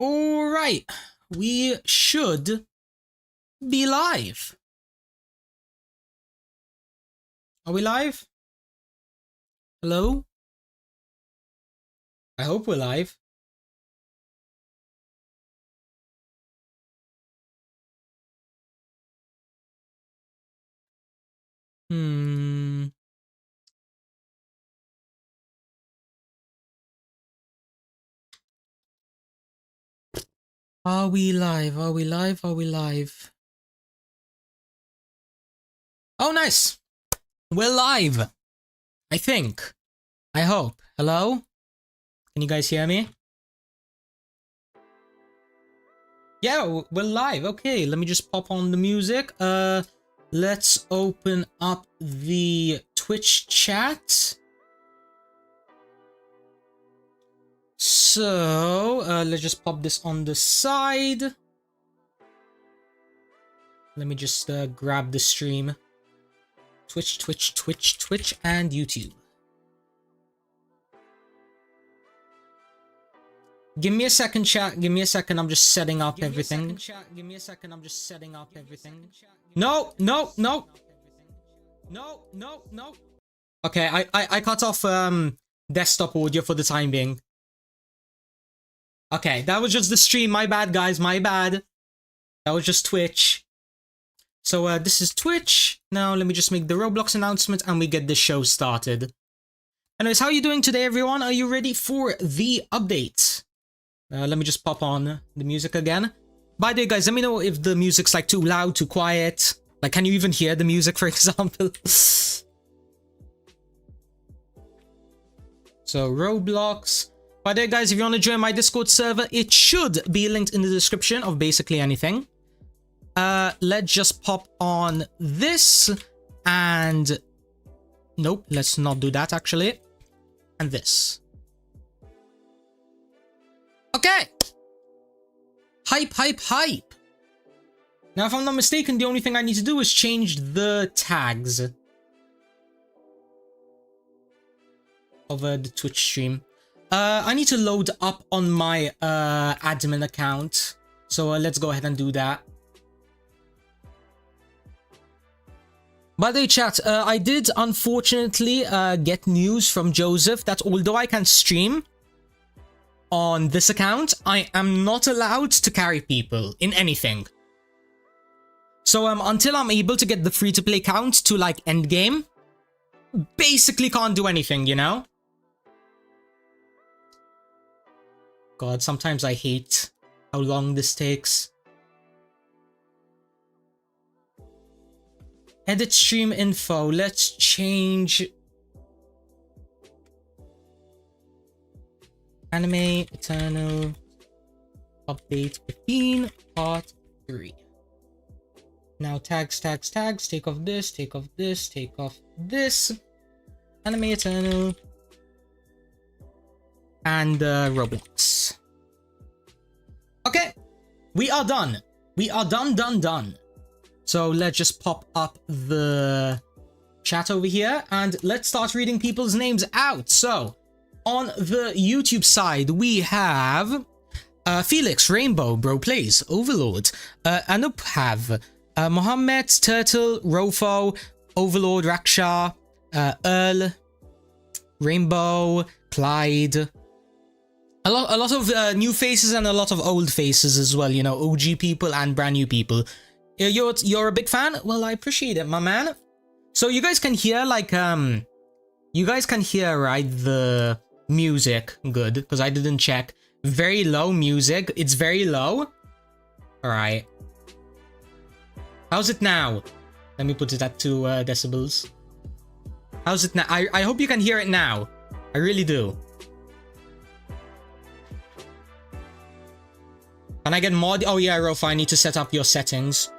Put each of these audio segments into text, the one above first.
Alright, we should be live. Are we live? Hello? I hope we're live. Are we live? Are we live? Are we live? Oh, nice. We're live. I think. I hope. Hello? Can you guys hear me? Yeah, we're live. Okay, let me just pop on the music. Let's open up the Twitch chat. So, let's just pop this on the side. Let me just grab the stream. Twitch, and YouTube. Give me a second, chat. Give me a second. I'm just setting up everything. Give me a second. I'm just setting up everything. No. Okay, I cut off desktop audio for the time being. Okay, that was just the stream. My bad, guys. My bad. That was just Twitch. So this is Twitch. Now let me just make the Roblox announcement and we get the show started. Anyways, how are you doing today, everyone? Are you ready for the update? Let me just pop on the music again. By the way, guys, let me know if the music's like too loud, too quiet. Like, can you even hear the music, for example? So, Roblox. By the way, guys, if you want to join my Discord server, it should be linked in the description of basically anything. Let's just pop on this and... Nope, let's not do that, actually. And this. Okay! Hype! Now, if I'm not mistaken, the only thing I need to do is change the tags of the Twitch stream. I need to load up on my admin account. So let's go ahead and do that. By the way, chat, I did unfortunately get news from Joseph that although I can stream on this account, I am not allowed to carry people in anything. So until I'm able to get the free-to-play count to like endgame, basically can't do anything, you know? God, sometimes I hate how long this takes. Edit stream info. Let's change Anime Eternal Update 15 Part 3. Now tags. Take off this, take off this, take off this. Anime Eternal. And Roblox. Okay. We are done. We are done. So let's just pop up the chat over here and let's start reading people's names out. So on the YouTube side, we have Felix, Rainbow, Bro Plays, Overlord, Anuphav, Mohammed, Turtle, Rofo, Overlord, Raksha, Earl, Rainbow, Clyde. A lot of new faces and a lot of old faces as well, you know, OG people and brand new people. You're a big fan? Well, I appreciate it, my man. So you guys can hear like you guys can hear, right, the music good because I didn't check. Very low music. It's very low. All right. How's it now? Let me put it at 2 decibels. How's it now? I hope you can hear it now. I really do. Can I get mod? Oh yeah, Rofa, I need to set up your settings.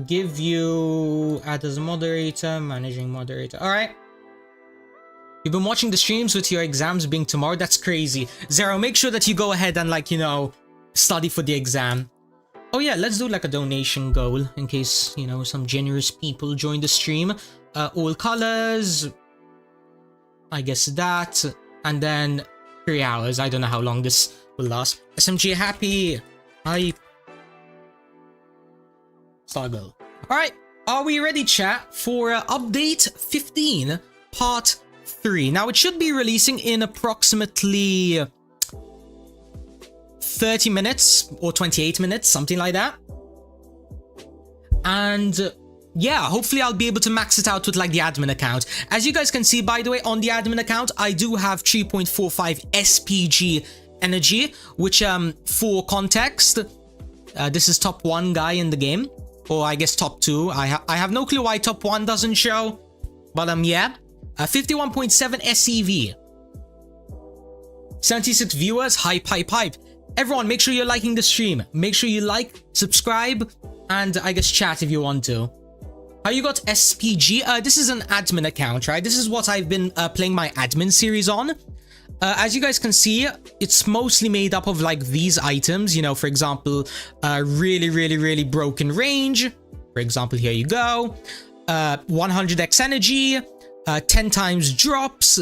Give you add as a moderator, managing moderator. All right. You've been watching the streams with your exams being tomorrow. That's crazy. Zero, make sure that you go ahead and like, you know, study for the exam. Oh yeah, let's do like a donation goal in case, you know, some generous people join the stream. All colors. I guess that. And then 3 hours. I don't know how long this will last. SMG happy. Hype. Stargo. Alright, are we ready, chat, for update 15, part 3? Now, it should be releasing in approximately 30 minutes or 28 minutes, something like that. And yeah, hopefully I'll be able to max it out with like the admin account. As you guys can see, by the way, on the admin account, I do have 3.45 SPG energy, which for context, this is top 1 guy in the game, or I guess top 2. I have no clue why top 1 doesn't show, but yeah, 51.7 SEV, 76 viewers. Hype. Everyone, make sure you're liking the stream. Make sure you like, subscribe, and I guess chat if you want to. How you got SPG? This is an admin account, right? This is what I've been playing my admin series on. As you guys can see, it's mostly made up of like these items, you know, for example, really broken range. For example, here you go. 100x energy, 10 times drops,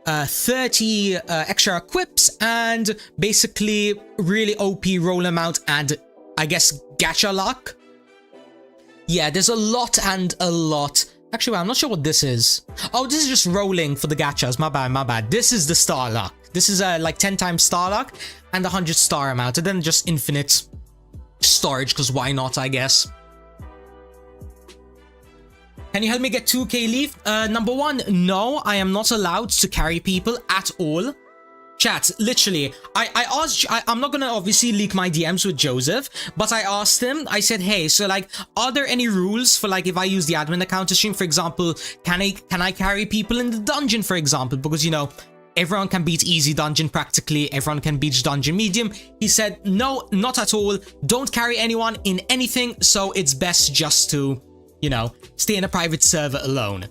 30 extra equips, and basically really OP roll amount and I guess gacha luck. Yeah, there's a lot and a lot. Actually, well, I'm not sure what this is. Oh, this is just rolling for the gachas. My bad. This is the star luck. This is like 10 times star luck and 100 star amount, and then just infinite storage, because why not, I guess. Can you help me get 2k leaf? Number 1, no, I am not allowed to carry people at all. Chat, literally, I asked, I'm not gonna obviously leak my DMs with Joseph, but I asked him, I said, hey, so like, are there any rules for like, if I use the admin account to stream, for example, can I carry people in the dungeon, for example, because, you know, everyone can beat easy dungeon practically, everyone can beat dungeon medium. He said, no, not at all, don't carry anyone in anything, so it's best just to, you know, stay in a private server alone.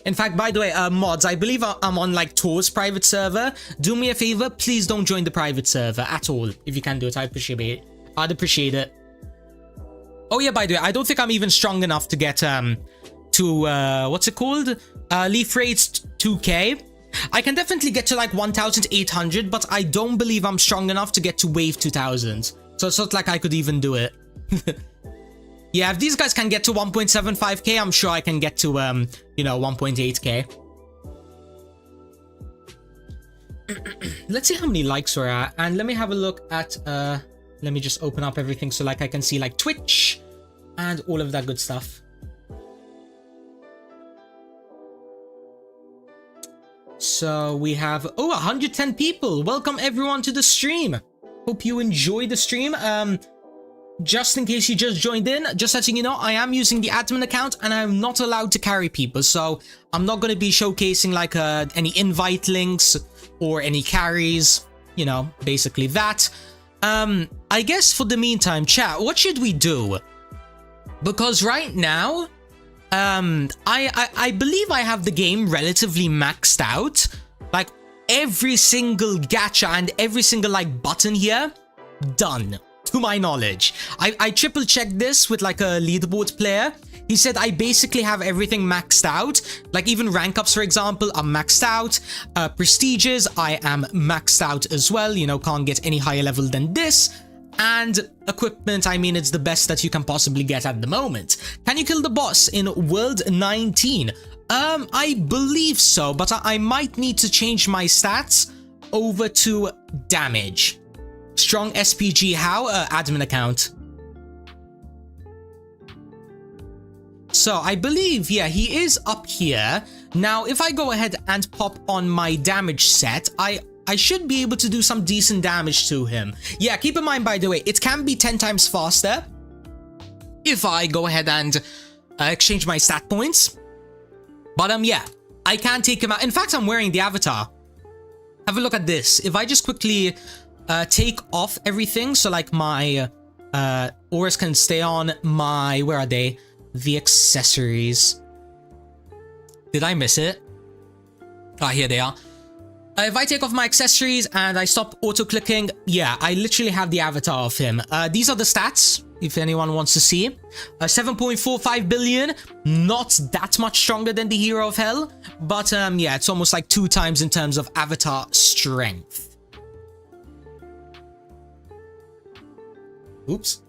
In fact, by the way, mods, I believe I'm on like Tor's private server. Do me a favor, please don't join the private server at all. If you can do it, I'd appreciate it. Oh yeah, by the way, I don't think I'm even strong enough to get to what's it called? Leaf rates 2k. I can definitely get to like 1,800, but I don't believe I'm strong enough to get to wave 2,000. So it's not like I could even do it. Yeah, if these guys can get to 1.75k, I'm sure I can get to, you know, 1.8k. Let's see how many likes we're at. And let me have a look at, let me just open up everything so like I can see like Twitch and all of that good stuff. So we have, 110 people. Welcome everyone to the stream. Hope you enjoy the stream. Just in case you just joined in, just letting you know, I am using the admin account and I'm not allowed to carry people. So I'm not going to be showcasing like any invite links or any carries, you know, basically that. I guess for the meantime, chat, what should we do? Because right now, I believe I have the game relatively maxed out. Like every single gacha and every single like button here, done. To my knowledge. I triple checked this with like a leaderboard player. He said I basically have everything maxed out. Like even rank ups, for example, I'm maxed out. Prestiges, I am maxed out as well. You know, can't get any higher level than this. And equipment, I mean, it's the best that you can possibly get at the moment. Can you kill the boss in World 19? I believe so, but I might need to change my stats over to damage. Strong SPG, how? Admin account. So I believe, yeah, he is up here. Now, if I go ahead and pop on my damage set, I should be able to do some decent damage to him. Yeah, keep in mind, by the way, it can be 10 times faster if I go ahead and exchange my stat points. But yeah, I can take him out. In fact, I'm wearing the avatar. Have a look at this. If I just quickly take off everything, so like my auras can stay on, my, where are they? The accessories. Did I miss it? Ah, here they are. If I take off my accessories and I stop auto-clicking, yeah, I literally have the avatar of him. These are the stats, if anyone wants to see. 7.45 billion, not that much stronger than the Hero of Hell, but yeah, it's almost like 2 times in terms of avatar strength. Oops.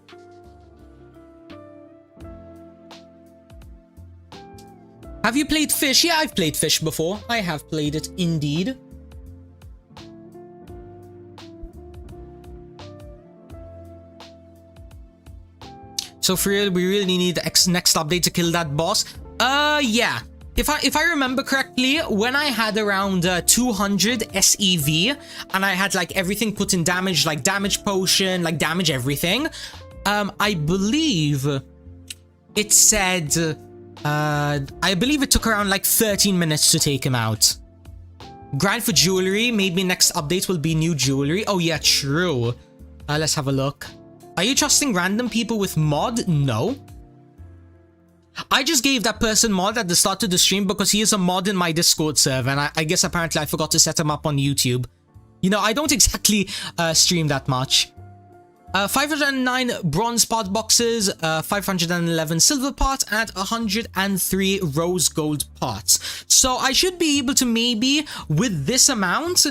Have you played Fish? Yeah, I've played Fish before. I have played it indeed. So for real, we really need the next update to kill that boss. Yeah. If I remember correctly, when I had around 200 SEV and I had like everything put in damage, like damage potion, like damage everything, I believe it said, I believe it took around like 13 minutes to take him out. Grind for jewelry. Maybe next update will be new jewelry. Oh yeah, true. Let's have a look. Are you trusting random people with mod? No. I just gave that person mod at the start of the stream because he is a mod in my Discord server, and I guess apparently I forgot to set him up on YouTube. You know, I don't exactly stream that much. 509 bronze part boxes, 511 silver parts, and 103 rose gold parts. So I should be able to maybe, with this amount,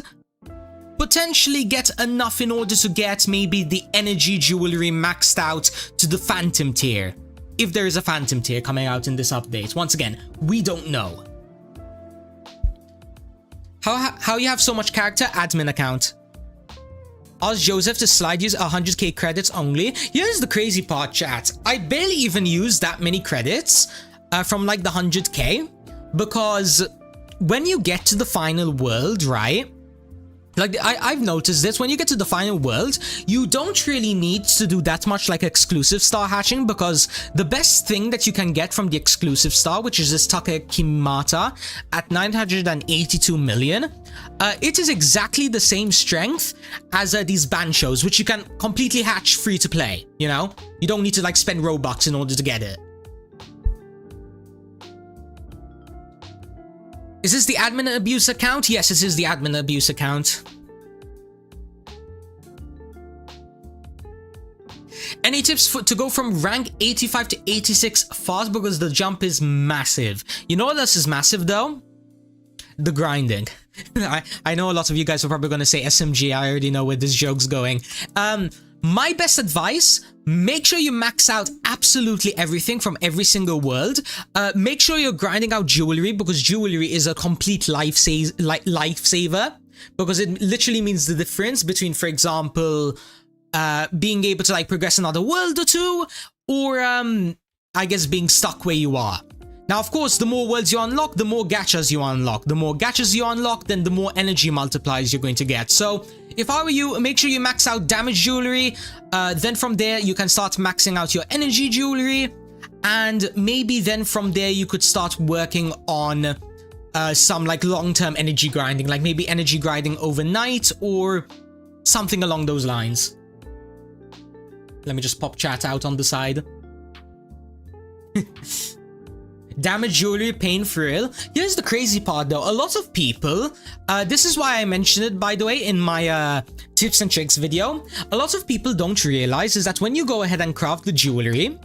potentially get enough in order to get maybe the energy jewelry maxed out to the phantom tier. If there is a phantom tier coming out in this update. Once again, we don't know. How you have so much character? Admin account. Ask Joseph to slide use 100k credits only. Here's the crazy part, chat. I barely even use that many credits from like the 100k, because when you get to the final world, right? Like, I've noticed this, when you get to the final world, you don't really need to do that much like exclusive star hatching, because the best thing that you can get from the exclusive star, which is this Takekimata at 982 million, it is exactly the same strength as these Banshos, which you can completely hatch free to play, you know? You don't need to like spend Robux in order to get it. Is this the admin abuse account? Yes, this is the admin abuse account. Any tips to go from rank 85 to 86 fast, because the jump is massive? You know what else is massive though? The grinding. I know a lot of you guys are probably going to say SMG. I already know where this joke's going. My best advice, make sure you max out absolutely everything from every single world. Make sure you're grinding out jewelry, because jewelry is a complete lifesaver, because it literally means the difference between, for example, being able to like progress another world or two, or I guess being stuck where you are. Now, of course, the more worlds you unlock, the more gachas you unlock. The more gachas you unlock, then the more energy multipliers you're going to get. So if I were you, make sure you max out damage jewelry. Then from there, you can start maxing out your energy jewelry. And maybe then from there, you could start working on some like long-term energy grinding, like maybe energy grinding overnight or something along those lines. Let me just pop chat out on the side. Damage jewelry, pain for real. Here's the crazy part though. A lot of people, this is why I mentioned it, by the way, in my tips and tricks video. A lot of people don't realize is that when you go ahead and craft the jewelry,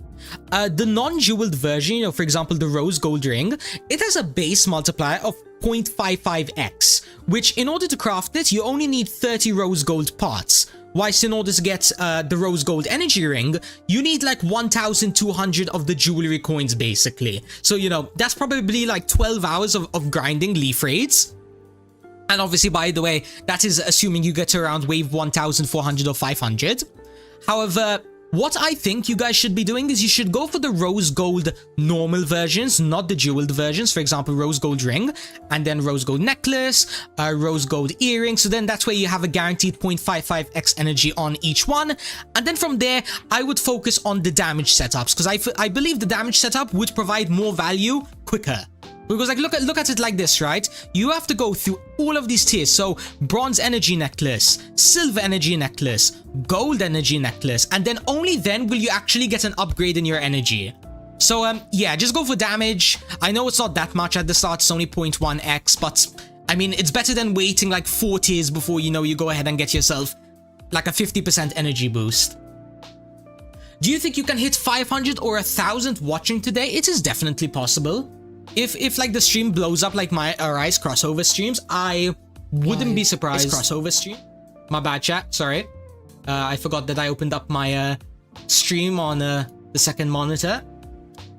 the non-jeweled version, you know, for example, the rose gold ring, it has a base multiplier of 0.55x, which in order to craft it, you only need 30 rose gold parts. Whilst in order to get the rose gold energy ring, you need like 1,200 of the jewelry coins basically. So, you know, that's probably like 12 hours of grinding leaf raids. And obviously, by the way, that is assuming you get to around wave 1,400 or 500. However, what I think you guys should be doing is you should go for the rose gold normal versions, not the jeweled versions. For example, rose gold ring, and then rose gold necklace, rose gold earring. So then that's where you have a guaranteed 0.55x energy on each one. And then from there, I would focus on the damage setups, because I believe the damage setup would provide more value quicker. Because like look at it like this, right? You have to go through all of these tiers. So bronze energy necklace, silver energy necklace, gold energy necklace, and then only then will you actually get an upgrade in your energy. So yeah, just go for damage. I know it's not that much at the start, it's only 0.1x, but I mean, it's better than waiting like 4 tiers before you know you go ahead and get yourself like a 50% energy boost. Do you think you can hit 500 or 1,000 watching today? It is definitely possible. If like the stream blows up like my Arise crossover streams, I wouldn't be surprised. Crossover stream? My bad, chat. Sorry. I forgot that I opened up my stream on the second monitor.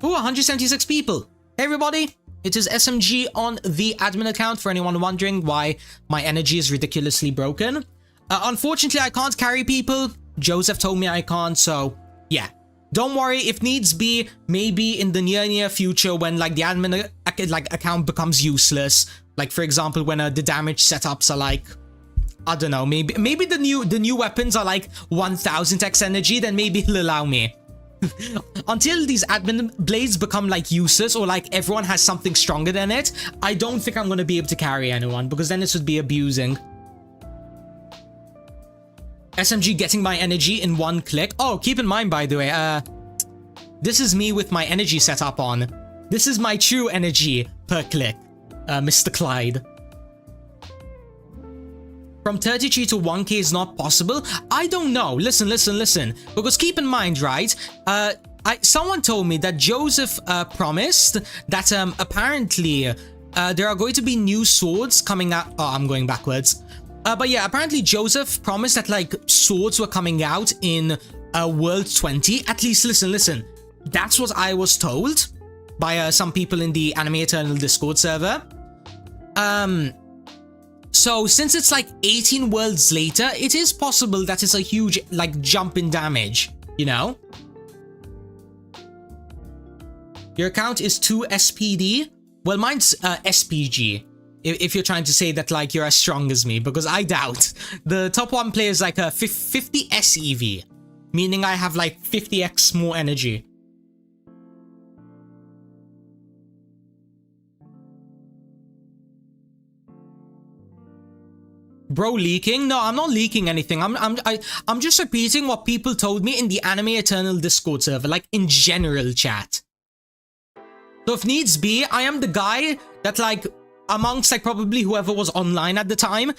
Ooh, 176 people. Hey everybody, it is SMG on the admin account for anyone wondering why my energy is ridiculously broken. Unfortunately, I can't carry people. Joseph told me I can't, so yeah. Don't worry, if needs be, maybe in the near future when like the admin account becomes useless, like for example when the damage setups are like, I don't know, maybe the new weapons are like 1000x energy, then maybe he'll allow me. Until these admin blades become like useless or like everyone has something stronger than it, I don't think I'm going to be able to carry anyone, because then this would be abusing. SMG getting my energy in one click. Oh, keep in mind, by the way, this is me with my energy set up on. This is my true energy per click, Mr. Clyde. From 33 to 1k is not possible. I don't know. Listen. Because keep in mind, right? Someone told me that Joseph promised that apparently there are going to be new swords coming out. Oh, I'm going backwards. But yeah, apparently Joseph promised that like swords were coming out in World 20. At least listen. That's what I was told by some people in the Anime Eternal Discord server. So since it's like 18 worlds later, it is possible that it's a huge like jump in damage, you know? Your account is 2 SPD? Well, mine's SPG. If you're trying to say that like you're as strong as me, because I doubt. The top one player is like a 50 SEV, meaning I have like 50x more energy. Bro, leaking? No, I'm not leaking anything. I'm just repeating what people told me in the Anime Eternal Discord server, like in general chat. So if needs be, I am the guy that like amongst like probably whoever was online at the time,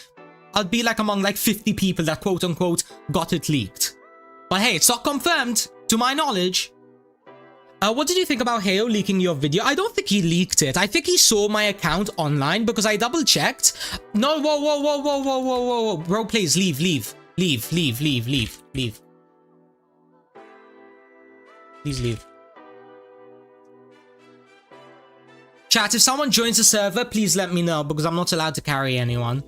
I'd be like among like 50 people that quote unquote got it leaked. But hey, it's not confirmed to my knowledge. What did you think about Heyo leaking your video? I don't think he leaked it. I think he saw my account online because I double checked. No, whoa. Bro, please leave. Please leave. Chat, if someone joins the server, please let me know because I'm not allowed to carry anyone.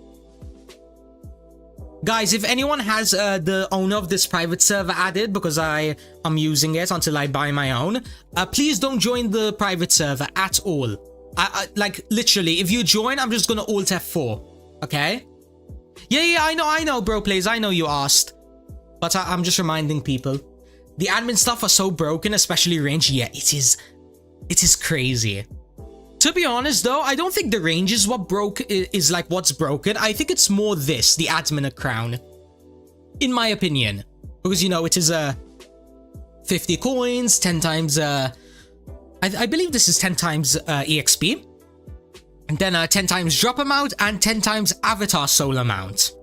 Guys, if anyone has the owner of this private server added, because I am using it until I buy my own, please don't join the private server at all. Like, literally, if you join, I'm just gonna Alt F4, okay? Yeah, I know, bro, please, I know you asked. But I'm just reminding people. The admin stuff are so broken, especially range. Yeah, it is crazy. To be honest though, I don't think the range is what is like what's broken. I think it's more this, the admin crown. In my opinion. Because you know, it is 50 coins, 10 times I believe this is 10 times EXP. And then 10 times drop amount and 10 times avatar soul amount.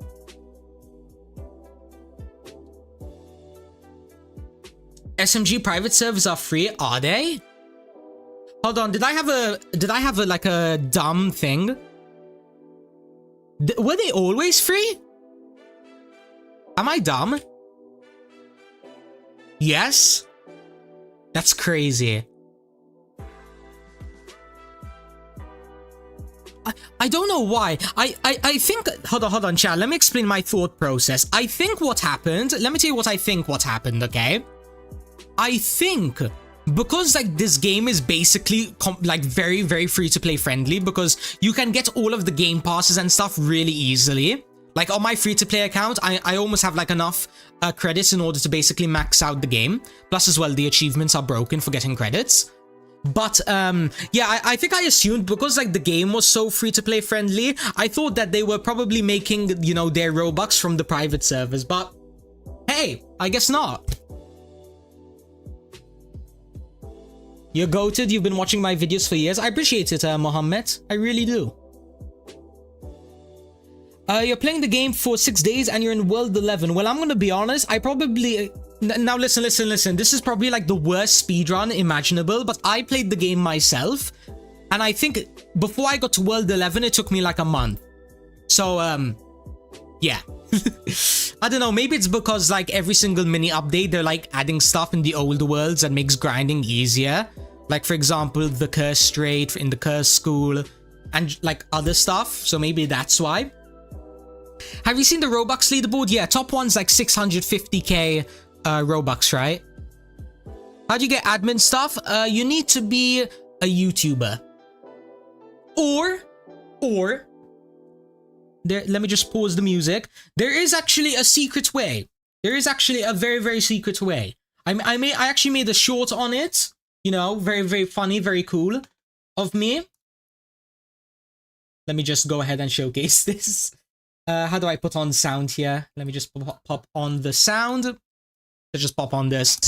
SMG private servers are free, are they? Hold on, did I have a like a dumb thing? Were they always free? Am I dumb? Yes? That's crazy. I don't know why. I think, hold on, chat, let me explain my thought process. I think what happened, let me tell you what I think what happened, okay? I think because like this game is basically like very free to play friendly, because you can get all of the game passes and stuff really easily. Like on my free to play account, I almost have like enough credits in order to basically max out the game. Plus as well, the achievements are broken for getting credits. But yeah, I think I assumed because like the game was so free to play friendly, I thought that they were probably making, you know, their Robux from the private servers. But hey, I guess not. You're goated, you've been watching my videos for years. I appreciate it, Mohammed. I really do. You're playing the game for 6 days and you're in World 11. Well, I'm gonna be honest, I probably... Now listen. This is probably like the worst speedrun imaginable, but I played the game myself. And I think before I got to World 11, it took me like a month. So, yeah. I don't know, maybe it's because like every single mini update, they're like adding stuff in the old worlds that makes grinding easier. Like for example, the curse strait in the curse school and like other stuff. So maybe that's why. Have you seen the Robux leaderboard? Yeah, top one's like 650k Robux, right? How do you get admin stuff? You need to be a YouTuber. Or there, let me just pause the music. There is actually a secret way. There is actually a very, very secret way. I actually made a short on it. You know, very, very funny, very cool of me. Let me just go ahead and showcase this. How do I put on sound here? Let me just pop on the sound. Let's just pop on this.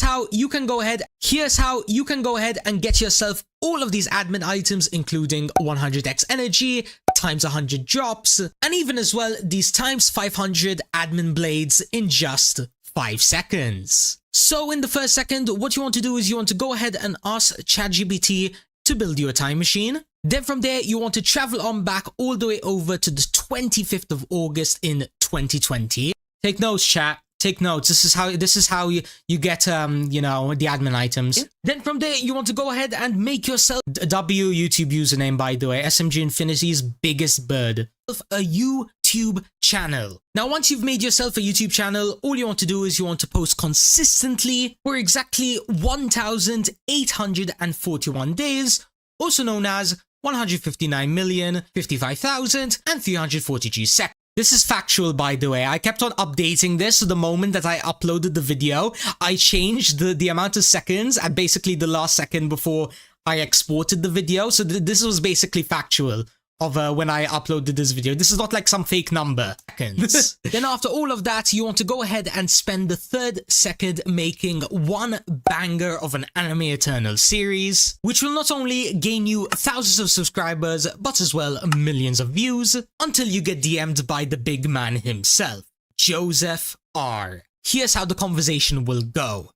Here's how you can go ahead and get yourself all of these admin items, including 100x energy, times 100 drops, and even as well these times 500 admin blades in just 5 seconds. So in the first second, what you want to do is you want to go ahead and ask ChatGPT to build you a time machine. Then from there, you want to travel on back all the way over to the 25th of August in 2020. Take notes, chat. Take notes. This is how you get you know, the admin items. Then from there, you want to go ahead and make yourself a YouTube username, by the way, SMG Infinity's biggest bird. A YouTube channel. Now, once you've made yourself a YouTube channel, all you want to do is you want to post consistently for exactly 1,841 days, also known as 159,055,342 seconds. This is factual, by the way. I kept on updating this. So the moment that I uploaded the video, I changed the amount of seconds at basically the last second before I exported the video. So this was basically factual of when I uploaded this video. This is not like some fake number. Seconds. Then after all of that, you want to go ahead and spend the 3rd second making one banger of an Anime Eternal series, which will not only gain you thousands of subscribers, but as well millions of views, until you get DM'd by the big man himself, Joseph R. Here's how the conversation will go.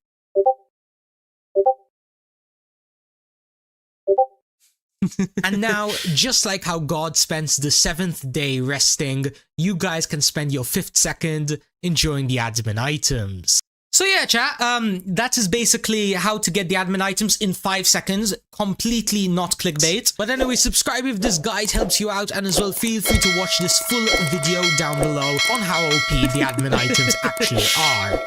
And now, just like how God spends the 7th day resting, you guys can spend your 5th second enjoying the admin items. So yeah, chat, that is basically how to get the admin items in 5 seconds. Completely not clickbait. But anyway, subscribe if this guide helps you out, and as well feel free to watch this full video down below on how OP the admin items actually are.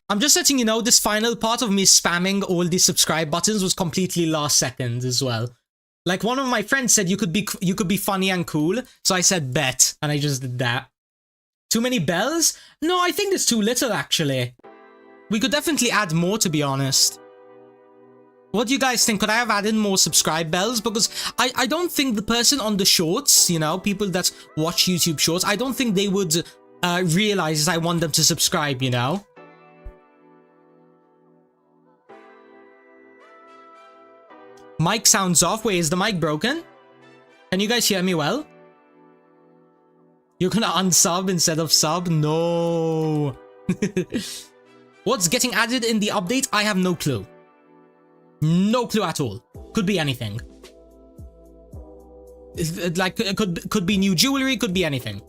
I'm just letting you know, this final part of me spamming all the subscribe buttons was completely last second as well. Like one of my friends said you could be funny and cool, so I said bet, and I just did that. Too many bells? No, I think there's too little actually. We could definitely add more, to be honest. What do you guys think? Could I have added more subscribe bells? Because I don't think the person on the shorts, you know, people that watch YouTube shorts, I don't think they would realize I want them to subscribe, you know? Mic sounds off. Wait, is the mic broken? Can you guys hear me well? You're gonna unsub instead of sub? No. What's getting added in the update? I have no clue. No clue at all. Could be anything. Like, could be new jewelry, could be anything.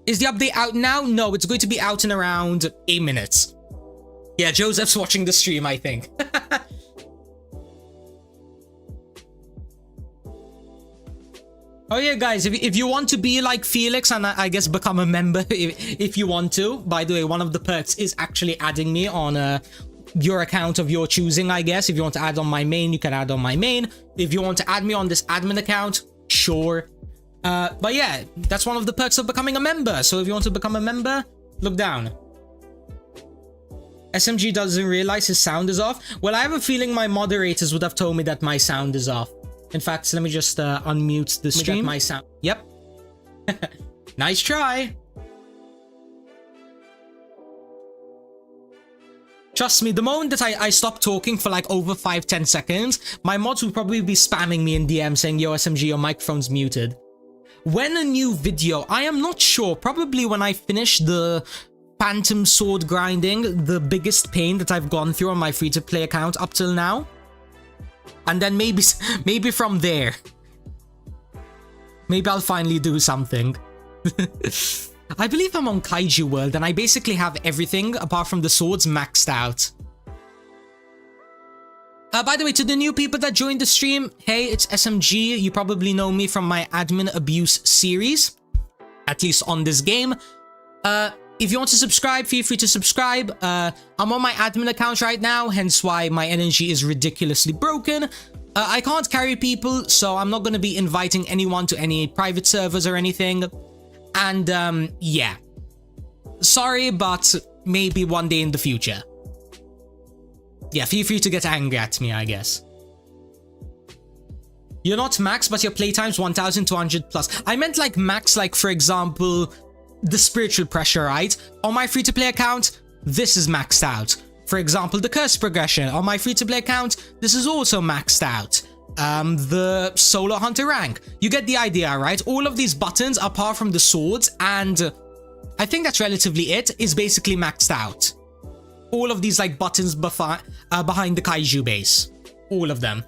Is the update out now? No, it's going to be out in around 8 minutes. Yeah, Joseph's watching the stream, I think. Oh yeah, guys, if you want to be like Felix and I guess become a member if you want to. By the way, one of the perks is actually adding me on your account of your choosing, I guess. If you want to add on my main, you can add on my main. If you want to add me on this admin account, sure. But yeah, that's one of the perks of becoming a member. So if you want to become a member, look down. SMG doesn't realize his sound is off. Well, I have a feeling my moderators would have told me that my sound is off. In fact, let me just unmute the stream. My sound. Yep. Nice try. Trust me, the moment that I stop talking for like over 5-10 seconds, my mods will probably be spamming me in DM saying, yo, SMG, your microphone's muted. When a new video, I am not sure, probably when I finish the Phantom Sword grinding, the biggest pain that I've gone through on my free-to-play account up till now. And then maybe from there. Maybe I'll finally do something. I believe I'm on Kaiju World and I basically have everything apart from the swords maxed out. By the way, to the new people that joined the stream, hey, it's SMG. You probably know me from my admin abuse series, at least on this game. If you want to subscribe, feel free to subscribe. I'm on my admin account right now, hence why my energy is ridiculously broken. I can't carry people, so I'm not going to be inviting anyone to any private servers or anything. And, yeah. Sorry, but maybe one day in the future. Yeah, feel free to get angry at me, I guess. You're not max, but your playtime's 1,200 plus. I meant like max, like for example, the spiritual pressure, right? On my free-to-play account, this is maxed out. For example, the curse progression. On my free-to-play account, this is also maxed out. The solo hunter rank. You get the idea, right? All of these buttons, apart from the swords, and I think that's relatively it, is basically maxed out. All of these like buttons behind the kaiju base. All of them.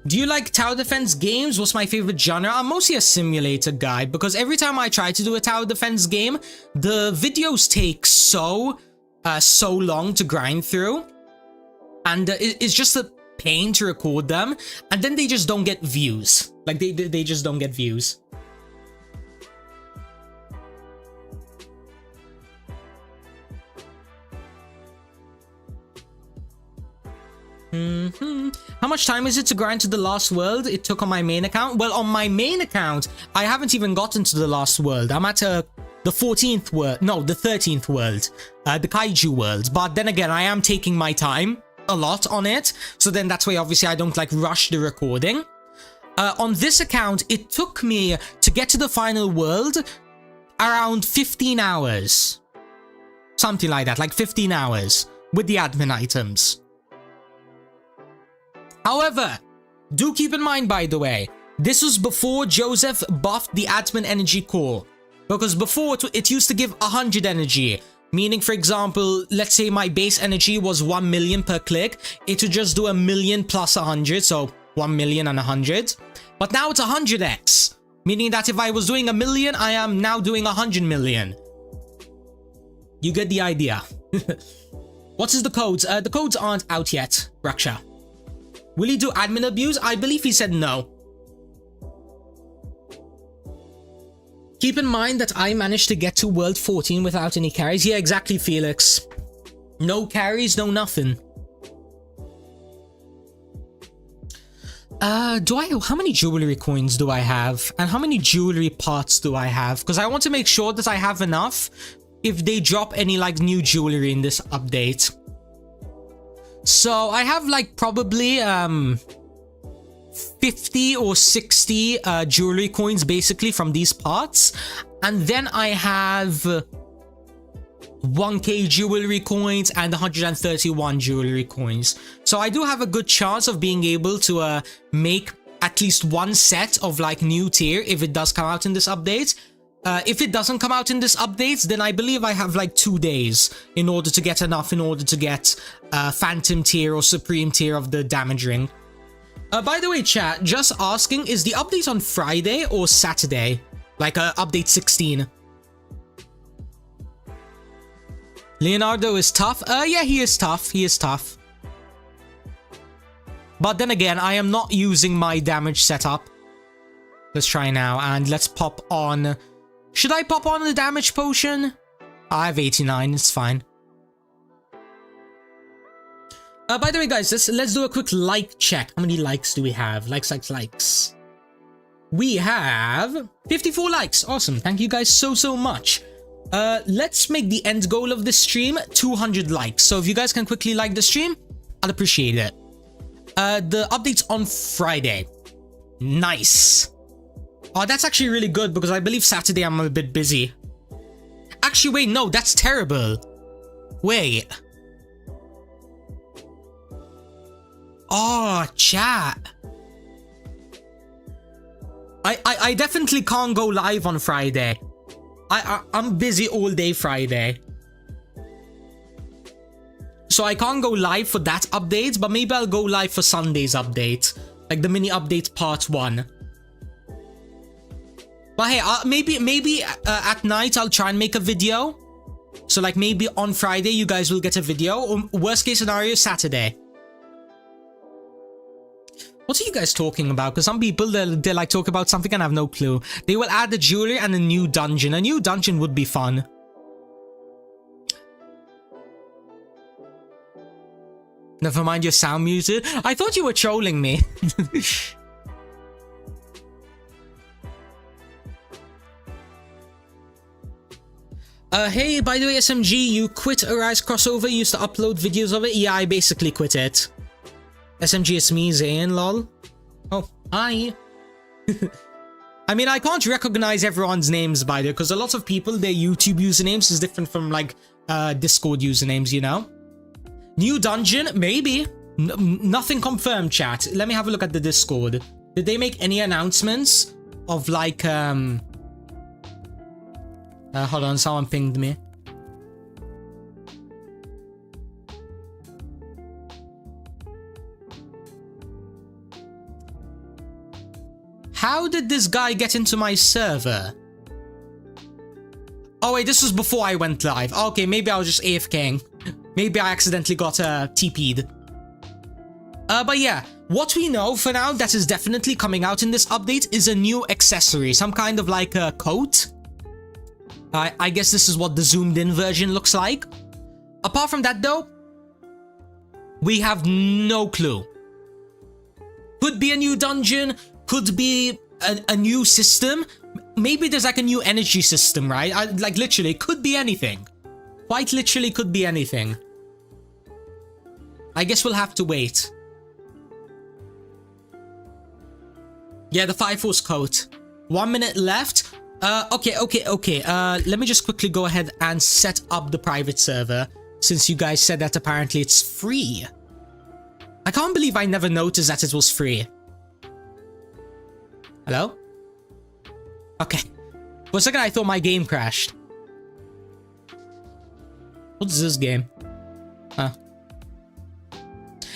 Do you like tower defense games? What's my favorite genre? I'm mostly a simulator guy because every time I try to do a tower defense game, the videos take so long to grind through, and it's just a pain to record them, and then they just don't get views. Like they just don't get views. How much time is it to grind to the last world it took on my main account? Well, on my main account, I haven't even gotten to the last world. I'm at the 14th world. No, the 13th world. The Kaiju world. But then again, I am taking my time a lot on it. So then that's why obviously I don't like rush the recording. On this account, it took me to get to the final world around 15 hours. Something like that, like 15 hours with the admin items. However, do keep in mind, by the way, this was before Joseph buffed the admin energy core. Because before, it used to give 100 energy. Meaning, for example, let's say my base energy was 1 million per click. It would just do 1 million plus 100, so 1 million and 100. But now it's 100x. Meaning that if I was doing 1 million, I am now doing 100 million. You get the idea. What is the codes? The codes aren't out yet, Raksha. Will he do admin abuse? I believe he said no. Keep in mind that I managed to get to World 14 without any carries. Yeah, exactly, Felix. No carries, no nothing. How many jewelry coins do I have? And how many jewelry parts do I have? Because I want to make sure that I have enough if they drop any like new jewelry in this update. So I have like probably 50 or 60 jewelry coins basically from these parts, and then I have 1k jewelry coins and 131 jewelry coins. So I do have a good chance of being able to make at least one set of like new tier if it does come out in this update. If it doesn't come out in this update, then I believe I have like 2 days in order to get enough in order to get Phantom tier or Supreme tier of the damage ring. By the way, chat, just asking, is the update on Friday or Saturday? Like update 16. Leonardo is tough. Yeah, he is tough. He is tough. But then again, I am not using my damage setup. Let's try now and let's pop on... Should I pop on the damage potion? I have 89, it's fine. By the way, guys, let's do a quick like check. How many likes do we have? Likes. We have 54 likes. Awesome. Thank you guys so much. Let's make the end goal of this stream 200 likes. So if you guys can quickly like the stream, I'd appreciate it. The update's on Friday. Nice. Oh, that's actually really good because I believe Saturday I'm a bit busy. Actually, wait, no, that's terrible. Wait. Oh, chat. I definitely can't go live on Friday. I'm busy all day Friday. So I can't go live for that update, but maybe I'll go live for Sunday's update. Like the mini update part 1. But hey, maybe at night I'll try and make a video. So like maybe on Friday you guys will get a video. Or worst case scenario, Saturday. What are you guys talking about? Because some people, they like talk about something and I have no clue. They will add the jewelry and a new dungeon. A new dungeon would be fun. Never mind, your sound muted. I thought you were trolling me. Hey, by the way, SMG, you quit Arise crossover? You used to upload videos of it? Yeah, I basically quit it. SMG, it's me, Zayn, lol. Oh, hi. I mean, I can't recognize everyone's names, by the way, because a lot of people, their YouTube usernames is different from, like, Discord usernames, you know? New dungeon? Maybe. Nothing confirmed, chat. Let me have a look at the Discord. Did they make any announcements of, like, hold on, someone pinged me. How did this guy get into my server? Oh wait, this was before I went live. Okay, maybe I was just AFKing. Maybe I accidentally got TP'd. But yeah, what we know for now that is definitely coming out in this update is a new accessory. Some kind of like a coat. I guess this is what the zoomed in version looks like. Apart from that though, we have no clue. Could be a new dungeon, could be a new system. Maybe there's like a new energy system, right? Like literally, it could be anything. Quite literally could be anything. I guess we'll have to wait. Yeah, the Fire Force coat. 1 minute left. Okay. Let me just quickly go ahead and set up the private server, since you guys said that apparently it's free. I can't believe I never noticed that it was free. Hello? Okay. For a second, I thought my game crashed. What's this game? Huh.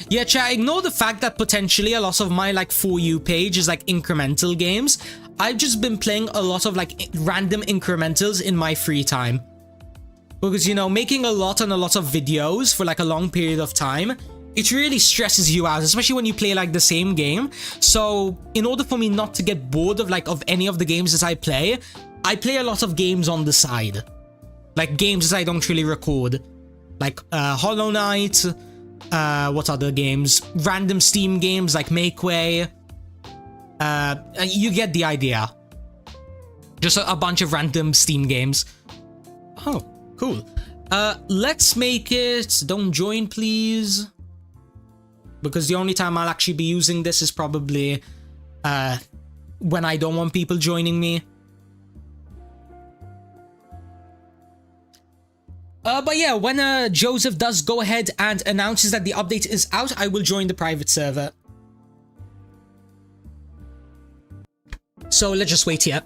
Yeah, chat, ignore the fact that potentially a lot of my like For You page is like incremental games. I've just been playing a lot of like random incrementals in my free time. Because, you know, making a lot of videos for like a long period of time, it really stresses you out, especially when you play like the same game. So in order for me not to get bored of like of any of the games that I play a lot of games on the side. Like games that I don't really record. Like Hollow Knight, what other games? Random Steam games like Make Way. You get the idea. Just a bunch of random Steam games. Oh, cool. Let's make it don't join, please. Because the only time I'll actually be using this is probably when I don't want people joining me. But yeah, when Joseph does go ahead and announces that the update is out, I will join the private server. So let's just wait here.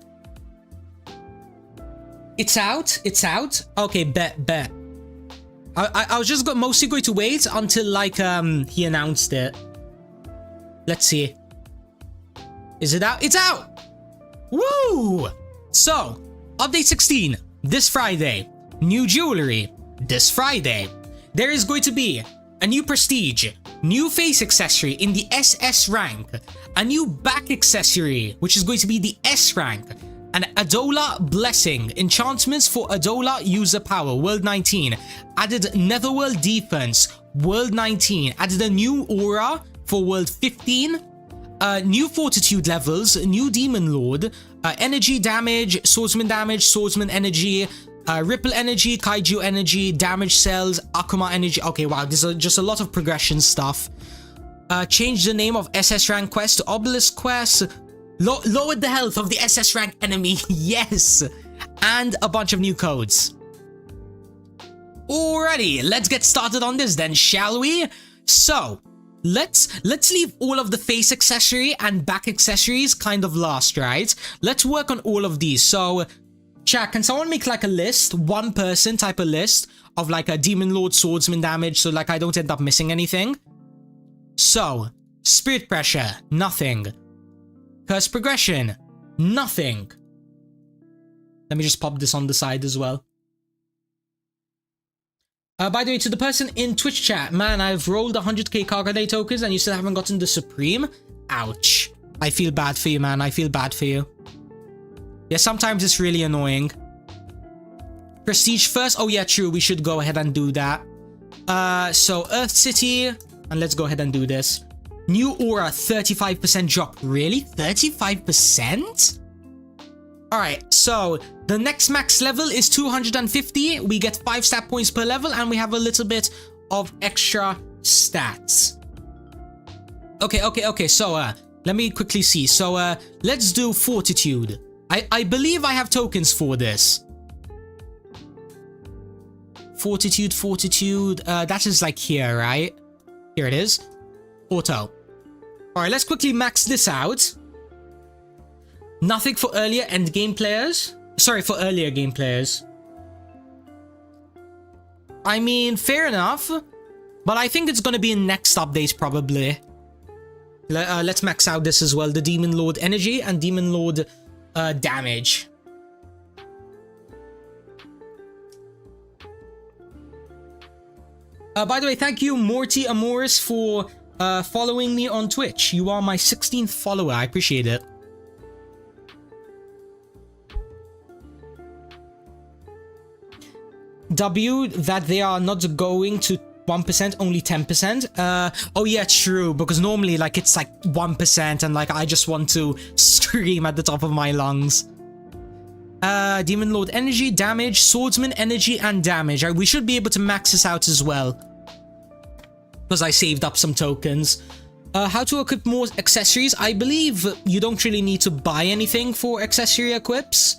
It's out? It's out? Okay, bet. I was just mostly going to wait until like he announced it. Let's see. Is it out? It's out! Woo! So, update 16 this Friday. New jewelry this Friday. There is going to be a new prestige, new face accessory in the SS rank, a new back accessory which is going to be the S rank, an Adolla blessing, enchantments for Adolla user power, world 19, added Netherworld defense, world 19, added a new aura for world 15, new fortitude levels, new demon lord, energy damage, swordsman energy, ripple energy, kaiju energy, damage cells, Akuma energy. Okay, wow, this is just a lot of progression stuff. Change the name of SS rank quest to obelisk quest. Lowered the health of the SS rank enemy. Yes, and a bunch of new codes. Alrighty, let's get started on this then, shall we? So let's leave all of the face accessory and back accessories kind of last, right? Let's work on all of these. So Chat, can someone make like a list, one person type a list of like a Demon Lord swordsman damage so like I don't end up missing anything? So, spirit pressure, nothing. Curse progression, nothing. Let me just pop this on the side as well. By the way, to the person in Twitch chat, man, I've rolled 100k Cargo Day tokens and you still haven't gotten the Supreme? Ouch. I feel bad for you, man. I feel bad for you. Yeah, sometimes it's really annoying. Prestige first. Oh yeah, true. We should go ahead and do that. So Earth City. And let's go ahead and do this. New aura, 35% drop. Really? 35%? Alright, so the next max level is 250. We get 5 stat points per level and we have a little bit of extra stats. Okay. So let me quickly see. So let's do fortitude. I believe I have tokens for this. Fortitude. That is like here, right? Here it is. Auto. Alright, let's quickly max this out. Nothing for earlier end game players. Sorry, for earlier game players. I mean, fair enough. But I think it's gonna be in next update probably. Let's max out this as well. The Demon Lord energy and Demon Lord damage. By the way, thank you Morty Amoris for following me on Twitch. You are my 16th follower. I appreciate it. W, that they are not going to 1%, only 10%. Oh yeah, true, because normally like it's like 1% and like I just want to scream at the top of my lungs. Demon Lord energy, damage, swordsman energy and damage. We should be able to max this out as well. Because I saved up some tokens. How to equip more accessories. I believe you don't really need to buy anything for accessory equips.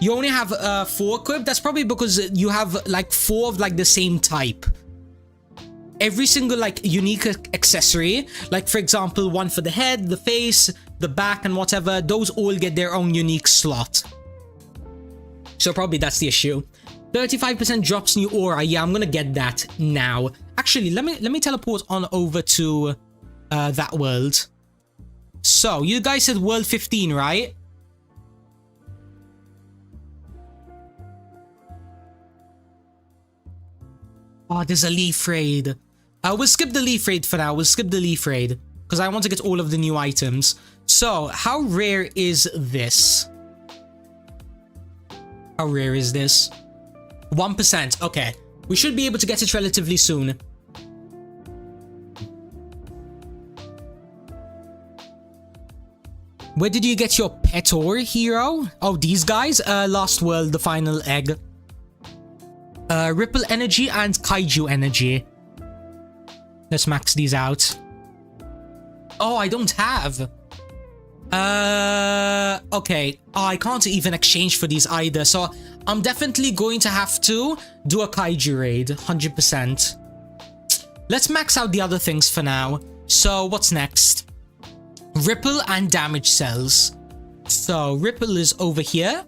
You only have 4 equipped. That's probably because you have like 4 of like the same type. Every single like unique accessory, like for example, one for the head, the face, the back and whatever, those all get their own unique slot. So probably that's the issue. 35% drops new aura. Yeah, I'm gonna get that now. Actually, let me teleport on over to that world. So you guys said world 15, right? Oh, there's a leaf raid. We'll skip the leaf raid for now. We'll skip the leaf raid because I want to get all of the new items. So, how rare is this? How rare is this? 1%. Okay. We should be able to get it relatively soon. Where did you get your Petor hero? Oh, these guys? Last world, the final egg. Ripple energy and Kaiju energy. Let's max these out. Oh, I don't have. Okay. Oh, I can't even exchange for these either. So I'm definitely going to have to do a Kaiju raid. 100%. Let's max out the other things for now. So what's next? Ripple and damage cells. So Ripple is over here.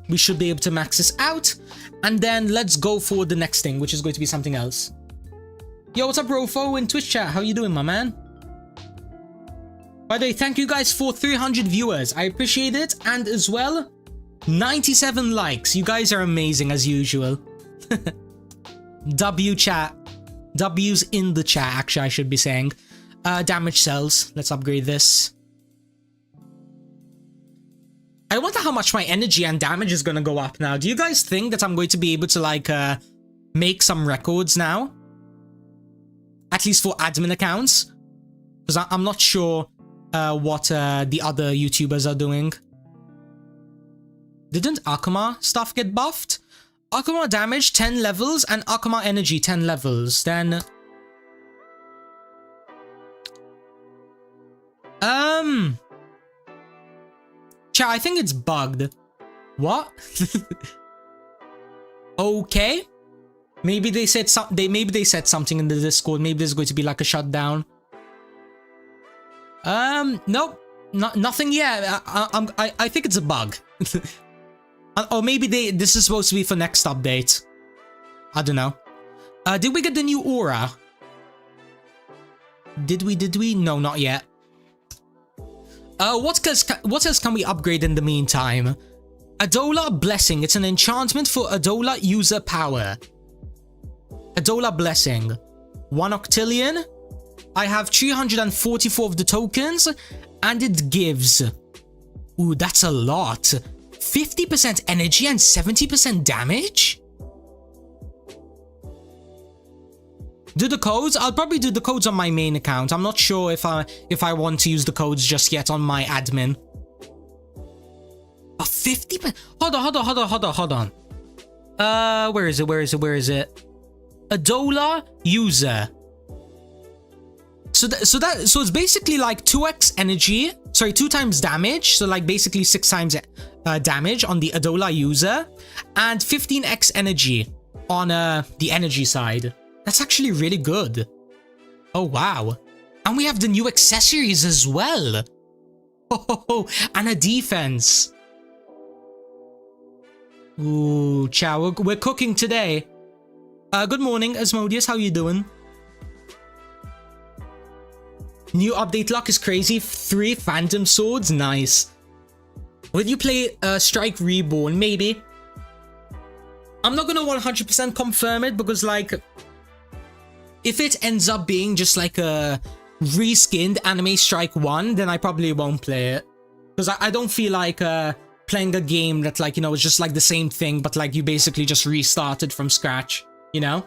We should be able to max this out. And then let's go for the next thing, which is going to be something else. Yo, what's up, Rofo in Twitch chat? How you doing, my man? By the way, thank you guys for 300 viewers. I appreciate it. And as well, 97 likes. You guys are amazing as usual. W chat. W's in the chat, actually, I should be saying. Damage cells. Let's upgrade this. I wonder how much my energy and damage is going to go up now. Do you guys think that I'm going to be able to like make some records now? At least for admin accounts? Because I'm not sure what the other YouTubers are doing. Didn't Akuma stuff get buffed? Akuma damage 10 levels and Akuma energy 10 levels. Then... Chat, I think it's bugged. What? Okay. Maybe they said something in the Discord. Maybe there's going to be like a shutdown. Nope. Nothing yet. I think it's a bug. Or maybe this is supposed to be for next update. I don't know. Did we get the new aura? Did we? No, not yet. What else can we upgrade in the meantime? Adolla Blessing. It's an enchantment for Adolla user power. Adolla Blessing. 1 octillion. I have 344 of the tokens. And it gives... Ooh, that's a lot. 50% energy and 70% damage? Do the codes? I'll probably do the codes on my main account. I'm not sure if I want to use the codes just yet on my admin. A 50%? Hold on. Where is it? Adolla user. So it's basically like 2x energy. Sorry, 2 times damage. So like basically 6 times damage on the Adolla user, and 15x energy on the energy side. That's actually really good. Oh wow. And we have the new accessories as well. Oh, and a defense. Ooh, chow, we're cooking today. Good morning, Asmodeus, how you doing? New update luck is crazy. 3 phantom swords, nice. Will you play Strike Reborn? Maybe. I'm not gonna 100% confirm it because like, if it ends up being just like a reskinned Anime Strike 1, then I probably won't play it. Because I don't feel like playing a game that like, you know, is just like the same thing, but like you basically just restarted from scratch, you know?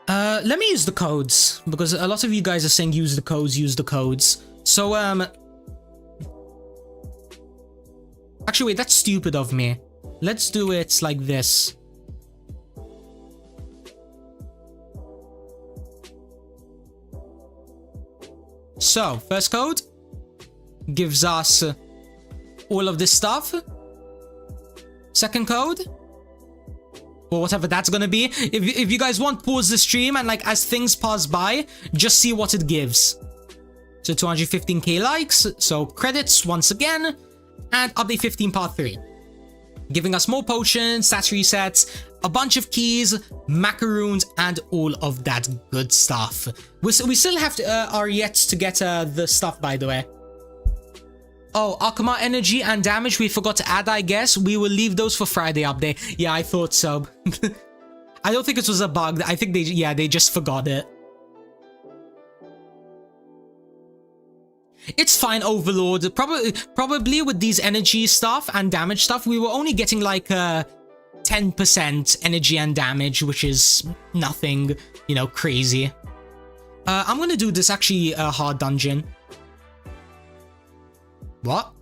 Let me use the codes, because a lot of you guys are saying use the codes. So, actually, wait, that's stupid of me. Let's do it like this. So, first code gives us all of this stuff. Second code, or whatever that's gonna be. If you guys want, pause the stream and like as things pass by, just see what it gives. So 215k likes, so credits once again, and update 15 part 3. Giving us more potions, stats resets, a bunch of keys, macaroons, and all of that good stuff. We still have to, are yet to get the stuff, by the way. Oh, Akuma energy and damage we forgot to add, I guess. We will leave those for Friday update. Yeah, I thought so. I don't think it was a bug. I think they just forgot it. It's fine, Overlord. Probably with these energy stuff and damage stuff, we were only getting like 10% energy and damage, which is nothing, you know, crazy. I'm gonna do this actually a hard dungeon. What?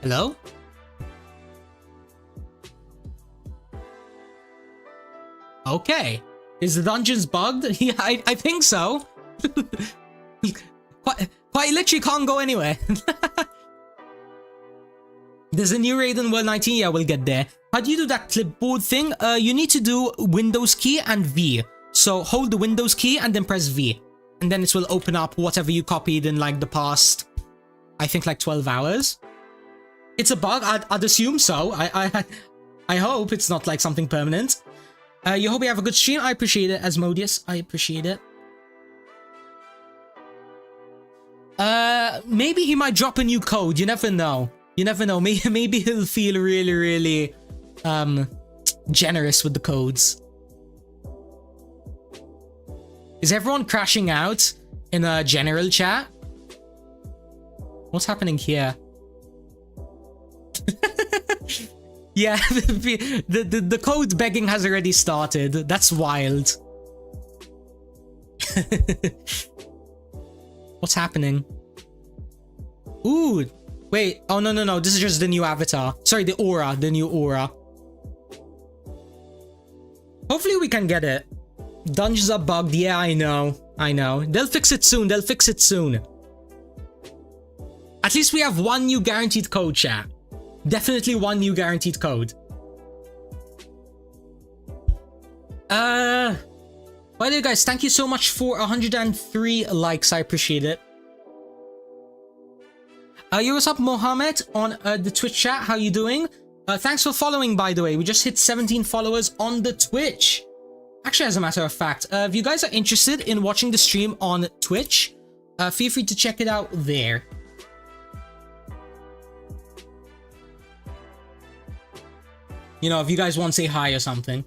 Hello? Okay. Is the dungeons bugged? Yeah, I think so. quite literally can't go anywhere. There's a new raid in World 19. Yeah, we'll get there. How do you do that clipboard thing? You need to do Windows key and V. So hold the Windows key and then press V. And then it will open up whatever you copied in like the past, I think like 12 hours. It's a bug, I'd assume so. I hope it's not like something permanent. You hope you have a good stream. I appreciate it, Asmodeus. I appreciate it. Maybe he might drop a new code. You never know. You never know. Maybe he'll feel really, really generous with the codes. Is everyone crashing out in a general chat? What's happening here? Yeah, the code begging has already started. That's wild. What's happening? Ooh, wait. Oh, no. This is just the new avatar. Sorry, the aura. The new aura. Hopefully we can get it. Dungeons are bugged. Yeah, I know. They'll fix it soon. At least we have one new guaranteed code, chat. Definitely one new guaranteed code. By the way, guys, thank you so much for 103 likes. I appreciate it. Yo, what's up, Mohammed, on the Twitch chat? How you doing? Thanks for following, by the way. We just hit 17 followers on the Twitch. Actually, as a matter of fact, if you guys are interested in watching the stream on Twitch, feel free to check it out there. You know, if you guys want to say hi or something.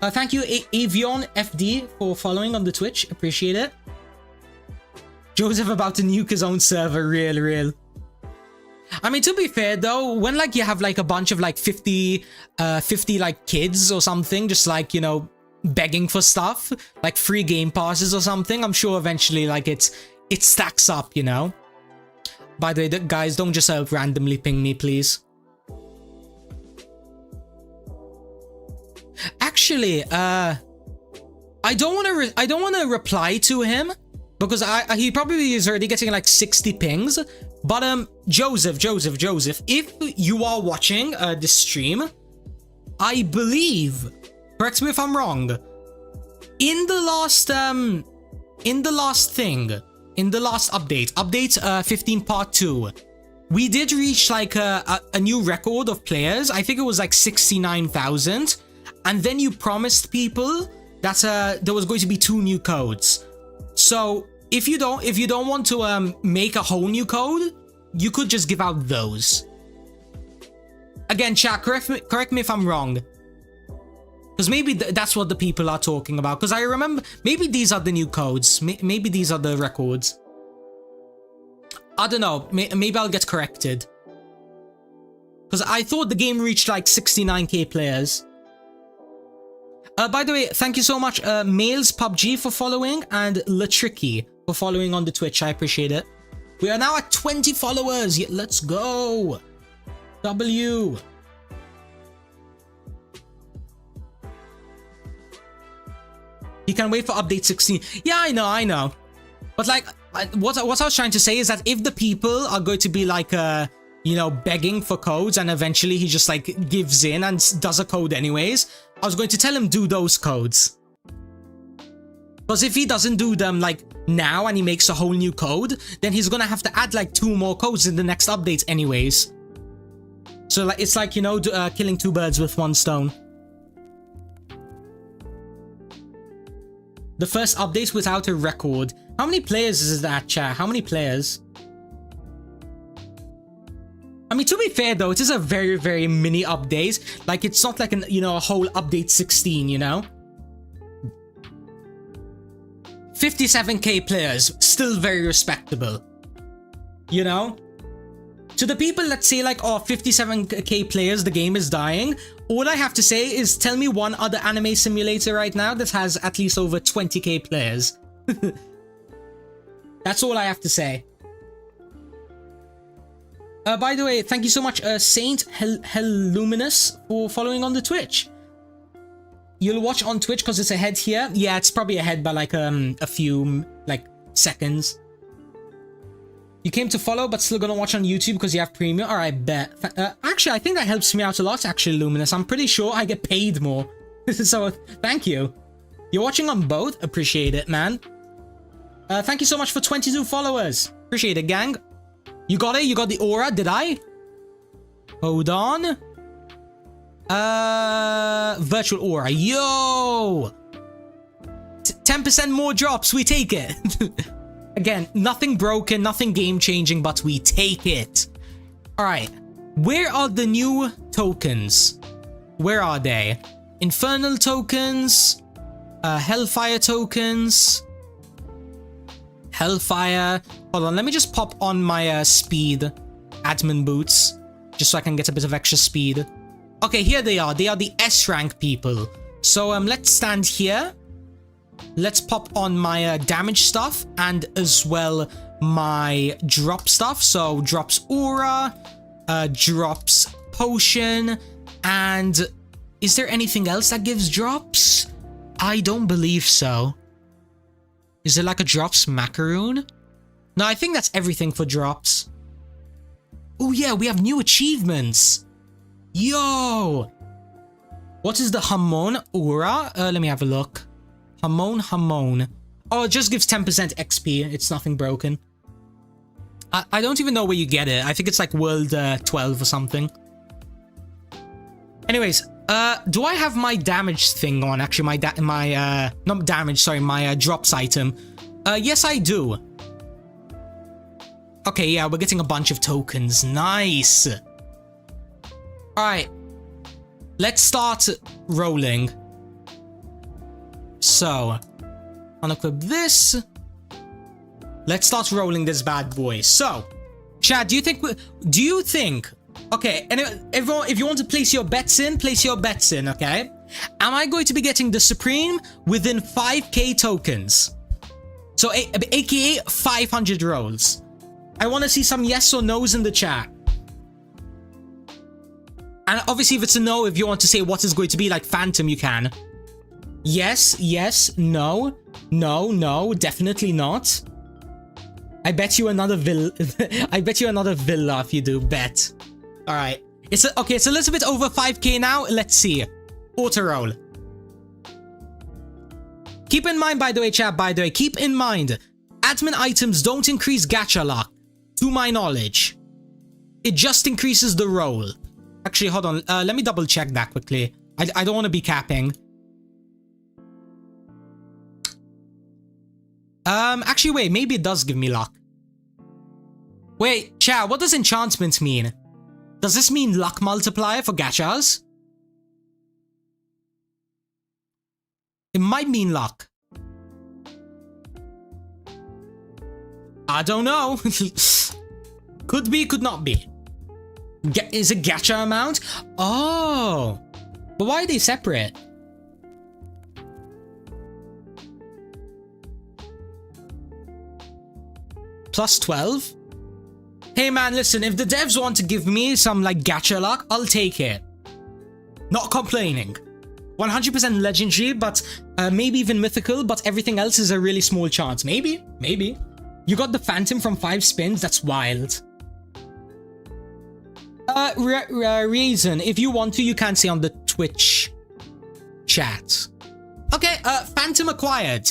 Thank you, Avion FD, for following on the Twitch. Appreciate it. Joseph about to nuke his own server. Real. I mean, to be fair though, when like you have like a bunch of like 50 like kids or something, just like, you know, begging for stuff, like free game passes or something, I'm sure eventually like it stacks up, you know. By the way, guys, don't just randomly ping me, please. Actually, I don't want to reply to him because he probably is already getting like 60 pings. But Joseph, if you are watching this stream, I believe, correct me if I'm wrong, in the last update 15 part 2, we did reach like a new record of players. I think it was like 69,000, and then you promised people that there was going to be 2 new codes. So if you don't want to make a whole new code, you could just give out those. Again, chat, correct me if I'm wrong, because maybe that's what the people are talking about. Because I remember maybe these are the new codes. Maybe these are the records. I don't know. Maybe I'll get corrected. Because I thought the game reached like 69k players. By the way, thank you so much, Males PUBG, for following, and Latricky for following on the Twitch. I appreciate it. We are now at 20 followers. Yeah, let's go. W. You can wait for update 16. Yeah, I know. But like, what I was trying to say is that if the people are going to be like, you know, begging for codes, and eventually he just like gives in and does a code anyways, I was going to tell him do those codes. Because if he doesn't do them like now and he makes a whole new code, then he's gonna have to add like 2 more codes in the next update anyways. So like it's like, you know, killing 2 birds with 1 stone. The first update without a record. How many players is that, chat? How many players? I mean, to be fair though, it is a very, very mini update. Like, it's not like you know, a whole update 16, you know? 57k players, still very respectable. You know? To the people that say like, oh, 57k players, the game is dying, all I have to say is tell me one other anime simulator right now that has at least over 20k players. That's all I have to say. By the way, thank you so much, Saint Luminous, for following on the Twitch. You'll watch on Twitch because it's ahead here. Yeah, it's probably ahead by like a few like seconds. You came to follow, but still gonna watch on YouTube because you have premium. All right, bet. Actually, I think that helps me out a lot. Actually, Luminous, I'm pretty sure I get paid more. So thank you. You're watching on both. Appreciate it, man. Thank you so much for 22 followers. Appreciate it, gang. You got it? You got the aura? Did I? Hold on. Virtual aura. Yo! 10% more drops. We take it. Again, nothing broken, nothing game-changing, but we take it. Alright. Where are the new tokens? Where are they? Infernal tokens. Hellfire tokens. Hellfire. Hold on, let me just pop on my speed admin boots, just so I can get a bit of extra speed. Okay, here they are. They are the S rank people. So let's stand here. Let's pop on my damage stuff and as well my drop stuff. So drops aura, drops potion, and is there anything else that gives drops? I don't believe so. Is there like a drops macaroon? No, I think that's everything for drops. Oh yeah, we have new achievements. Yo! What is the Hamon aura? Let me have a look. Hamon. Oh, it just gives 10% XP. It's nothing broken. I don't even know where you get it. I think it's like World 12 or something. Anyways, do I have my damage thing on? Actually, not damage, sorry, my drops item. Yes, I do. Okay, yeah, we're getting a bunch of tokens. Nice. Alright. Let's start rolling. So, unequip this. Let's start rolling this bad boy. So, Chad, do you think, okay, and everyone, if you want to place your bets in, okay? Am I going to be getting the Supreme within 5k tokens? So, aka 500 rolls. I want to see some yes or no's in the chat. And obviously, if it's a no, if you want to say what is going to be like Phantom, you can. Yes, yes, no, no, no, definitely not. I bet you another I bet you another villa if you do bet. All right. Okay, it's a little bit over 5k now. Let's see. Auto roll. Keep in mind, by the way, chat, keep in mind, admin items don't increase gacha luck, to my knowledge. It just increases the roll. Actually, hold on. Let me double check that quickly. I don't want to be capping. Actually, wait. Maybe it does give me luck. Wait, chat, what does enchantment mean? Does this mean luck multiplier for gachas? It might mean luck. I don't know. Could be, could not be. Is it gacha amount? Oh. But why are they separate? Plus 12? Hey man, listen, if the devs want to give me some like gacha luck, I'll take it. Not complaining. 100% legendary, but maybe even mythical, but everything else is a really small chance. Maybe, maybe. You got the Phantom from 5 spins? That's wild. Reason, if you want to, you can say on the Twitch chat. Okay, Phantom acquired.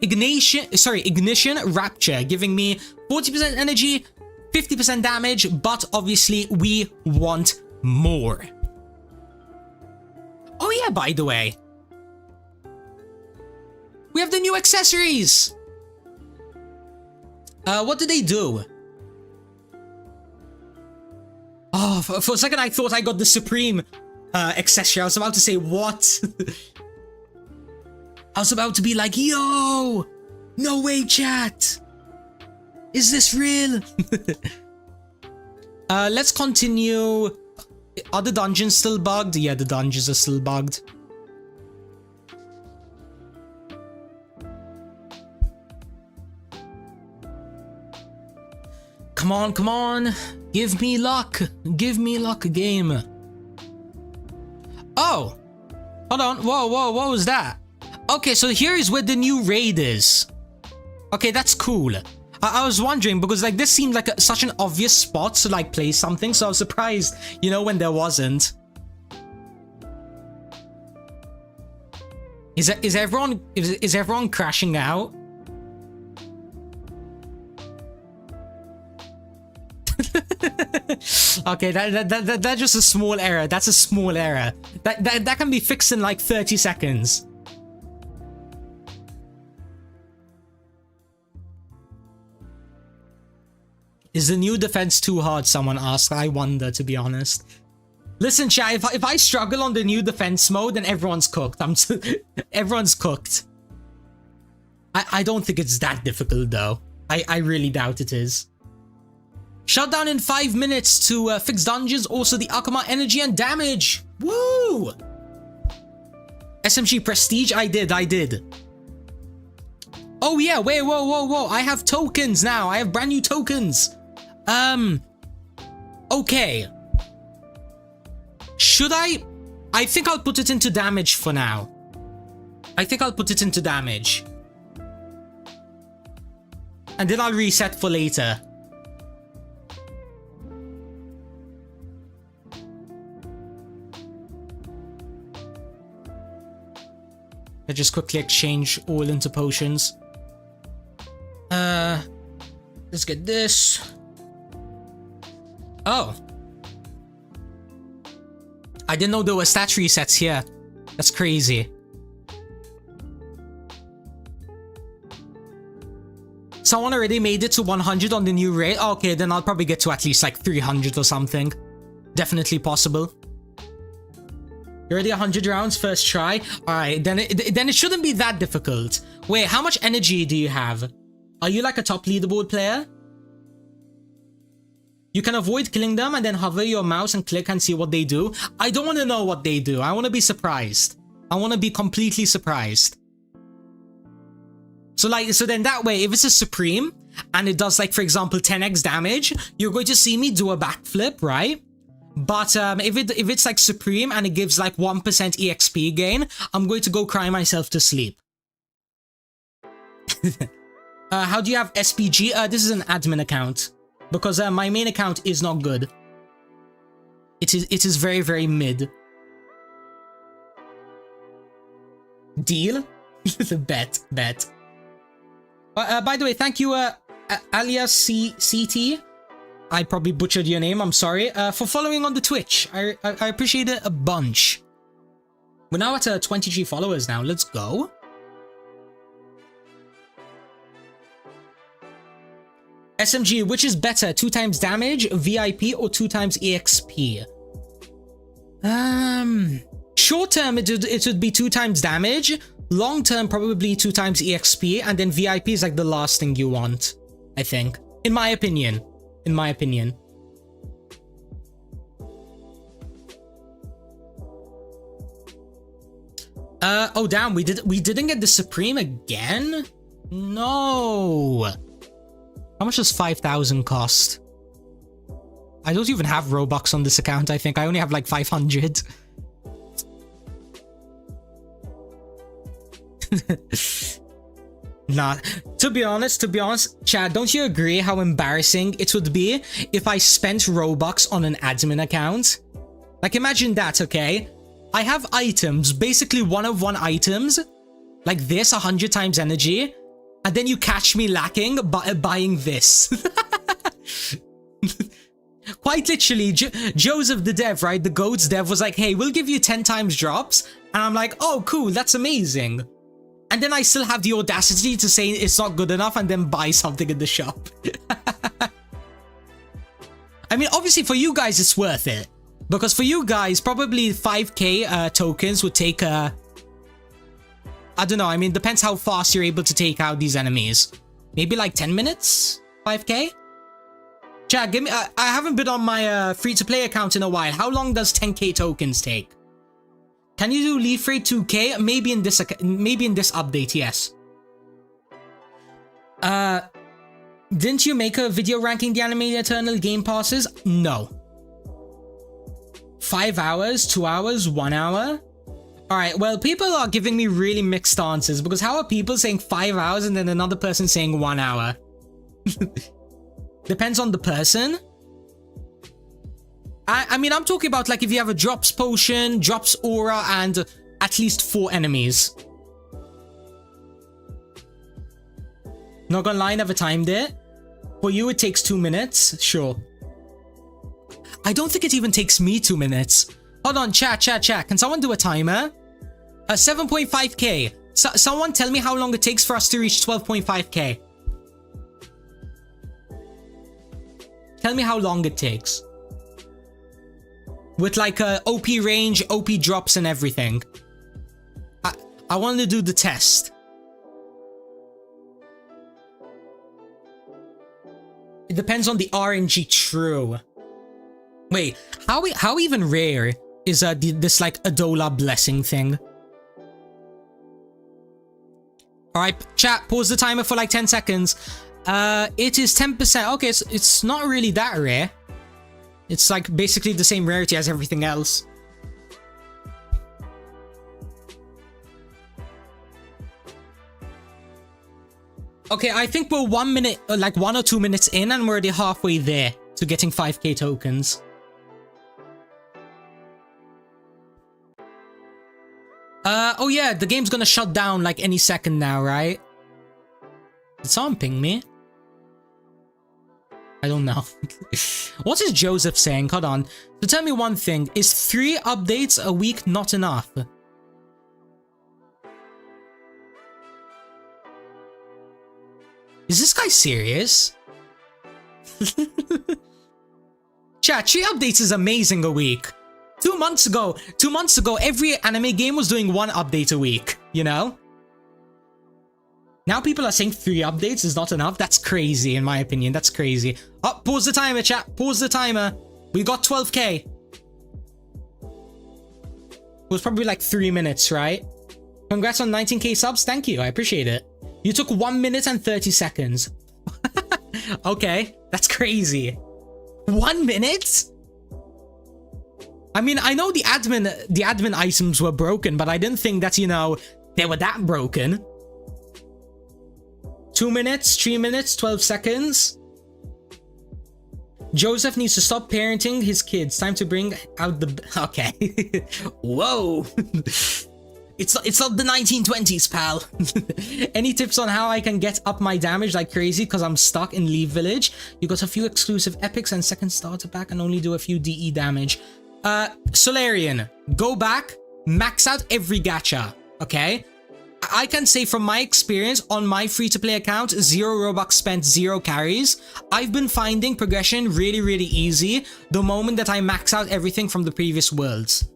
Ignition Rapture, giving me 40% energy, 50% damage, but obviously we want more. Oh yeah, by the way. We have the new accessories. What do they do? Oh, for a second I thought I got the Supreme accessory. I was about to say, what? I was about to be like, yo! No way, chat! Is this real? Let's continue. Are the dungeons still bugged? Yeah, the dungeons are still bugged. Come on, come on. Give me luck. Give me luck, game. Oh. Hold on. Whoa, whoa, what was that? Okay, so here is where the new raid is. Okay, that's cool. I was wondering because like this seemed like such an obvious spot to like play something, so I was surprised, you know, when there wasn't. Is everyone crashing out? Okay, that's just a small error. That's a small error. That can be fixed in like 30 seconds. Is the new defense too hard? Someone asked. I wonder, to be honest. Listen, chat, if I struggle on the new defense mode, then everyone's cooked. Everyone's cooked. I don't think it's that difficult, though. I really doubt it is. Shutdown in 5 minutes to fix dungeons, also the Akuma energy and damage. Woo! SMG Prestige, I did. Oh yeah, wait, whoa. I have tokens now. I have brand new tokens. Okay. Should I? I think I'll put it into damage for now. I think I'll put it into damage. And then I'll reset for later. Let's just quickly exchange all into potions. Let's get this. Oh. I didn't know there were stat resets here. That's crazy. Someone already made it to 100 on the new rate. Okay, then I'll probably get to at least like 300 or something. Definitely possible. You're already 100 rounds first try. All right, then it shouldn't be that difficult. Wait, how much energy do you have? Are you like a top leaderboard player? You can avoid killing them and then hover your mouse and click and see what they do. I don't want to know what they do. I want to be surprised. I want to be completely surprised. So then that way, if it's a supreme and it does like, for example, 10x damage, you're going to see me do a backflip, right? But if it's like supreme and it gives like 1% EXP gain, I'm going to go cry myself to sleep. How do you have SPG? This is an admin account because my main account is not good. It is very, very mid. Deal? Bet. By the way, thank you, alias CT. I probably butchered your name, I'm sorry, for following on the Twitch. I appreciate it a bunch. We're now at 23 followers now, let's go. SMG, which is better, 2 times damage, VIP, or 2 times EXP? Short term, it would be 2 times damage. Long term, probably 2 times EXP, and then VIP is like the last thing you want, I think. In my opinion. In my opinion. Oh damn, we didn't get the Supreme again? No. How much does 5,000 cost? I don't even have Robux on this account, I think. I only have like 500. Nah, to be honest, Chad, don't you agree how embarrassing it would be if I spent Robux on an admin account? Like, imagine that, okay? I have items, basically one of one items, like this, 100 times energy, and then you catch me lacking by buying this. Quite literally, Joseph the dev, right? The GOATS dev was like, hey, we'll give you 10 times drops. And I'm like, oh, cool, that's amazing. And then I still have the audacity to say it's not good enough and then buy something in the shop. I mean, obviously for you guys, it's worth it. Because for you guys, probably 5k tokens would take I don't know, I mean, depends how fast you're able to take out these enemies. Maybe like 10 minutes? 5k? Chat, give me, I haven't been on my free-to-play account in a while. How long does 10k tokens take? Can you do Leaf Rate 2k? Maybe in this update, yes. Didn't you make a video ranking the Animated Eternal game passes? No. 5 hours, 2 hours, 1 hour? Alright, well, people are giving me really mixed answers because how are people saying 5 hours and then another person saying 1 hour? Depends on the person. I mean, I'm talking about like if you have a drops potion, drops aura, and at least 4 enemies. Not gonna lie, never timed it. For you, it takes 2 minutes. Sure. I don't think it even takes me 2 minutes. Hold on, chat. Can someone do a timer? 7.5k. Someone tell me how long it takes for us to reach 12.5k. Tell me how long it takes. With like OP range, OP drops and everything. I want to do the test. It depends on the RNG, true. Wait, how even rare is this like Adolla blessing thing? Alright, chat, pause the timer for like 10 seconds. It is 10%. Okay, it's not really that rare. It's like basically the same rarity as everything else. Okay, I think we're 1 minute, like 1 or 2 minutes in, and we're already halfway there to getting 5k tokens. Oh yeah, the game's gonna shut down like any second now, right? Did someone ping me? I don't know. What is Joseph saying? Hold on. So tell me one thing. Is 3 updates a week not enough? Is this guy serious? Chat, 3 updates is amazing a week. 2 months ago, every anime game was doing 1 update a week, you know? Now people are saying 3 updates is not enough. That's crazy, in my opinion. That's crazy. Oh, pause the timer, chat. Pause the timer. We got 12k. It was probably like 3 minutes, right? Congrats on 19k subs. Thank you. I appreciate it. You took 1 minute and 30 seconds. Okay, that's crazy. 1 minute? I mean, I know the admin items were broken, but I didn't think that, you know, they were that broken. 2 minutes, 3 minutes, 12 seconds. Joseph needs to stop parenting his kids. Time to bring out the... Okay. Whoa. It's not the 1920s, pal. Any tips on how I can get up my damage like crazy because I'm stuck in Leave Village? You got a few exclusive epics and second starter pack and only do a few DE damage. Solarian, go back, max out every gacha, okay? I can say from my experience on my free-to-play account, 0 Robux spent, 0 carries. I've been finding progression really, really easy the moment that I max out everything from the previous worlds.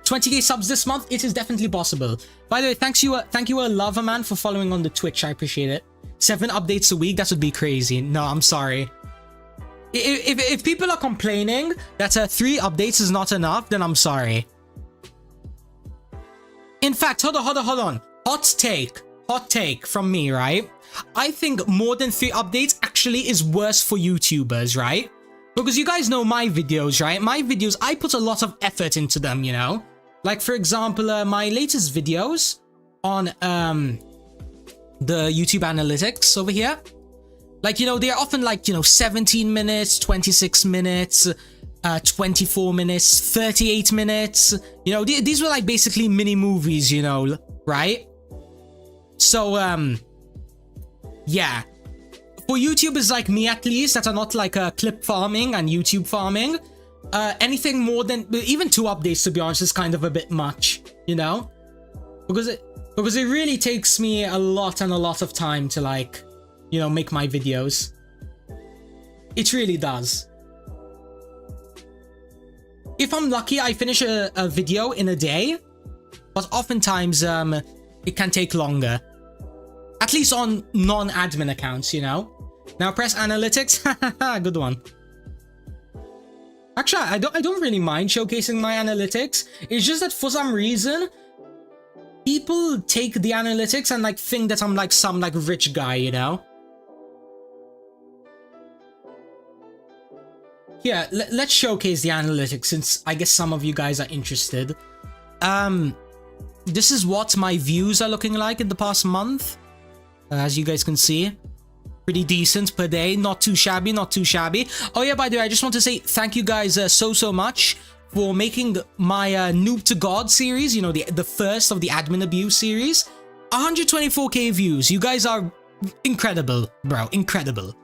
20k subs this month, it is definitely possible. By the way, thank you, Lava Man, for following on the Twitch. I appreciate it. 7 updates a week, that would be crazy. No, I'm sorry. If people are complaining that 3 updates is not enough, then I'm sorry. In fact, hold on. Hot take from me, right? I think more than 3 updates actually is worse for YouTubers, right? Because you guys know my videos, right? My videos, I put a lot of effort into them, you know? Like, for example, my latest videos on the YouTube analytics over here. Like, you know, they're often like, you know, 17 minutes, 26 minutes, 24 minutes, 38 minutes. You know, these were like basically mini movies, you know, right? So, yeah. For YouTubers like me, at least, that are not like clip farming and YouTube farming, anything more than even 2 updates, to be honest, is kind of a bit much, you know? Because it really takes me a lot of time to, like, you know, make my videos. It really does. If I'm lucky, I finish a video in a day, but oftentimes it can take longer. At least on non-admin accounts, you know? Now press analytics. Good one. Actually, I don't really mind showcasing my analytics. It's just that for some reason, people take the analytics and like think that I'm like some like rich guy, you know? Here, let's showcase the analytics since I guess some of you guys are interested. This is what my views are looking like in the past month. As you guys can see. Pretty decent per day. Not too shabby, not too shabby. Oh yeah, by the way, I just want to say thank you guys so much for making my Noob to God series, you know, the first of the admin abuse series. 124k views. You guys are incredible, bro. Incredible.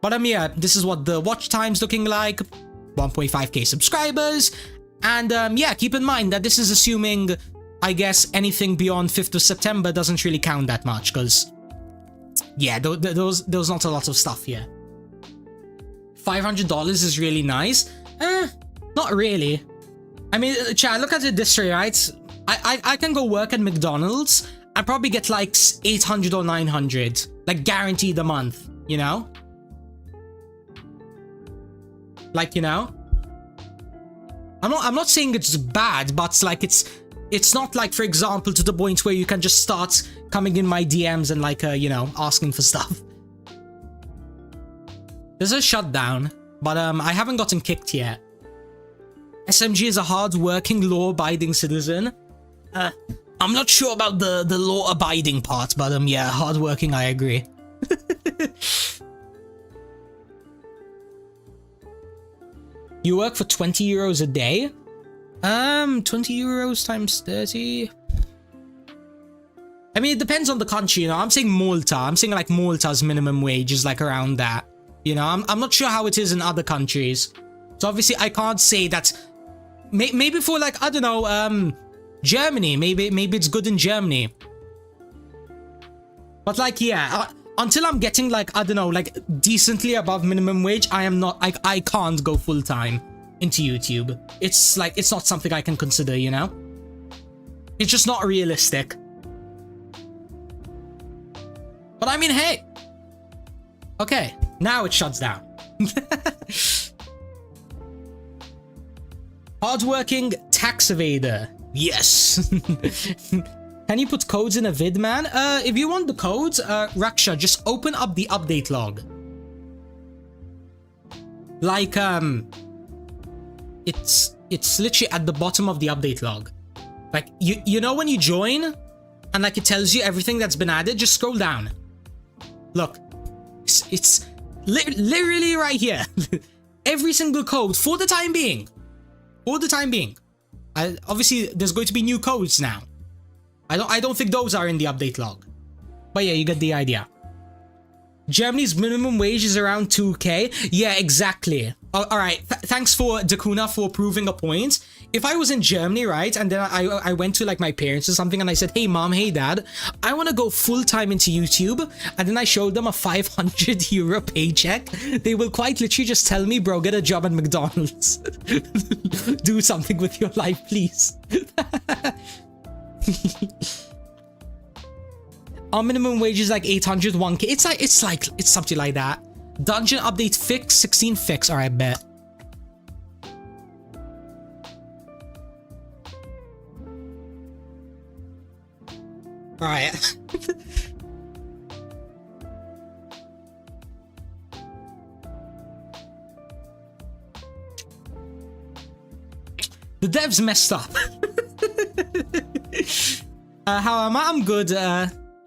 But yeah, this is what the watch time's looking like. 1.5k subscribers. And yeah, keep in mind that this is assuming, I guess, anything beyond 5th of September doesn't really count that much, because yeah, there was not a lot of stuff here. $500 is really nice. Not really. I mean, chat, look at it this way, right? I can go work at McDonald's and probably get like 800 or 900, like guaranteed a month, you know? Like, you know? I'm not saying it's bad, but like it's not like, for example, to the point where you can just start coming in my DMs and like, you know, asking for stuff. There's a shutdown, but I haven't gotten kicked yet. SMG is a hard-working, law-abiding citizen. I'm not sure about the law-abiding part, but yeah, hard-working, I agree. You work for 20 euros a day? 20 euros times 30? I mean, it depends on the country, you know. I'm saying Malta. I'm saying like Malta's minimum wage is like around that. You know, I'm not sure how it is in other countries. So obviously I can't say that. Maybe for like, I don't know, Germany. Maybe it's good in Germany. But like, yeah, until I'm getting like, I don't know, like decently above minimum wage, I can't go full time into YouTube. It's like, it's not something I can consider, you know? It's just not realistic. But I mean, hey. Okay, now it shuts down. Hardworking tax evader. Yes. Can you put codes in a vid, man? If you want the codes, Raksha, just open up the update log. Like, it's literally at the bottom of the update log. Like, you know when you join and like it tells you everything that's been added, just scroll down. Look, it's literally right here. Every single code for the time being. For the time being. Obviously, there's going to be new codes now. I don't think those are in the update log. But yeah, you get the idea. Germany's minimum wage is around 2k. Yeah, exactly. Alright, thanks for Dakuna for proving a point. If I was in Germany, right, and then I went to like my parents or something and I said, hey mom, hey dad, I want to go full time into YouTube, and then I showed them a 500 euro paycheck, they will quite literally just tell me, bro, get a job at McDonald's. Do something with your life, please. Our minimum wage is like 800, 1k. It's something like that. Dungeon update fix, 16 fix. Alright, bet. Alright. The devs messed up. How am I? I'm good.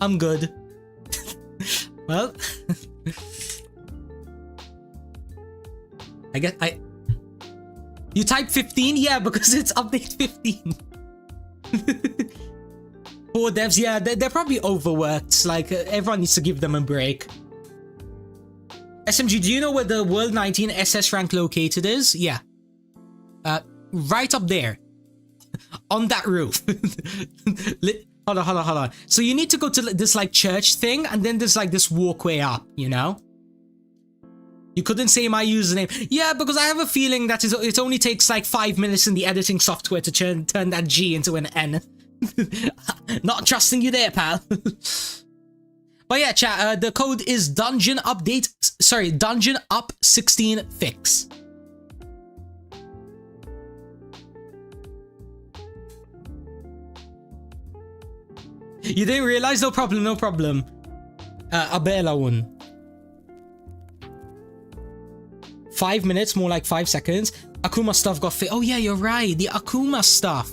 I'm good. Well, I guess you type 15? Yeah, because it's update 15. Poor devs, yeah, they're probably overworked. Like, everyone needs to give them a break. SMG, do you know where the World 19 SS rank located is? Yeah. Right up there. On that roof. Hold on. So you need to go to this like church thing, and then there's like this walkway up, you know? You couldn't say my username. Yeah, because I have a feeling that it only takes like 5 minutes in the editing software to turn that G into an N. Not trusting you there, pal. But yeah, chat, the code is dungeon up 16 fix. You didn't realize? No problem. Abela one. 5 minutes, more like 5 seconds. Akuma stuff got fit. Oh yeah, you're right. The Akuma stuff.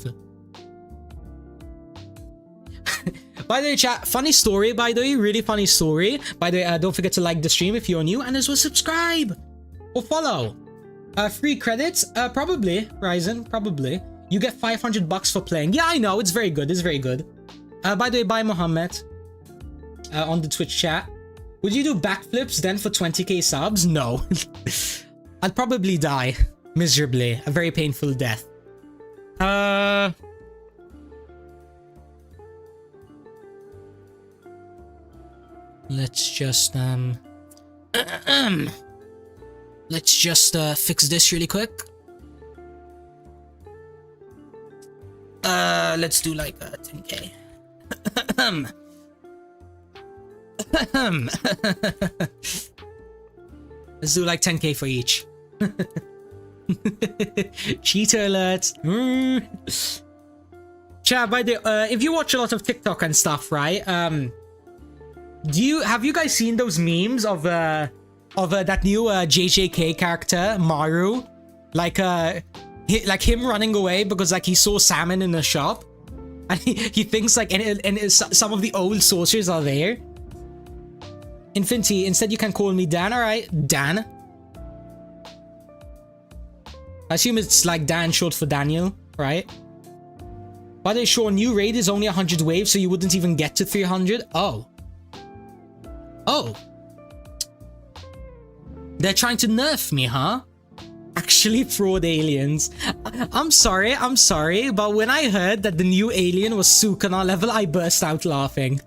By the way, chat, funny story, by the way, really funny story. By the way, don't forget to like the stream if you're new, and as well subscribe or follow. Free credits? Probably, Ryzen, probably. You get 500 bucks for playing. Yeah, I know, it's very good, by the way, bye Mohammed. On the Twitch chat. Would you do backflips then for 20k subs? No. I'd probably die miserably. A very painful death. Let's just fix this really quick. Let's do like 10k. Let's do like 10k for each. Cheater alert. Chat, by the if you watch a lot of TikTok and stuff, right? Have you guys seen those memes of that new JJK character Maru, like him running away because like he saw salmon in the shop, and he thinks like and some of the old sorcerers are there. Infinity, instead you can call me Dan. All right, Dan. I assume it's like Dan short for Daniel, right? But they sure new raid is only 100 waves, so you wouldn't even get to 300. Oh. Oh. They're trying to nerf me, huh? Actually, fraud aliens. I'm sorry, but when I heard that the new alien was Sukuna level, I burst out laughing.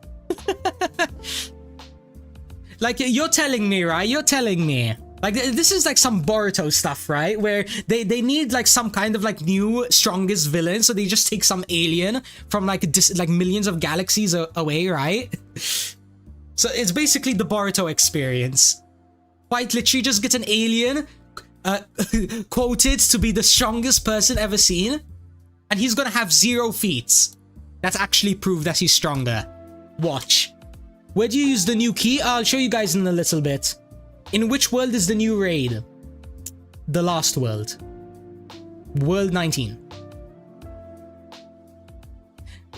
Like, you're telling me, right? You're telling me. Like, this is like some Boruto stuff, right? Where they need like some kind of like new strongest villain, so they just take some alien from like millions of galaxies away, right? So it's basically the Boruto experience. Quite literally just get an alien quoted to be the strongest person ever seen, and he's gonna have 0 feats. That's actually proof that he's stronger. Watch. Where do you use the new key? I'll show you guys in a little bit. In which world is the new raid? The last world. World 19.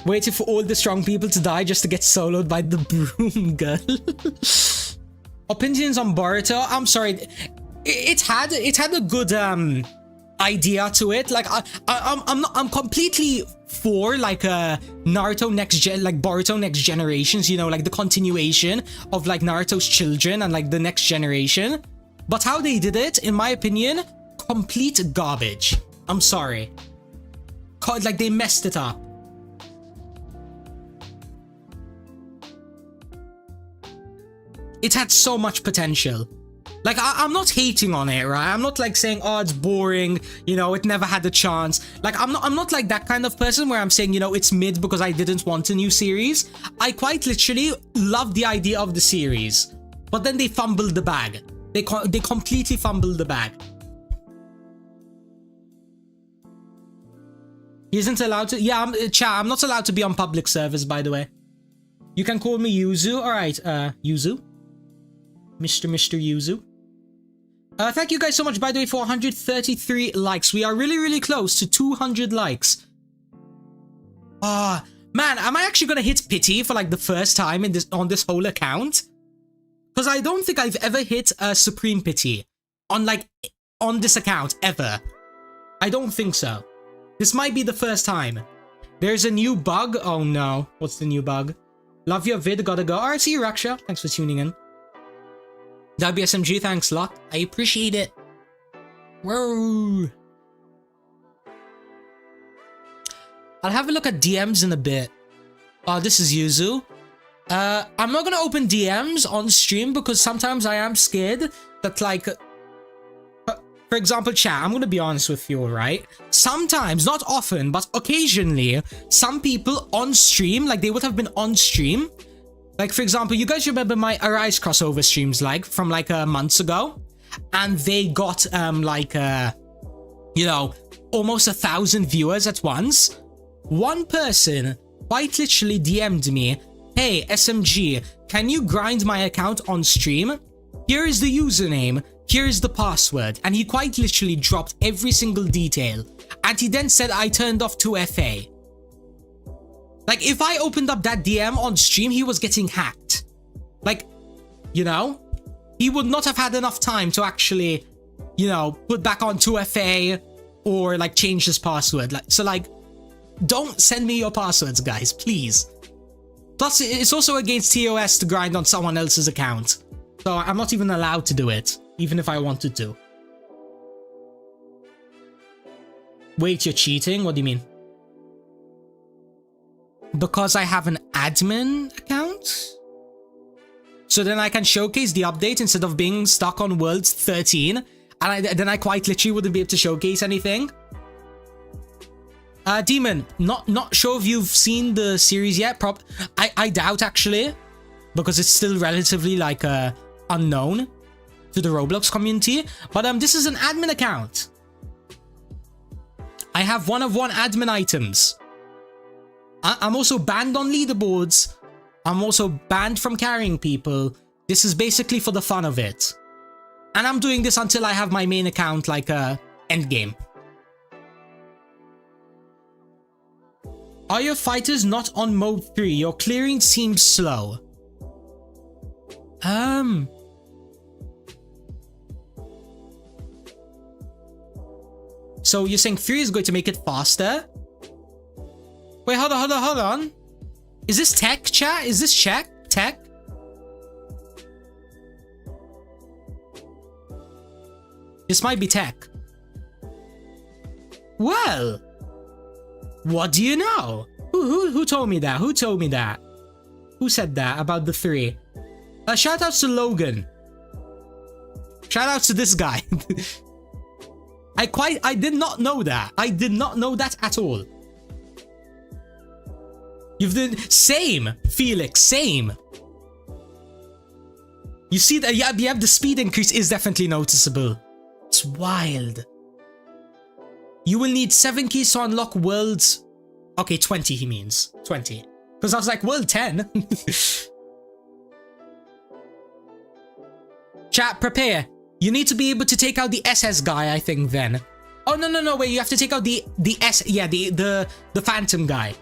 Waiting for all the strong people to die just to get soloed by the broom girl. Opinions on Boruto? I'm sorry. It had a good idea to it. Like I'm completely for like Naruto next gen, like Boruto next generations, you know, like the continuation of like Naruto's children and like the next generation. But how they did it, in my opinion, complete garbage. I'm sorry. Like they messed it up. It had so much potential. Like, I'm not hating on it, right? I'm not like saying, oh, it's boring, you know, it never had a chance. Like, I'm not like that kind of person where I'm saying, you know, it's mid because I didn't want a new series. I quite literally love the idea of the series. But then they fumbled the bag. They completely fumbled the bag. He isn't allowed to... Yeah, I'm not allowed to be on public servers, by the way. You can call me Yuzu. Alright, Yuzu. Mr. Yuzu. Thank you guys so much, by the way, for 133 likes. We are really, really close to 200 likes. Man, am I actually gonna hit pity for like the first time in on this whole account? Because I don't think I've ever hit a supreme pity on this account ever. I don't think so. This might be the first time. There's a new bug. Oh no, what's the new bug? Love your vid, gotta go. Alright, see you, Raksha. Thanks for tuning in. WSMG, thanks a lot. I appreciate it. Whoa. I'll have a look at DMs in a bit. Oh, this is Yuzu. I'm not gonna open DMs on stream because sometimes I am scared that, like, for example, chat, I'm gonna be honest with you, right? Sometimes, not often, but occasionally, some people on stream, like, they would have been on stream. Like, for example, you guys remember my Arise crossover streams, like, from, like, months ago? And they got, you know, almost 1,000 viewers at once. One person quite literally DM'd me, hey, SMG, can you grind my account on stream? Here is the username, here is the password. And he quite literally dropped every single detail. And he then said I turned off 2FA. Like, if I opened up that DM on stream, he was getting hacked. Like, you know, he would not have had enough time to actually, you know, put back on 2FA or, like, change his password. Like, so, like, don't send me your passwords, guys, please. Plus, it's also against TOS to grind on someone else's account. So I'm not even allowed to do it, even if I wanted to. Wait, you're cheating? What do you mean? Because I have an admin account? So then I can showcase the update instead of being stuck on World 13. And then I quite literally wouldn't be able to showcase anything. Demon, not sure if you've seen the series yet. I doubt, actually. Because it's still relatively, like, unknown to the Roblox community. But this is an admin account. I have 1 of 1 admin items. I'm also banned on leaderboards. I'm also banned from carrying people. This is basically for the fun of it. And I'm doing this until I have my main account, like, endgame. Are your fighters not on mode 3? Your clearing seems slow. So you're saying 3 is going to make it faster? Wait, hold on. Is this tech, chat? Is this tech? This might be tech. Well, what do you know? Who told me that? Who told me that? Who said that about the 3? Shout outs to Logan. Shout outs to this guy. I did not know that. I did not know that at all. You've done same, Felix, same. You see that? Yeah, the speed increase is definitely noticeable. It's wild. You will need 7 keys to unlock worlds. Okay, 20 he means. 20. Because I was like, world 10. Chat, prepare. You need to be able to take out the SS guy, I think, then. Oh, no, wait, you have to take out the Phantom guy.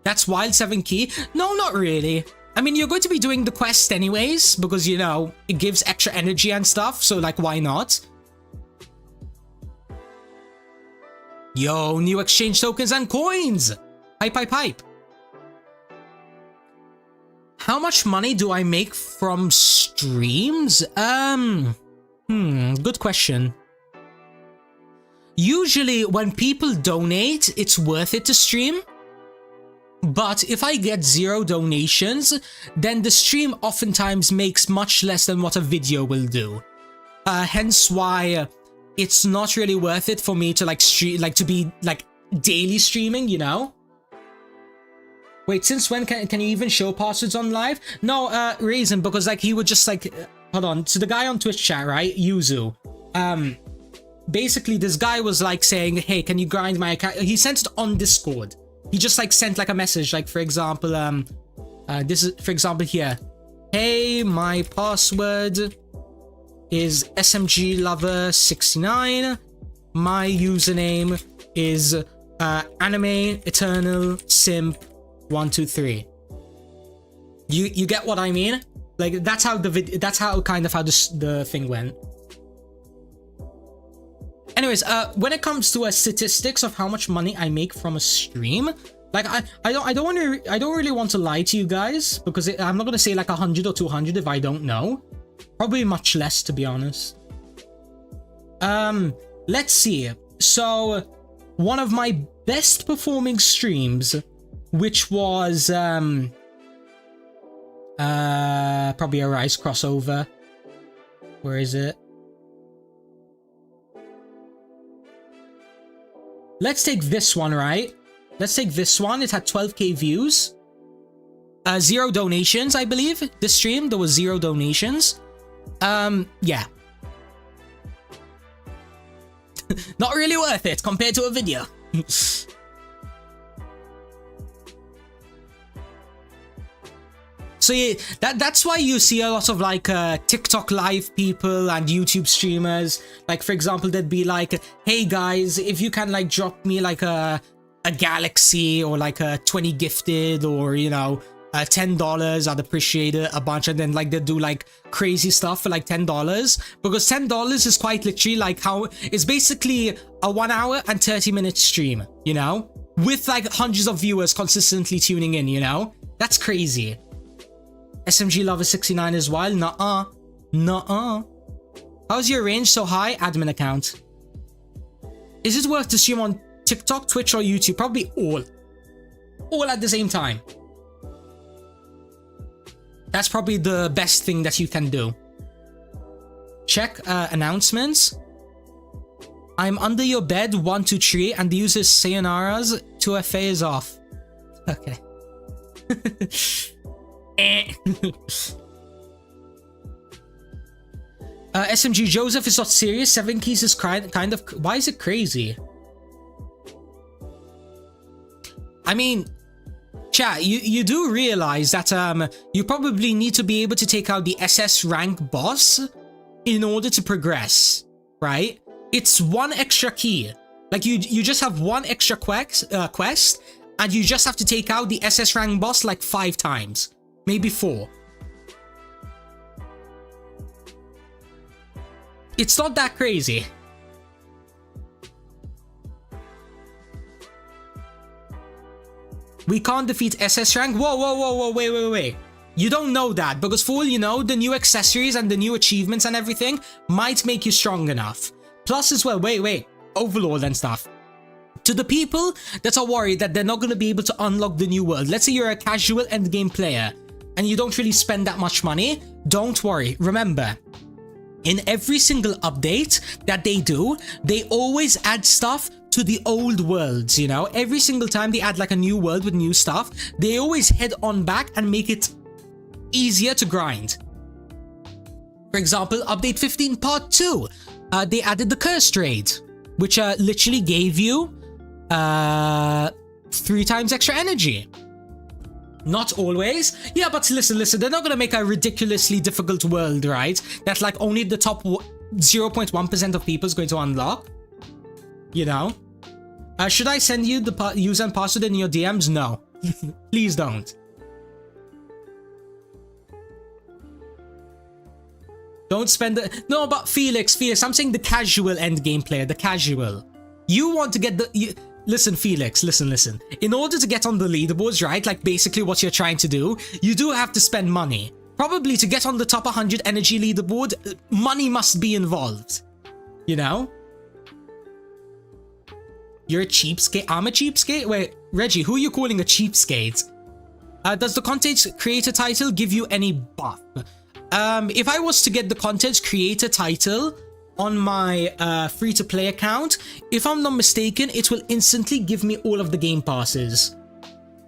That's wild, 7 key. No, not really. I mean, you're going to be doing the quest anyways, because, you know, it gives extra energy and stuff, so, like, why not? Yo, new exchange tokens and coins! Hype. How much money do I make from streams? Good question. Usually, when people donate, it's worth it to stream. But if I get 0 donations, then the stream oftentimes makes much less than what a video will do. Hence why it's not really worth it for me to to be daily streaming, you know? Wait, since when can you even show passwords on live? No, reason, because he would just hold on, so the guy on Twitch chat, right? Yuzu. Basically this guy was saying, hey, can you grind my account? He sent it on Discord. He just sent a message, for example, this is, for example, here. Hey, my password is smglover69. My username is anime eternal simp 123. You get what I mean? That's how the thing went. Anyways, when it comes to statistics of how much money I make from a stream, I don't really want to lie to you guys, because I'm not gonna say 100 or 200 if I don't know. Probably much less, to be honest. Let's see. So one of my best performing streams, which was probably a Rise crossover. Where is it? Let's take this one, right? Let's take this one. It had 12k views. 0 donations, I believe. This stream, there was 0 donations. Yeah. Not really worth it compared to a video. So yeah, that's why you see a lot of TikTok live people and YouTube streamers. For example, they'd be hey guys, if you can drop me a galaxy or a 20 gifted, or you know, $10, I'd appreciate it a bunch. And then they do crazy stuff for $10, because $10 is quite literally how it's basically a 1 hour and 30-minute stream, you know, with hundreds of viewers consistently tuning in, you know. That's crazy. SMG Lover 69 as well. Nuh-uh. How's your range so high? Admin account. Is it worth to stream on TikTok, Twitch, or YouTube? Probably all. All at the same time. That's probably the best thing that you can do. Check announcements. I'm under your bed 123 and the user's sayonara's 2FA is off. Okay. SMG Joseph is not serious. 7 keys is kind of. Why is it crazy? I mean, chat, you do realize that you probably need to be able to take out the SS rank boss in order to progress, right? It's 1 extra key. You just have 1 extra quest, and you just have to take out the SS rank boss 5 times, maybe 4. It's not that crazy. We can't defeat SS rank. Whoa, wait. You don't know that, because for all you know, the new accessories and the new achievements and everything might make you strong enough. Plus as well, wait, Overlord and stuff. To the people that are worried that they're not going to be able to unlock the new world, let's say you're a casual endgame player and you don't really spend that much money, don't worry. Remember, in every single update that they do, they always add stuff to the old worlds, you know? Every single time they add like a new world with new stuff, they always head on back and make it easier to grind. For example, update 15 part 2, they added the cursed raid, which literally gave you 3 times extra energy. Not always. Yeah, but listen, they're not gonna make a ridiculously difficult world, right? That's like only the top 0.1% of people is going to unlock. You know? Should I send you the user and password in your DMs? No. Please don't. Don't spend the... No, but Felix, I'm saying the casual endgame player, the casual. You want to get the... Listen, Felix, listen. In order to get on the leaderboards, right, like basically what you're trying to do, you do have to spend money. Probably to get on the top 100 energy leaderboard, money must be involved. You know? You're a cheapskate? I'm a cheapskate? Wait, Reggie, who are you calling a cheapskate? Does the content creator title give you any buff? If I was to get the content creator title on my free-to-play account, if I'm not mistaken, it will instantly give me all of the game passes.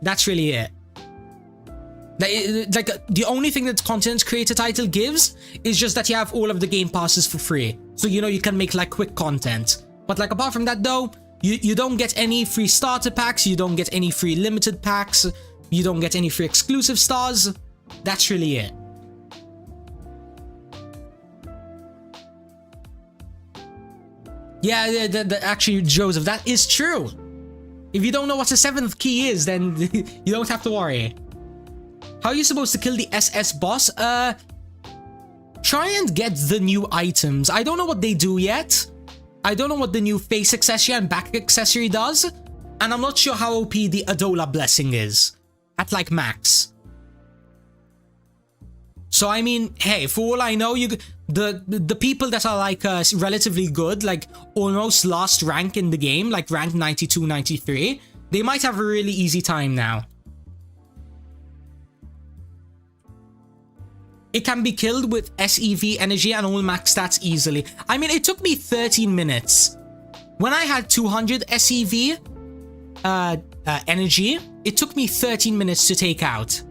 That's really it. Like the only thing that content creator title gives is just that you have all of the game passes for free. So you know you can make like quick content. But like apart from that though, you don't get any free starter packs, you don't get any free limited packs, you don't get any free exclusive stars. That's really it. Yeah, actually, Joseph, that is true. If you don't know what the 7th key is, then you don't have to worry. How are you supposed to kill the SS boss? Try and get the new items. I don't know what they do yet. I don't know what the new face accessory and back accessory does. And I'm not sure how OP the Adolla blessing is. At like max. So I mean, hey, for all I know, the people that are like relatively good, like almost last rank in the game, like rank 92, 93, they might have a really easy time now. It can be killed with SEV energy and all max stats easily. I mean, it took me 13 minutes. When I had 200 SEV energy, it took me 13 minutes to take out.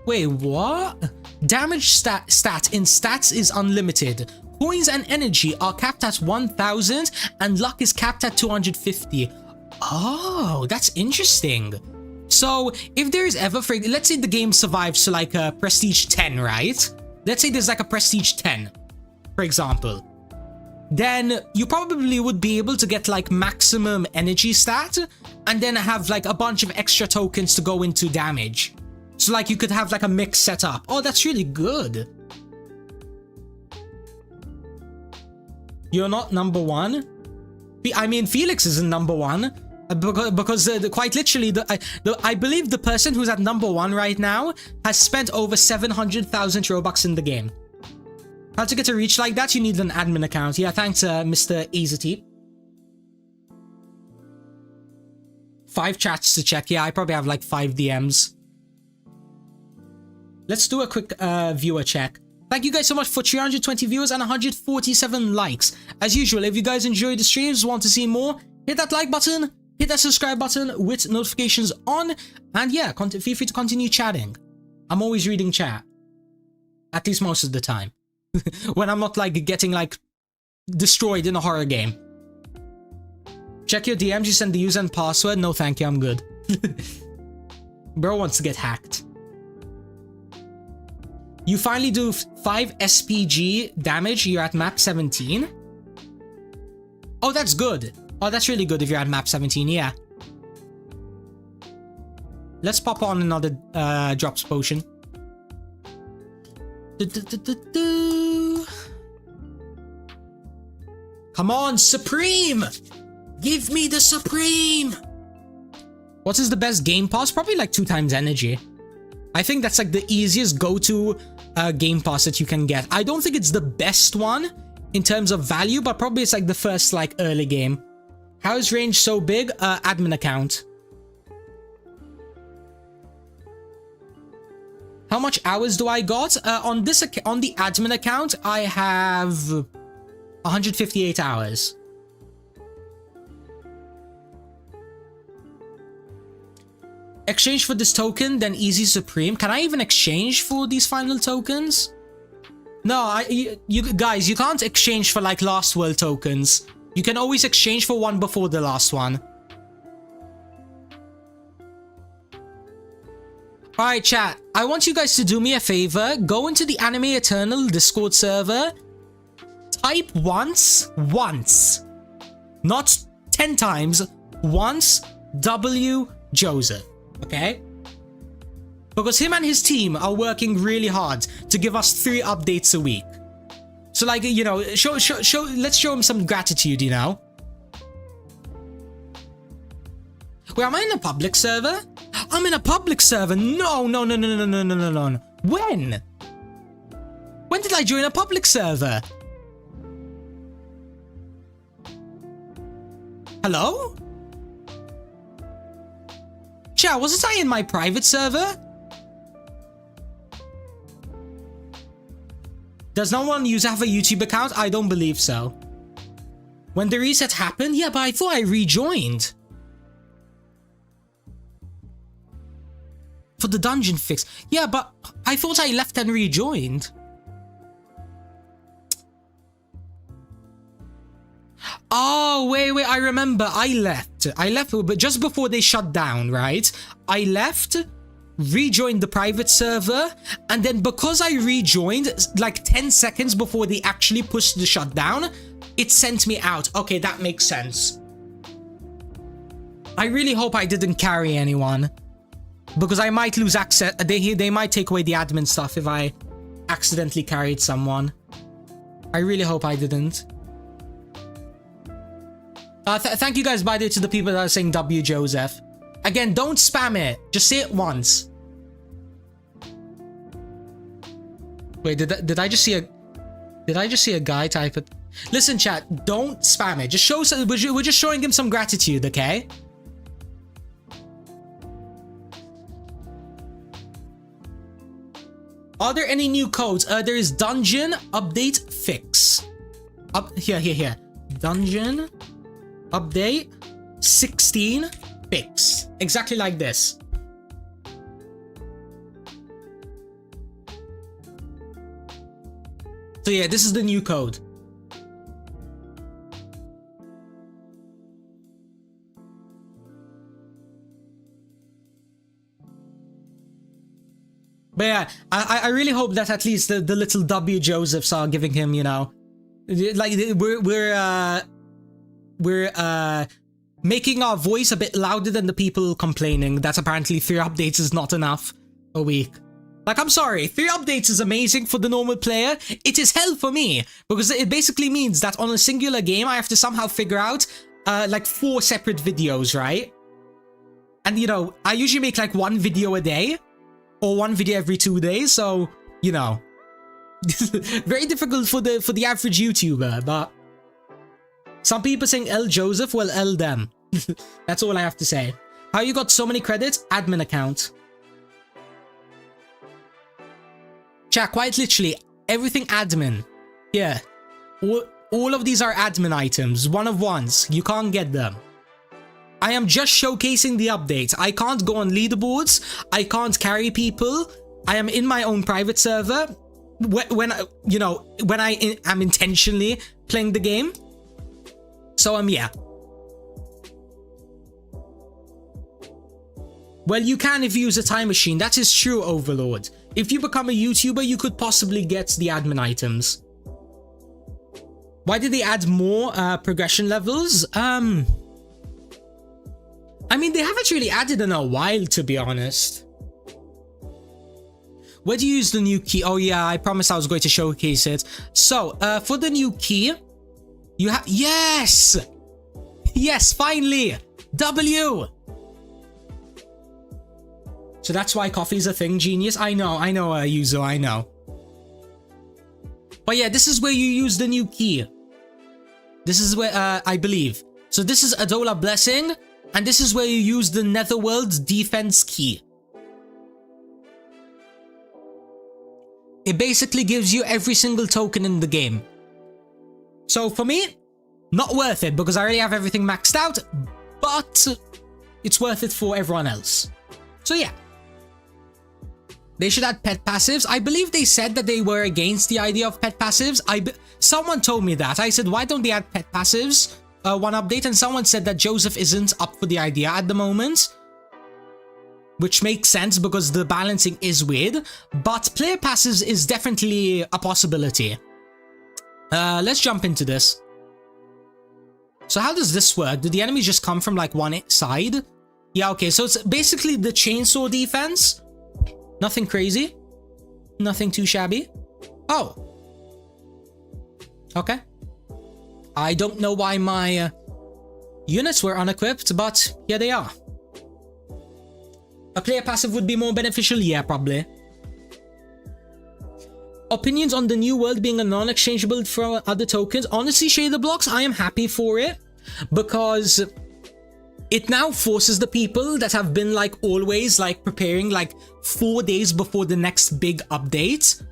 Wait, what? Damage stat in stats is unlimited. Coins and energy are capped at 1000 and luck is capped at 250. Oh, that's interesting. So if there is ever, let's say the game survives to like a prestige 10, right? Let's say there's like a prestige 10, for example. Then you probably would be able to get like maximum energy stat and then have like a bunch of extra tokens to go into damage. So like you could have like a mix set up. Oh, that's really good. You're not number 1? I mean, Felix isn't number 1. Because quite literally, I believe the person who's at number 1 right now has spent over 700,000 Robux in the game. How to get a reach like that? You need an admin account. Yeah, thanks, Mr. Easy. 5 chats to check. Yeah, I probably have like 5 DMs. Let's do a quick viewer check. Thank you guys so much for 320 viewers and 147 likes. As usual, if you guys enjoyed the streams, want to see more, hit that like button, hit that subscribe button with notifications on, and yeah, feel free to continue chatting. I'm always reading chat. At least most of the time. When I'm not like getting like destroyed in a horror game. Check your DMs, you send the user and password. No thank you, I'm good. Bro wants to get hacked. You finally do 5 SPG damage, you're at map 17. Oh, that's good. Oh, that's really good if you're at map 17, yeah. Let's pop on another drops potion. Come on, Supreme! Give me the Supreme! What is the best game pass? Probably like 2 times energy. I think that's like the easiest go-to game pass that you can get. I don't think it's the best one in terms of value, but probably it's like the first like early game. How is range so big? Admin account. How much hours do I got? On the admin account, I have 158 hours. Exchange for this token, then easy Supreme. Can I even exchange for these final tokens? No, you guys, you can't exchange for like last world tokens. You can always exchange for one before the last one. Alright, chat. I want you guys to do me a favor. Go into the Anime Eternal Discord server. Type once. Not 10 times. Once. W. Joseph. Okay? Because him and his team are working really hard to give us 3 updates a week. So like, you know, let's show him some gratitude, you know? Wait, am I in a public server? I'm in a public server. No. When? When did I join a public server? Hello? Chat, wasn't I in my private server? Does no one have a YouTube account? I don't believe so. When the reset happened? Yeah, but I thought I rejoined. For the dungeon fix. Yeah, but I thought I left and rejoined. Oh, wait, I remember. I left, but just before they shut down, right? I left, rejoined the private server, and then because I rejoined, like 10 seconds before they actually pushed the shutdown, it sent me out. Okay, that makes sense. I really hope I didn't carry anyone. Because I might lose access. They might take away the admin stuff if I accidentally carried someone. I really hope I didn't. Thank you guys, by the way, to the people that are saying W Joseph. Again, don't spam it. Just say it once. Wait, did I just see a guy type it? Listen, chat, don't spam it. Just show. We're just showing him some gratitude, okay? Are there any new codes? There is dungeon update fix. Here. Dungeon update 16 fix. Exactly like this. So yeah, this is the new code. But yeah, I really hope that at least the little W Josephs are giving him, you know, like we're making our voice a bit louder than the people complaining that apparently 3 updates is not enough a week. Like, I'm sorry, 3 updates is amazing for the normal player. It is hell for me, because it basically means that on a singular game, I have to somehow figure out like 4 separate videos, right? And you know, I usually make like 1 video a day. Or 1 video every 2 days, so, you know. Very difficult for the average YouTuber, but... Some people saying L Joseph, well, L them. That's all I have to say. How you got so many credits? Admin account. Chat, quite literally, everything admin. Yeah. All of these are admin items, one of ones. You can't get them. I am just showcasing the updates. I can't go on leaderboards. I can't carry people. I am in my own private server when I am intentionally playing the game. So yeah. Well, you can if you use a time machine. That is true, Overlord. If you become a YouTuber, you could possibly get the admin items. Why did they add more progression levels? I mean, they haven't really added in a while, to be honest. Where do you use the new key? Oh yeah, I promised I was going to showcase it. So, for the new key, You have... Yes! Yes, finally! W! So that's why coffee is a thing, genius. I know, Yuzo, I know. But yeah, this is where you use the new key. This is where, I believe. So this is Adolla Blessing, and this is where you use the Netherworld's defense key. It basically gives you every single token in the game. So for me, not worth it because I already have everything maxed out, but it's worth it for everyone else. So yeah. They should add pet passives. I believe they said that they were against the idea of pet passives. Someone told me that. I said, why don't they add pet passives? One update, and someone said that Joseph isn't up for the idea at the moment. Which makes sense because the balancing is weird. But player passives is definitely a possibility. Let's jump into this. So how does this work? Do the enemies just come from like one side? Yeah, okay, so it's basically the chainsaw defense. Nothing crazy. Nothing too shabby. Oh. Okay. I don't know why my units were unequipped, but here they are. A player passive would be more beneficial? Yeah, probably. Opinions on the new world being a non-exchangeable for other tokens? Honestly, Shader Blocks, I am happy for it because it now forces the people that have been like always like preparing like 4 days before the next big update.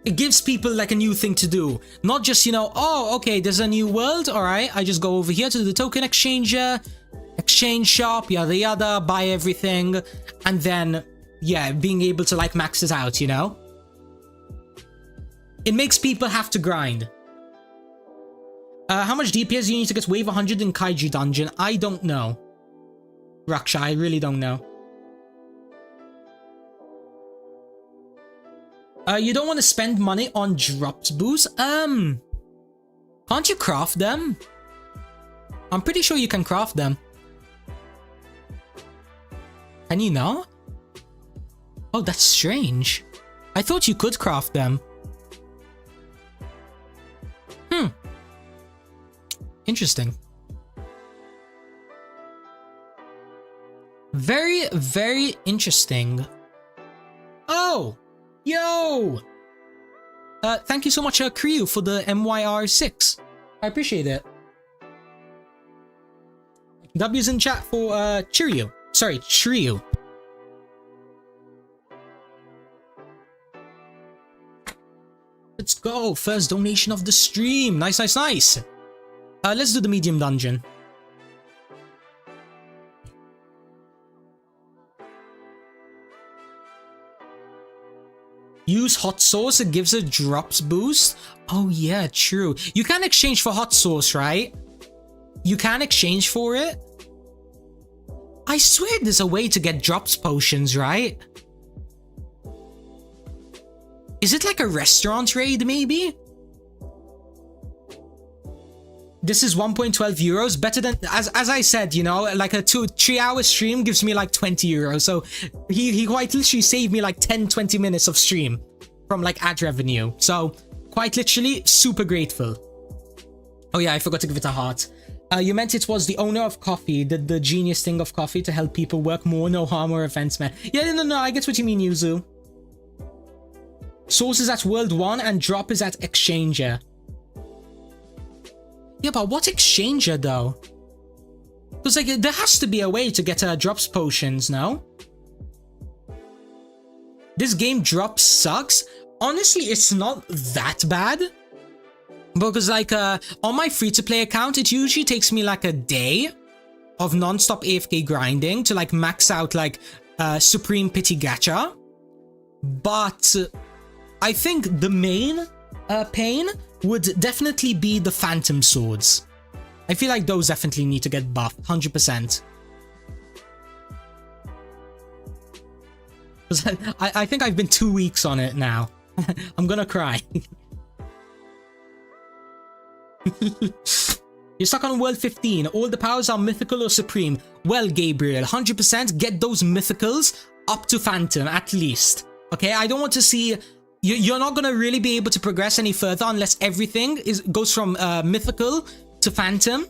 It gives people like a new thing to do. Not just, you know, oh, okay, there's a new world. All right, I just go over here to the token exchanger, exchange shop, yada yada, buy everything. And then, yeah, being able to like max it out, you know? It makes people have to grind. How much DPS do you need to get wave 100 in Kaiju Dungeon? I don't know. Raksha, I really don't know. You don't want to spend money on drops boost? Can't you craft them? I'm pretty sure you can craft them. Can you not? Oh, that's strange. I thought you could craft them. Interesting. Very, very interesting. Oh! Yo! Thank you so much, Kriyu, for the MYR6. I appreciate it. W's in chat for, Chiryu. Sorry, Shiryu. Let's go. First donation of the stream. Nice, nice, nice. Let's do the medium dungeon. Use hot sauce, it gives a drops boost. Oh yeah, true. You can exchange for hot sauce, right? You can exchange for it? I swear there's a way to get drops potions, right? Is it like a restaurant raid, maybe? This is 1.12 euros, better than, as I said, you know, like a 2-3 hour stream gives me like 20 euros. So he quite literally saved me like 10-20 minutes of stream from like ad revenue. So quite literally super grateful. Oh yeah, I forgot to give it a heart. You meant it was the owner of coffee, did the genius thing of coffee to help people work more, no harm or offense, man. Yeah, no, I get what you mean, Yuzu. Source is at World 1 and drop is at Exchanger. Yeah, but what Exchanger though? Because like there has to be a way to get drops potions, no? This game drops sucks. Honestly, it's not that bad. Because like on my free-to-play account, it usually takes me like a day of non-stop AFK grinding to like max out like Supreme Pity Gacha. But I think the main pain would definitely be the Phantom Swords. I feel like those definitely need to get buffed, 100%. I think I've been 2 weeks on it now. I'm gonna cry. You're stuck on World 15. All the powers are mythical or supreme. Well, Gabriel, 100% get those mythicals up to Phantom, at least. Okay, I don't want to see you're not gonna really be able to progress any further unless everything goes from mythical to phantom.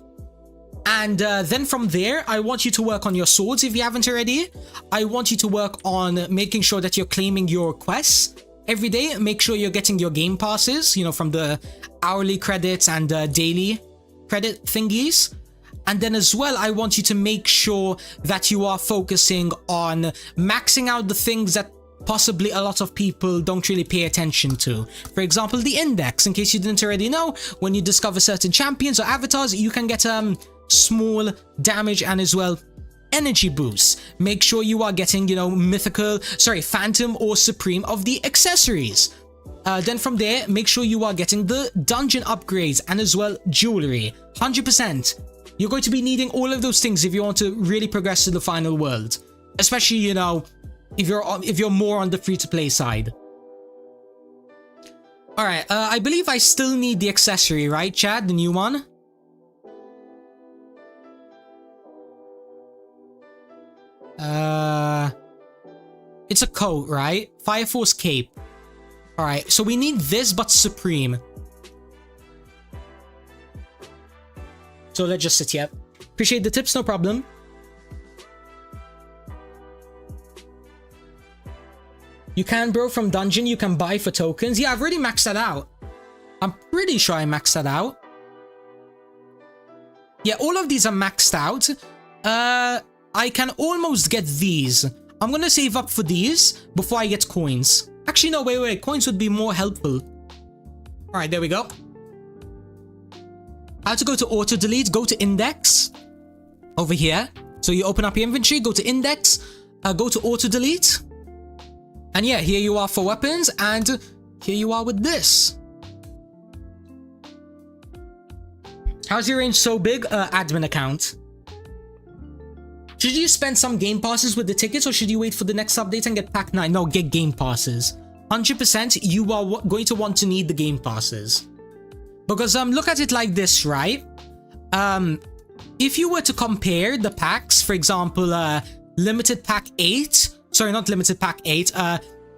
And then from there, I want you to work on your swords if you haven't already. I want you to work on making sure that you're claiming your quests every day. Make sure you're getting your game passes, you know, from the hourly credits and daily credit thingies. And then as well, I want you to make sure that you are focusing on maxing out the things that possibly a lot of people don't really pay attention to. For example, the index. In case you didn't already know, when you discover certain champions or avatars, you can get small damage and as well energy boosts. Make sure you are getting, you know, phantom or supreme of the accessories. Then from there, make sure you are getting the dungeon upgrades and as well jewelry. 100%. You're going to be needing all of those things if you want to really progress to the final world. Especially, you know, if you're more on the free-to-play side. Alright, I believe I still need the accessory, right, Chad? The new one? It's a coat, right? Fire Force cape. Alright, so we need this, but supreme. So let's just sit here. Appreciate the tips, no problem. You can, bro, from dungeon, you can buy for tokens. Yeah, I've already maxed that out. I'm pretty sure I maxed that out. Yeah, all of these are maxed out. I can almost get these. I'm gonna save up for these before I get coins. Actually, no, wait. Coins would be more helpful. Alright, there we go. How to go to auto delete? Go to index. Over here. So you open up your inventory, go to index, go to auto delete. And yeah, here you are for weapons, and here you are with this. How's your range so big? Admin account. Should you spend some game passes with the tickets, or should you wait for the next update and get pack 9? No, get game passes. 100% you are going to want to need the game passes. Because look at it like this, right? If you were to compare the packs, for example, limited pack 8, sorry, not limited pack 8,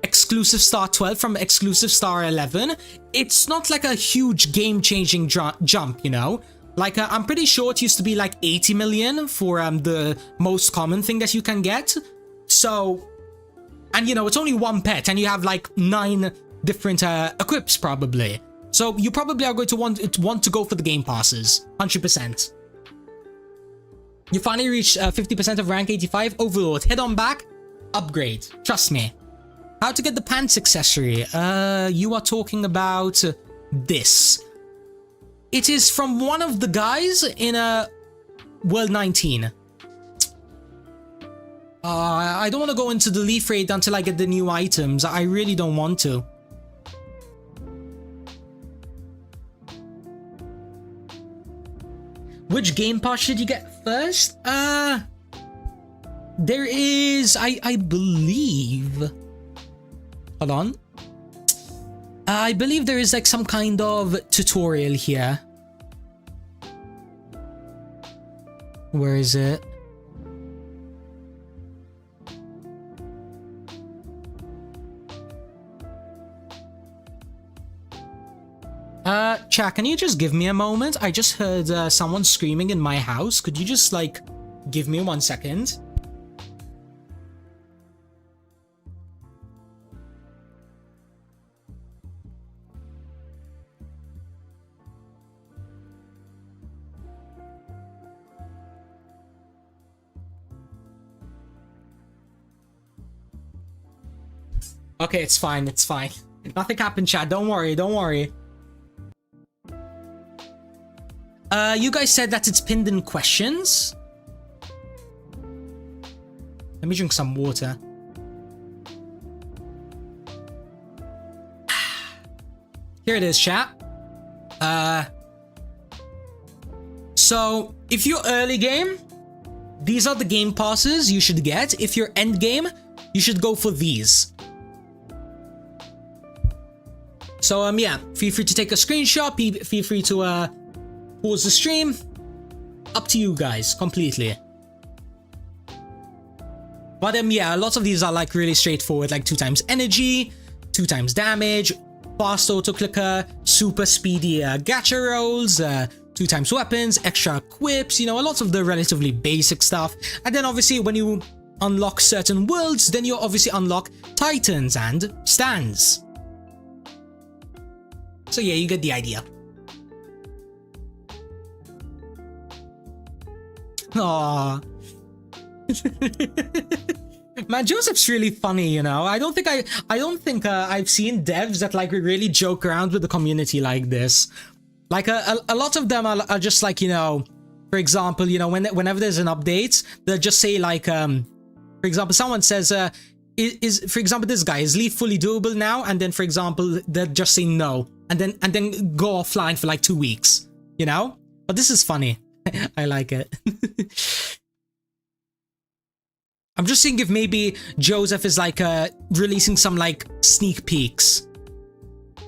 exclusive star 12 from exclusive star 11, it's not like a huge game-changing jump, you know? Like, I'm pretty sure it used to be like 80 million for the most common thing that you can get. So, and you know, it's only one pet and you have like 9 different equips probably. So you probably are going to want to go for the game passes, 100%. You finally reached 50% of rank 85 overlord. Head on back, upgrade. Trust me. How to get the pants accessory? You are talking about this. It is from one of the guys in World 19. I don't want to go into the leaf raid until I get the new items. I really don't want to. Which game pass should you get first? There is, I believe. Hold on. I believe there is like some kind of tutorial here. Where is it? Chat, can you just give me a moment? I just heard someone screaming in my house. Could you just like give me 1 second? Okay, it's fine, it's fine. Nothing happened, chat. Don't worry, don't worry. You guys said that it's pinned in questions. Let me drink some water. Here it is, chat. So, if you're early game, these are the game passes you should get. If you're end game, you should go for these. So, yeah, feel free to take a screenshot, feel free to, pause the stream. Up to you guys, completely. But, yeah, a lot of these are, like, really straightforward, like 2 times energy, 2 times damage, fast auto clicker, super speedy gacha rolls, 2 times weapons, extra equips, you know, a lot of the relatively basic stuff. And then obviously when you unlock certain worlds, then you obviously unlock titans and stands. So yeah, you get the idea. Aww. Man, Joseph's really funny, you know. I don't think I've seen devs that like really joke around with the community like this. Like a lot of them are just like, you know, for example, you know, whenever there's an update, they'll just say like, for example, someone says, for example, this guy, is Leaf fully doable now? And then, for example, they'll just say no, and then go offline for like 2 weeks, you know. But this is funny. I like it. I'm just seeing if maybe Joseph is like releasing some like sneak peeks.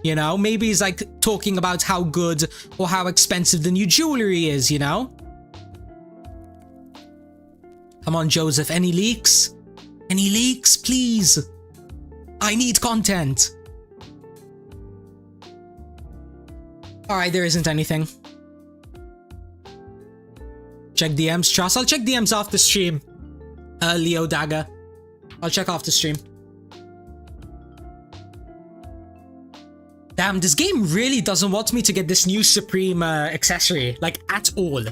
You know, maybe he's like talking about how good or how expensive the new jewelry is, you know? Come on, Joseph, any leaks? Any leaks, please? I need content. Alright, there isn't anything. Check DMs, trust. I'll check DMs after stream. Leo Dagger. I'll check after stream. Damn, this game really doesn't want me to get this new Supreme accessory, like, at all.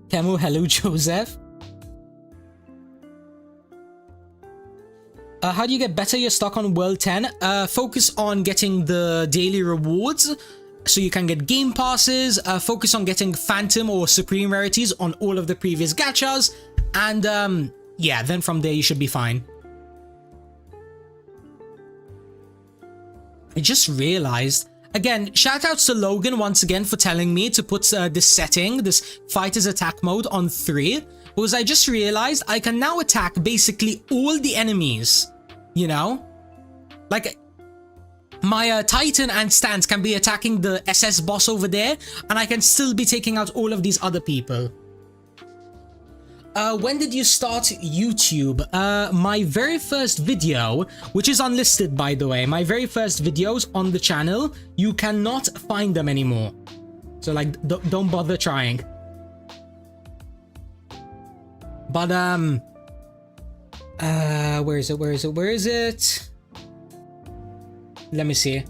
Kemu, hello, Joseph. How do you get better? You're stuck on World 10. Focus on getting the daily rewards, so you can get game passes. Focus on getting Phantom or Supreme rarities on all of the previous gachas. And, yeah, then from there you should be fine. I just realized, again, shoutouts to Logan once again for telling me to put this setting, this fighter's attack mode on 3, because I just realized I can now attack basically all the enemies, you know? Like, my Titan and Stance can be attacking the SS boss over there, and I can still be taking out all of these other people. When did you start YouTube? My very first video, which is unlisted by the way, my very first videos on the channel, you cannot find them anymore. So like, don't bother trying. But where is it? Let me see.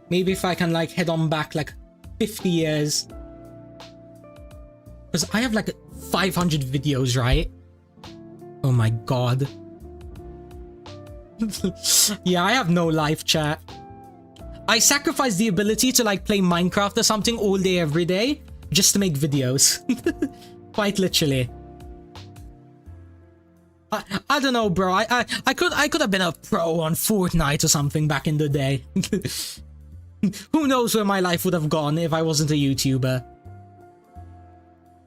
Maybe if I can like head on back like 50 years. Because I have like 500 videos, right? Oh my god. Yeah, I have no life, chat. I sacrifice the ability to like play Minecraft or something all day every day just to make videos. Quite literally. I don't know, bro. I could have been a pro on Fortnite or something back in the day. Who knows where my life would have gone if I wasn't a YouTuber.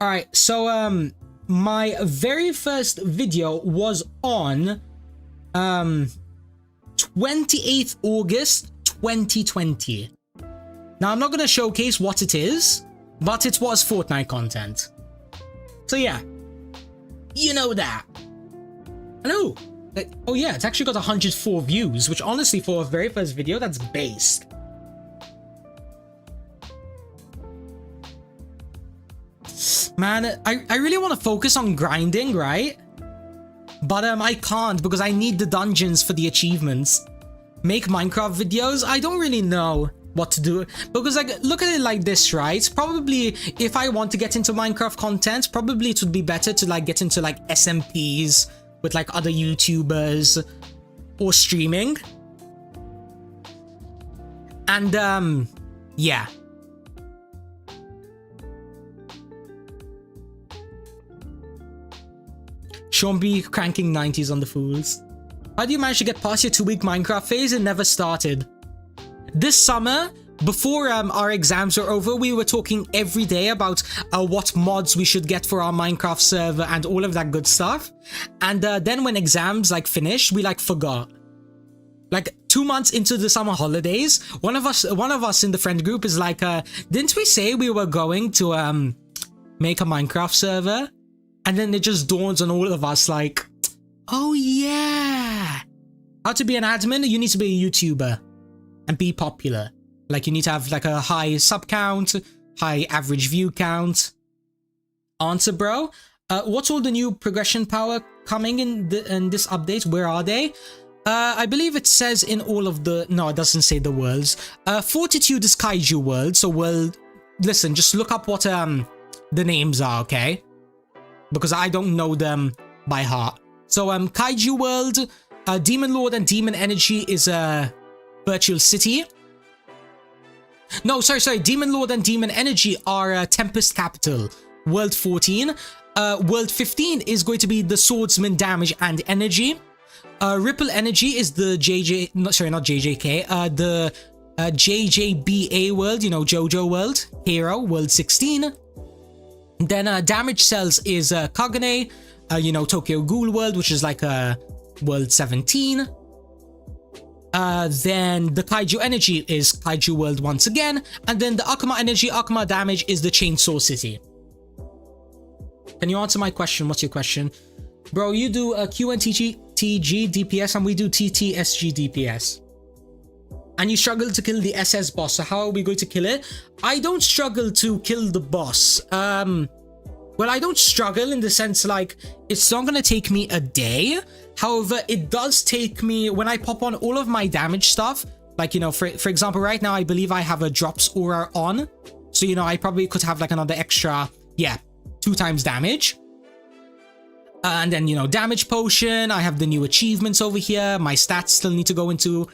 Alright, so my very first video was on 28th August 2020. Now I'm not gonna showcase what it is, but it was Fortnite content. So yeah, you know that. I know. Oh yeah, it's actually got 104 views, which honestly for a very first video, that's based. Man, I really want to focus on grinding, right? But I can't because I need the dungeons for the achievements. Make Minecraft videos? I don't really know what to do. Because like, look at it like this, right? Probably if I want to get into Minecraft content, probably it would be better to like get into like SMPs with like other YouTubers or streaming. And yeah. Sean B cranking 90s on the fools. How do you manage to get past your 2-week Minecraft phase? It never started. This summer, before our exams were over, we were talking every day about what mods we should get for our Minecraft server and all of that good stuff. And then when exams like finished, we like forgot. Like 2 months into the summer holidays, one of us in the friend group is like, didn't we say we were going to make a Minecraft server? And then it just dawns on all of us like, oh yeah, How to be an admin? You need to be a YouTuber and be popular. Like, you need to have like a high sub count, high average view count. Answer, bro. What's all the new progression power coming in this update? Where are they? I believe it says in all of the... No, it doesn't say the worlds. Fortitude is Kaiju World. So, world... Listen, just look up what the names are, okay? Because I don't know them by heart. So, Kaiju World, Demon Lord and Demon Energy is a virtual city. No, sorry. Demon Lord and Demon Energy are Tempest Capital. World 14. World 15 is going to be the Swordsman Damage and Energy. Ripple Energy is the the JJBA world, you know, JoJo world. Hero, world 16. Then Damage Cells is Kagane, you know, Tokyo Ghoul world, which is like world 17. Then the Kaiju Energy is Kaiju world once again. And then the Akuma Energy, Akuma Damage is the Chainsaw City. Can you answer my question? What's your question? Bro, you do QNTG DPS and we do TTSG DPS. And you struggle to kill the SS boss, so how are we going to kill it? I don't struggle to kill the boss. Well, I don't struggle in the sense like, it's not gonna take me a day. However, it does take me, when I pop on all of my damage stuff, like, you know, for example, right now, I believe I have a drops aura on. So, you know, I probably could have like another extra, yeah, 2 times damage. And then, you know, damage potion. I have the new achievements over here. My stats still need to go into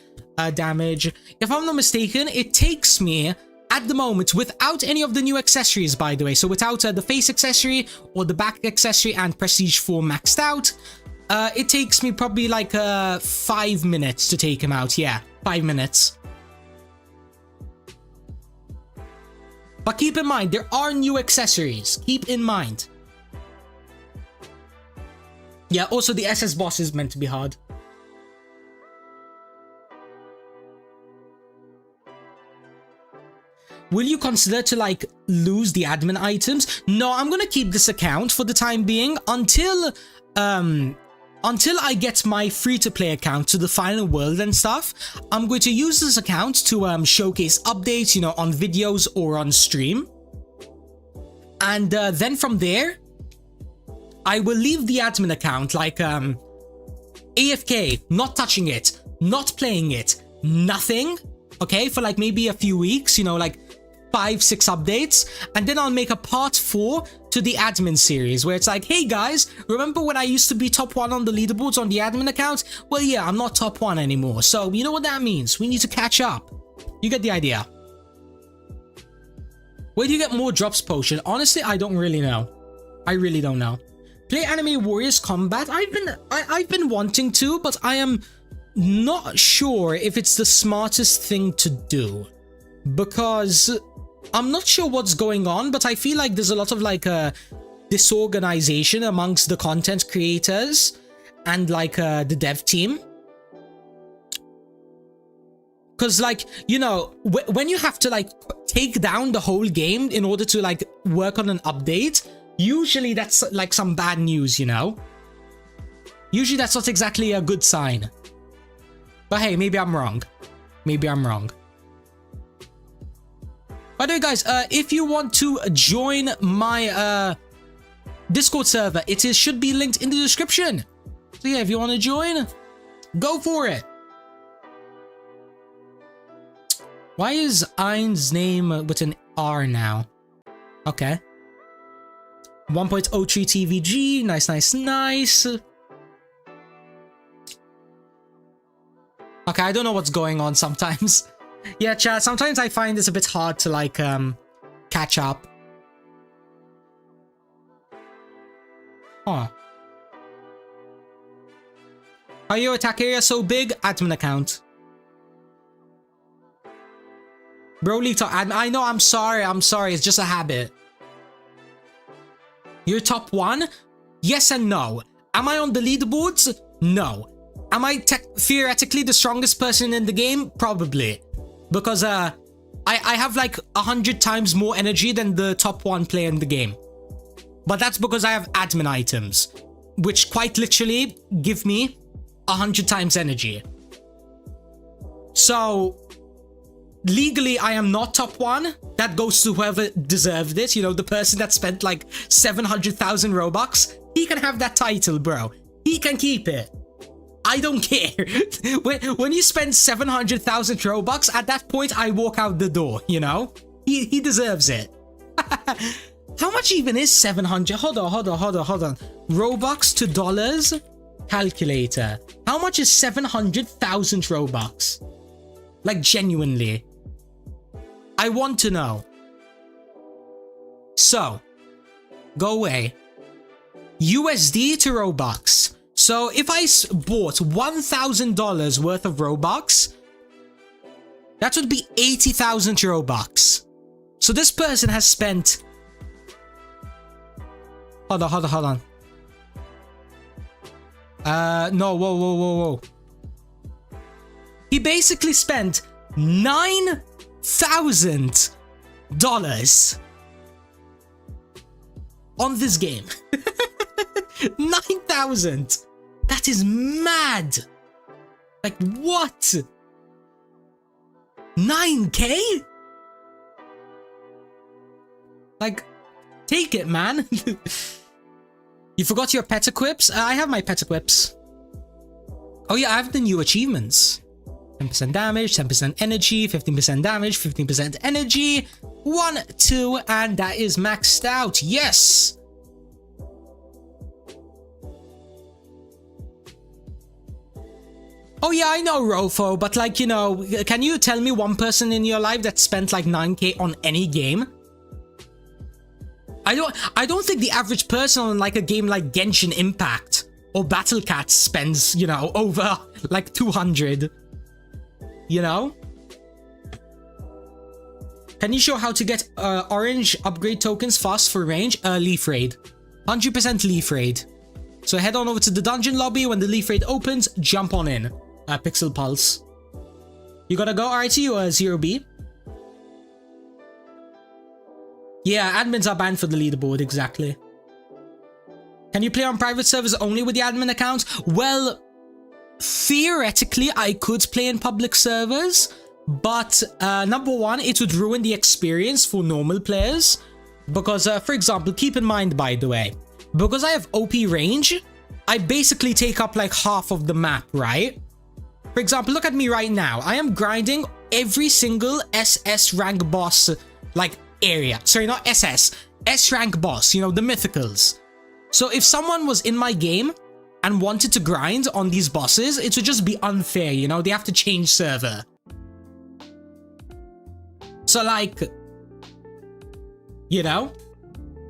damage. If I'm not mistaken, it takes me at the moment, without any of the new accessories, by the way. So without the face accessory or the back accessory and prestige 4 maxed out, it takes me probably like 5 minutes to take him out. Yeah, 5 minutes. But keep in mind, there are new accessories. Keep in mind. Yeah, also the SS boss is meant to be hard. Will you consider to like lose the admin items? No, I'm gonna keep this account for the time being until I get my free-to-play account to the final world and stuff. I'm going to use this account to showcase updates, you know, on videos or on stream. And then from there, I will leave the admin account like AFK, not touching it, not playing it, nothing, okay, for like maybe a few weeks, you know, like 5-6 updates, and then I'll make a part 4 to the admin series where it's like, hey guys, remember when I used to be top 1 on the leaderboards on the admin account? Well, yeah, I'm not top 1 anymore, so you know what that means. We need to catch up. You get the idea. Where do you get more drops potion? Honestly, I don't really know. I really don't know. Play Anime Warriors Combat. I've been wanting to, but I am not sure if it's the smartest thing to do, because I'm not sure what's going on, but I feel like there's a lot of like disorganization amongst the content creators and like the dev team. Because like, you know, when you have to like take down the whole game in order to like work on an update, usually that's like some bad news, you know? Usually that's not exactly a good sign. But hey, maybe I'm wrong. Maybe I'm wrong. By the way, guys, if you want to join my Discord server, it should be linked in the description. So yeah, if you want to join, go for it. Why is Ein's name with an R now? Okay. 1.03 TVG. Nice, nice, nice. Okay, I don't know what's going on sometimes. Yeah, chat, sometimes I find this a bit hard to like catch up. Huh. Are your attack area so big? Admin account. Bro leaked admin. I know, I'm sorry, it's just a habit. You're top 1? Yes and no. Am I on the leaderboards? No. Am I theoretically the strongest person in the game? Probably. Because I have like 100 times more energy than the top 1 player in the game. But that's because I have admin items, which quite literally give me 100 times energy. So legally, I am not top 1. That goes to whoever deserved it. You know, the person that spent like 700,000 Robux. He can have that title, bro. He can keep it. I don't care. when you spend 700,000 Robux, at that point, I walk out the door, you know? He deserves it. How much even is 700? Hold on. Robux to dollars? Calculator. How much is 700,000 Robux? Like, genuinely. I want to know. So, go away. USD to Robux. So, if I bought $1,000 worth of Robux, that would be 80,000 Robux. So, this person has spent... Hold on. No, whoa. He basically spent $9,000 on this game. 9,000. That is mad. Like, what? 9K? Like, take it, man. You forgot your pet equips? I have my pet equips. Oh yeah, I have the new achievements. 10% damage, 10% energy, 15% damage, 15% energy, 1, 2, and that is maxed out. Yes! Oh yeah, I know, Rofo, but like, you know, can you tell me one person in your life that spent like 9K on any game? I don't think the average person on like a game like Genshin Impact or Battle Cat spends, you know, over like 200. You know? Can you show how to get orange upgrade tokens fast for range? Leaf Raid. 100% Leaf Raid. So head on over to the dungeon lobby. When the Leaf Raid opens, jump on in. Pixel Pulse. You gotta go RT or 0B? Yeah, admins are banned for the leaderboard, exactly. Can you play on private servers only with the admin account? Well, theoretically, I could play in public servers, but number one, it would ruin the experience for normal players. Because, for example, keep in mind, by the way, because I have OP range, I basically take up like half of the map, right? For example, look at me right now. I am grinding every single SS rank boss, like, area. Sorry, not SS. S rank boss, you know, the mythicals. So if someone was in my game and wanted to grind on these bosses, it would just be unfair, you know? They have to change server. So like, you know?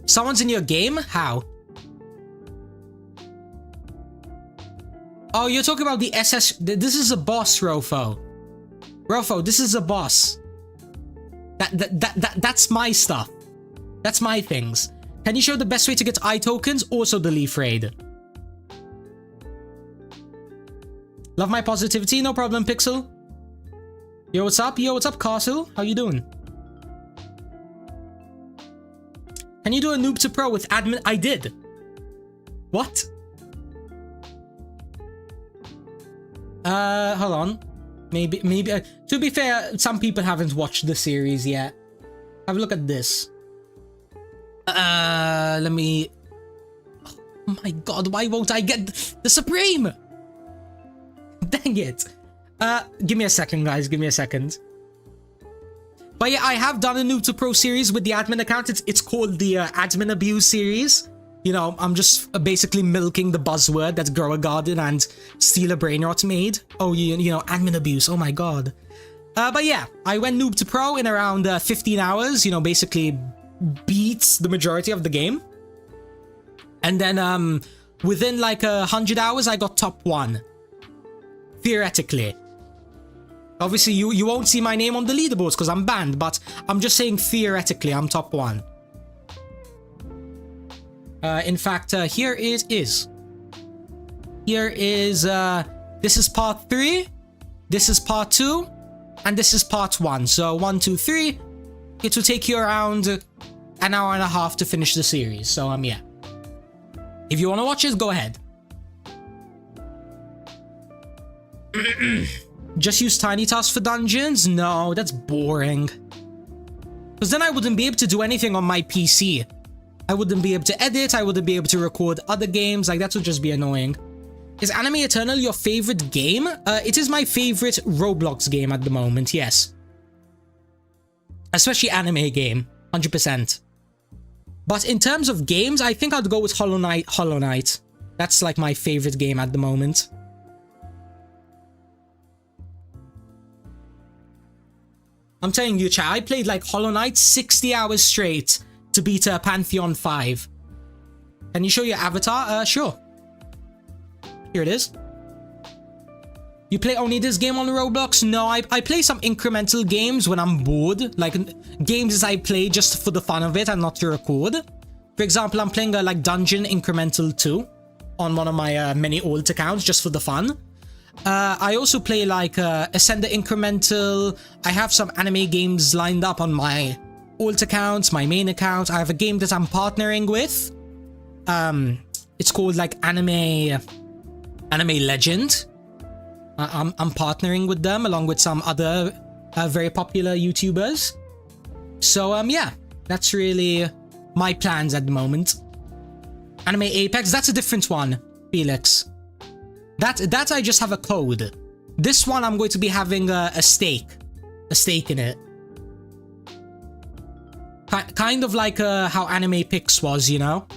Someone's in your game? How? Oh, you're talking about the SS... This is a boss, Rofo. Rofo, this is a boss. That's my stuff. That's my things. Can you show the best way to get eye tokens? Also the Leaf Raid. Love my positivity. No problem, Pixel. Yo, what's up? Yo, what's up, Castle? How you doing? Can you do a noob to pro with admin? I did. What? Hold on. Maybe, to be fair, some people haven't watched the series yet. Have a look at this. Let me... Oh my god, why won't I get the Supreme? Dang it. Give me a second, guys, give me a second. But yeah, I have done a Noob to Pro series with the admin account. It's called the Admin Abuse series. You know, I'm just basically milking the buzzword that Grow a Garden and Steal a Brainrot made. Oh, you know, admin abuse. Oh my god. But yeah, I went Noob to Pro in around 15 hours. You know, basically beats the majority of the game. And then within like 100 hours, I got top 1. Theoretically. Obviously, you won't see my name on the leaderboards because I'm banned. But I'm just saying theoretically, I'm top 1. In fact, here it is. Here is, this is part 3, this is part 2, and this is part 1. So 1, 2, 3, it will take you around an hour and a half to finish the series. So, yeah. If you want to watch it, go ahead. Just use tiny tasks for dungeons? No, that's boring. Because then I wouldn't be able to do anything on my PC. I wouldn't be able to edit, I wouldn't be able to record other games, like that would just be annoying. Is Anime Eternal your favorite game? It is my favorite Roblox game at the moment, yes. Especially anime game, 100%. But in terms of games, I think I'd go with Hollow Knight. That's like my favorite game at the moment. I'm telling you, chat, I played like Hollow Knight 60 hours straight to beat Pantheon 5. Can you show your avatar? Sure. Here it is. You play only this game on Roblox? No, I play some incremental games when I'm bored. Like, games I play just for the fun of it and not to record. For example, I'm playing a like Dungeon Incremental 2 on one of my many old accounts just for the fun. I also play like Ascender Incremental. I have some anime games lined up on my alt accounts, my main account. I have a game that I'm partnering with. It's called like Anime Legend. I'm partnering with them along with some other very popular YouTubers. So yeah, that's really my plans at the moment. Anime Apex, that's a different one, Felix. That I just have a code. This one I'm going to be having a stake in it. Kind of like how Anime Pix was, you know?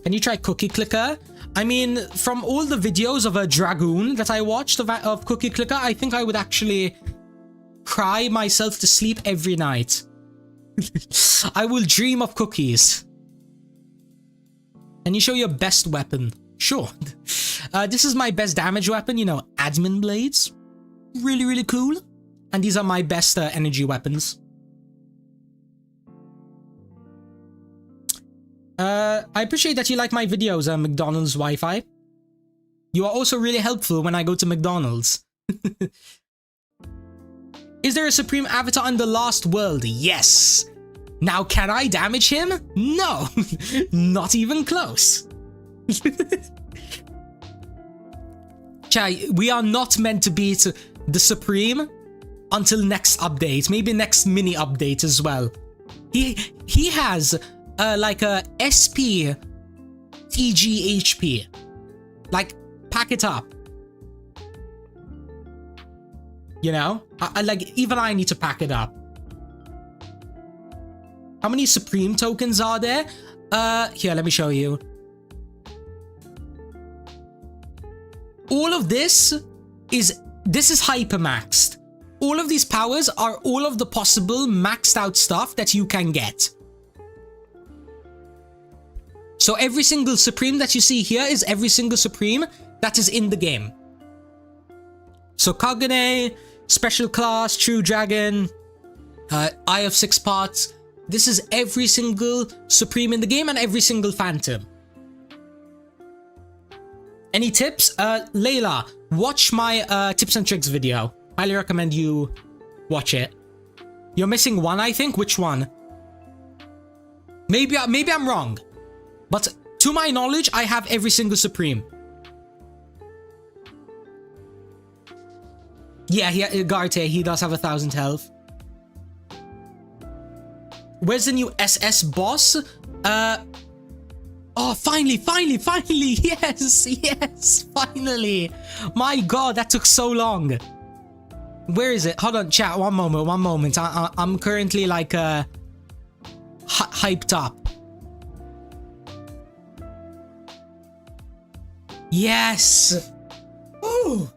Can you try Cookie Clicker? I mean, from all the videos of a Dragoon that I watched of Cookie Clicker, I think I would actually cry myself to sleep every night. I will dream of cookies. Can you show your best weapon? Sure. This is my best damage weapon, you know, admin blades. Really, really cool. And these are my best energy weapons. I appreciate that you like my videos, McDonald's Wi-Fi. You are also really helpful when I go to McDonald's. Is there a Supreme Avatar in the Last World? Yes. Now, can I damage him? No. Not even close. Chai, we are not meant to beat the Supreme until next update. Maybe next mini update as well. He has like a SP TG HP. Like, pack it up. You know? Like, even I need to pack it up. How many Supreme tokens are there? Here, let me show you. All of this is hypermaxed. All of these powers are all of the possible maxed out stuff that you can get. So every single Supreme that you see here is every single Supreme that is in the game. So Kagane, Special Class, True Dragon, Eye of Six Parts. This is every single Supreme in the game and every single Phantom. Any tips? Layla, watch my tips and tricks video. Highly recommend you watch it. You're missing one, I think. Which one? Maybe I'm wrong. But to my knowledge, I have every single Supreme. Yeah, Garte, he does have 1,000 health. Where's the new SS boss? Oh, finally, yes, finally. My god, that took so long. Where is it? Hold on, chat, one moment. I'm currently like hyped up. Yes. Ooh.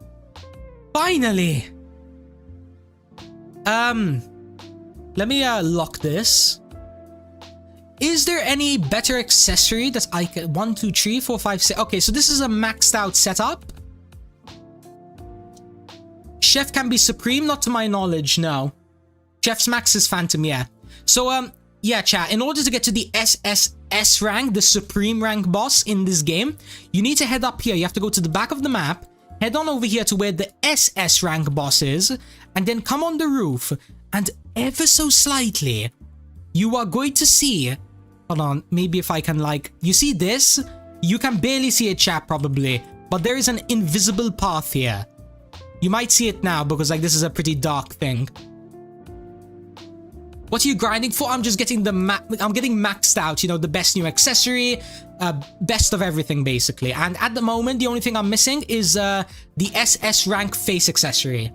Finally. Let me lock this. Is there any better accessory that I can... 1, 2, 3, 4, 5, 6... Okay, so this is a maxed out setup. Chef can be Supreme, not to my knowledge, no. Chef's max is Phantom, yeah. So, yeah, chat, in order to get to the SSS rank, the Supreme rank boss in this game, you need to head up here. You have to go to the back of the map, head on over here to where the SS rank boss is, and then come on the roof, and ever so slightly, you are going to see... Hold on, maybe if I can like... You see this? You can barely see it, chat, probably. But there is an invisible path here. You might see it now because like this is a pretty dark thing. What are you grinding for? I'm just getting I'm getting maxed out, you know, the best new accessory, best of everything basically. And at the moment, the only thing I'm missing is the SS rank face accessory.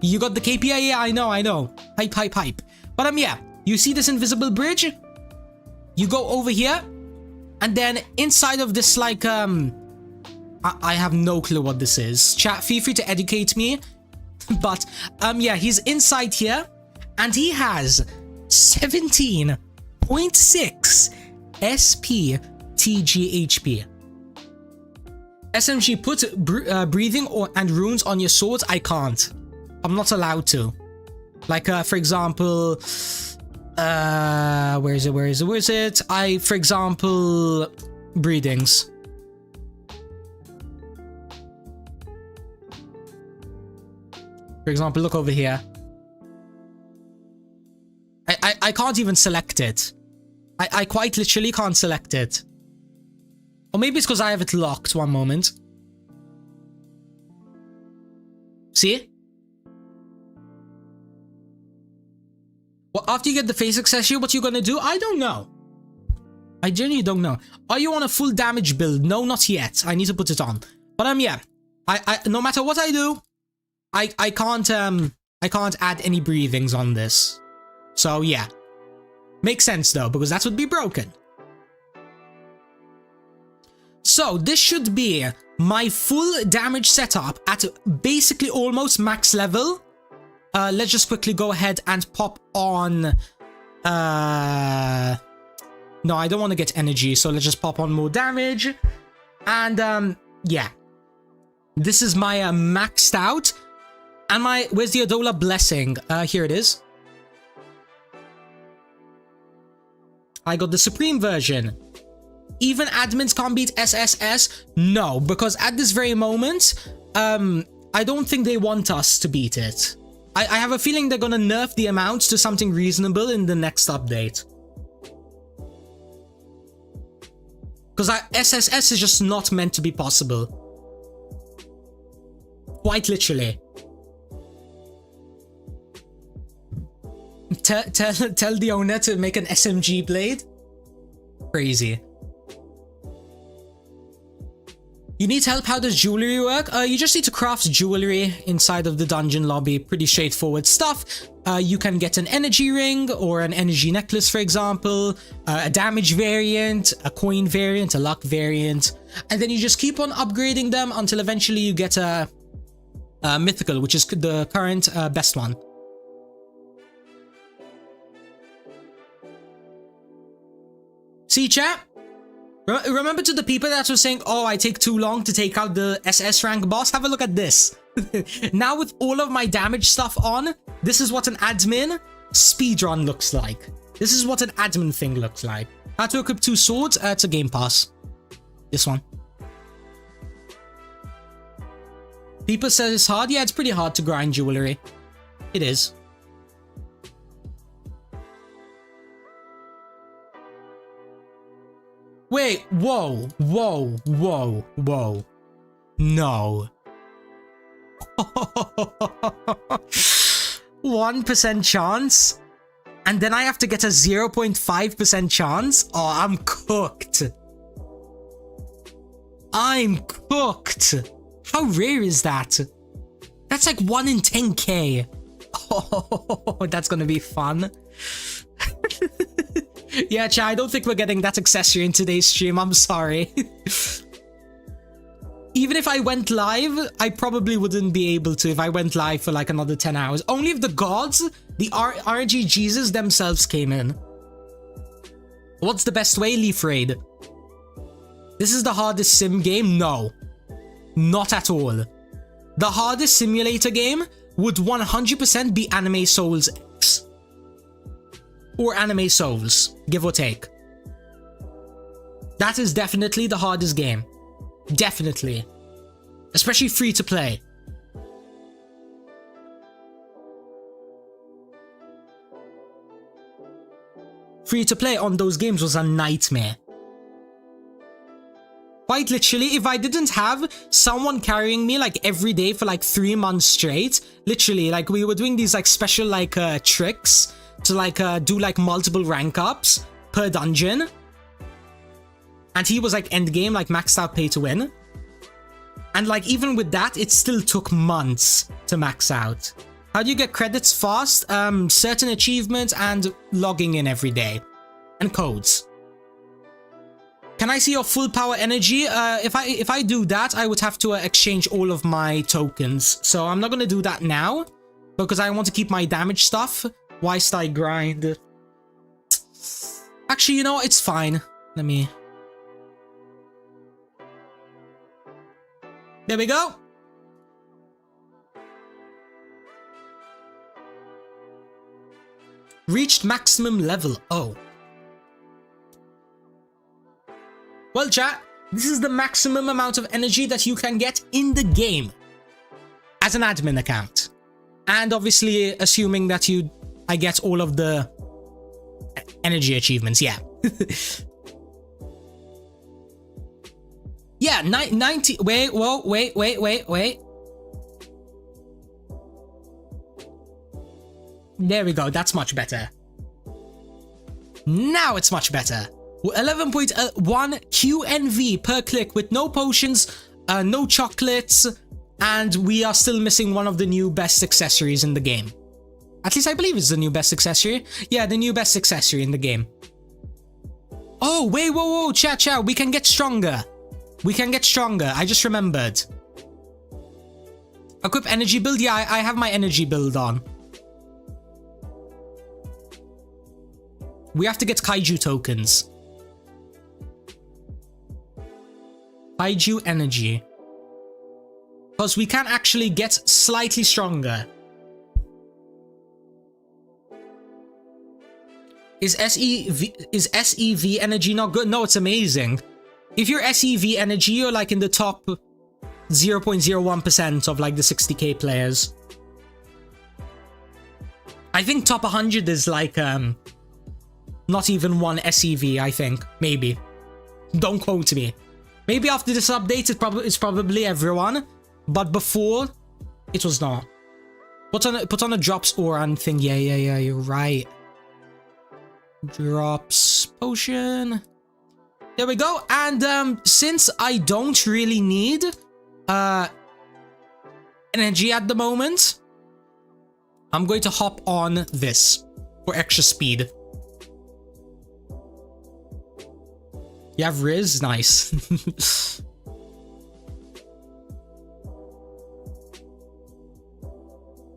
You got the KPI? Yeah, I know. Hype. But yeah, you see this invisible bridge? You go over here, and then inside of this like I have no clue what this is. Chat, feel free to educate me. But yeah, he's inside here, and he has 17.6 SP TGHP. SMG, put breathing and runes on your swords. I can't. I'm not allowed to. Like, for example, where is it? For example, breathings. For example, look over here. I can't even select it. I quite literally can't select it. Or maybe it's because I have it locked. One moment. See? Well, after you get the face accessory, what you gonna do? I don't know. I genuinely don't know. Are you on a full damage build? No, not yet. I need to put it on. But yeah. I no matter what I do, I can't add any breathings on this. So yeah. Makes sense though, because that would be broken. So this should be my full damage setup at basically almost max level. Let's just quickly go ahead and pop on... No, I don't want to get energy, so let's just pop on more damage. And yeah. This is my maxed out. And my... Where's the Adolla blessing? Here it is. I got the Supreme version. Even admins can't beat SSS? No, because at this very moment, I don't think they want us to beat it. I have a feeling they're gonna nerf the amounts to something reasonable in the next update. Because SSS is just not meant to be possible. Quite literally. Tell the owner to make an SMG blade? Crazy. You need help? How does jewelry work? You just need to craft jewelry inside of the dungeon lobby. Pretty straightforward stuff. You can get an energy ring or an energy necklace, for example, a damage variant, a coin variant, a luck variant, and then you just keep on upgrading them until eventually you get a mythical, which is the current best one. See, chat? Remember to the people that were saying, oh, I take too long to take out the SS rank boss? Have a look at this. Now with all of my damage stuff on, this is what an admin speedrun looks like. This is what an admin thing looks like. How to equip 2 swords? It's a game pass. This one. People say it's hard. Yeah, it's pretty hard to grind jewelry. It is. Wait, whoa. No. 1% chance? And then I have to get a 0.5% chance? Oh, I'm cooked. I'm cooked. How rare is that? That's like 1 in 10k. Oh, that's gonna be fun. Yeah, chat, I don't think we're getting that accessory in today's stream. I'm sorry. Even if I went live, I probably wouldn't be able to if I went live for like another 10 hours. Only if the gods, the RG Jesus themselves came in. What's the best way? Leaf Raid. This is the hardest sim game? No. Not at all. The hardest simulator game would 100% be Anime Souls X. Or Anime Souls, give or take. That is definitely the hardest game. Definitely. Especially free to play. Free to play on those games was a nightmare. Quite literally, if I didn't have someone carrying me like every day for like 3 months straight, literally, like we were doing these like special like tricks to like do like multiple rank ups per dungeon. And he was like endgame, like maxed out pay to win. And like even with that, it still took months to max out. How do you get credits fast? Certain achievements and logging in every day. And codes. Can I see your full power energy? If I do that, I would have to exchange all of my tokens. So I'm not going to do that now. Because I want to keep my damage stuff whilst I grind. Actually, you know what? It's fine. Let me... There we go. Reached maximum level. Oh. Well, chat, this is the maximum amount of energy that you can get in the game as an admin account. And obviously, assuming that I get all of the energy achievements, yeah. Yeah, 90, wait. There we go, that's much better. Now it's much better. 11.1 QNV per click with no potions, no chocolates, and we are still missing one of the new best accessories in the game. At least I believe it's the new best accessory. Yeah, the new best accessory in the game. Oh, wait, whoa, chat, we can get stronger. We can get stronger, I just remembered. Equip energy build? Yeah, I have my energy build on. We have to get kaiju tokens. Kaiju energy. Because we can actually get slightly stronger. Is SEV energy not good? No, it's amazing. If you're SEV energy, you're like in the top 0.01% of like the 60k players. I think top 100 is like not even one SEV, I think. Maybe. Don't quote me. Maybe after this update, it's probably everyone. But before, it was not. Put on a drops aura thing. Yeah, you're right. Drops potion. There we go. And since I don't really need energy at the moment, I'm going to hop on this for extra speed. You have Riz? Nice.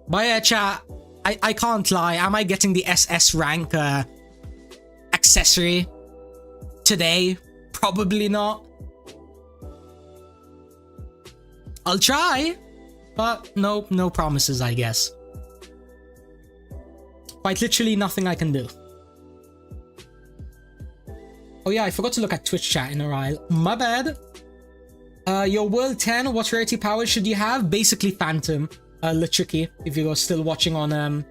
But yeah, chat, I can't lie. Am I getting the SS rank accessory today? Probably not. I'll try, but no promises, I guess. Quite literally nothing I can do. Oh yeah, I forgot to look at Twitch chat in a while. My bad. Your world 10, what rarity power should you have? Basically Phantom. Litricky, if you're still watching on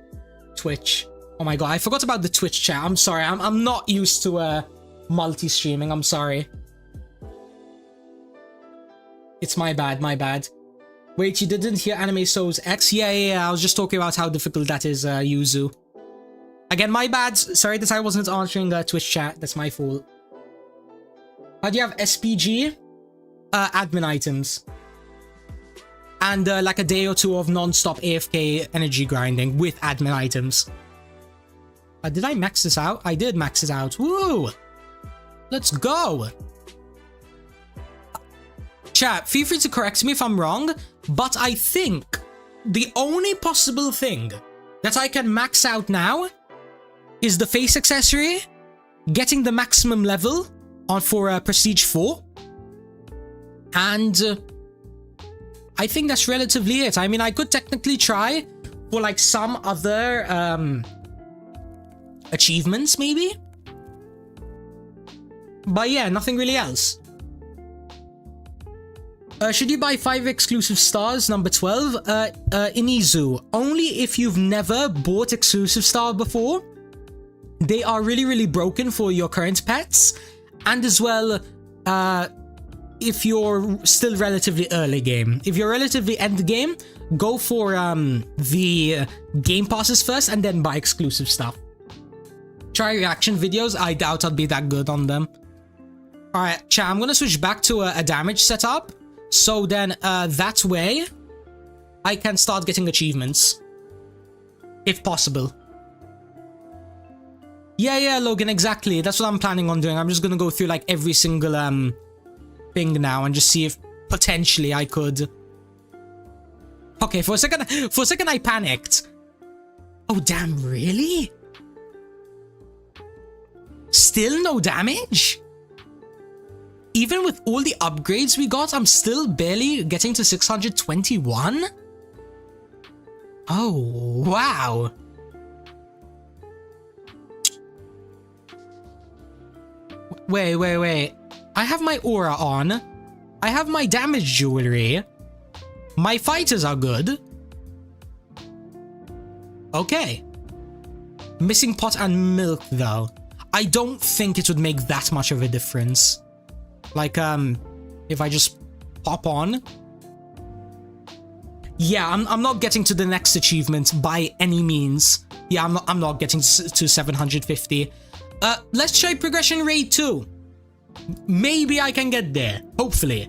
Twitch. Oh my god, I forgot about the Twitch chat. I'm sorry, I'm not used to multi-streaming. I'm sorry. It's my bad. Wait, you didn't hear Anime Souls X? Yeah, I was just talking about how difficult that is, Yuzu. Again, my bad. Sorry that I wasn't answering Twitch chat. That's my fault. How do you have SPG? Admin items. And like a day or two of non-stop AFK energy grinding with admin items. Did I max this out? I did max it out. Woo! Let's go! Chat, feel free to correct me if I'm wrong, but I think the only possible thing that I can max out now is the face accessory, getting the maximum level on for Prestige 4, and I think that's relatively it. I mean, I could technically try for like some other achievements maybe, but yeah, nothing really else. Should you buy 5 exclusive stars? Number 12, Inizu. Only if you've never bought exclusive star before. They are really, really broken for your current pets. And as well, if you're still relatively early game. If you're relatively end game, go for the game passes first and then buy exclusive stuff. Try reaction videos. I doubt I'll be that good on them. Alright, chat, I'm gonna switch back to a damage setup. So then that way, I can start getting achievements. If possible. Yeah, Logan, exactly. That's what I'm planning on doing. I'm just gonna go through like every single thing now and just see if potentially I could. Okay, for a second I panicked. Oh damn, really? Still no damage? Even with all the upgrades we got, I'm still barely getting to 621? Oh, wow. Wait. I have my aura on. I have my damage jewelry. My fighters are good. Okay. Missing pot and milk though. I don't think it would make that much of a difference. Like, if I just pop on. Yeah, I'm not getting to the next achievement by any means. Yeah, I'm not getting to 750. Let's try progression rate 2. Maybe I can get there. Hopefully.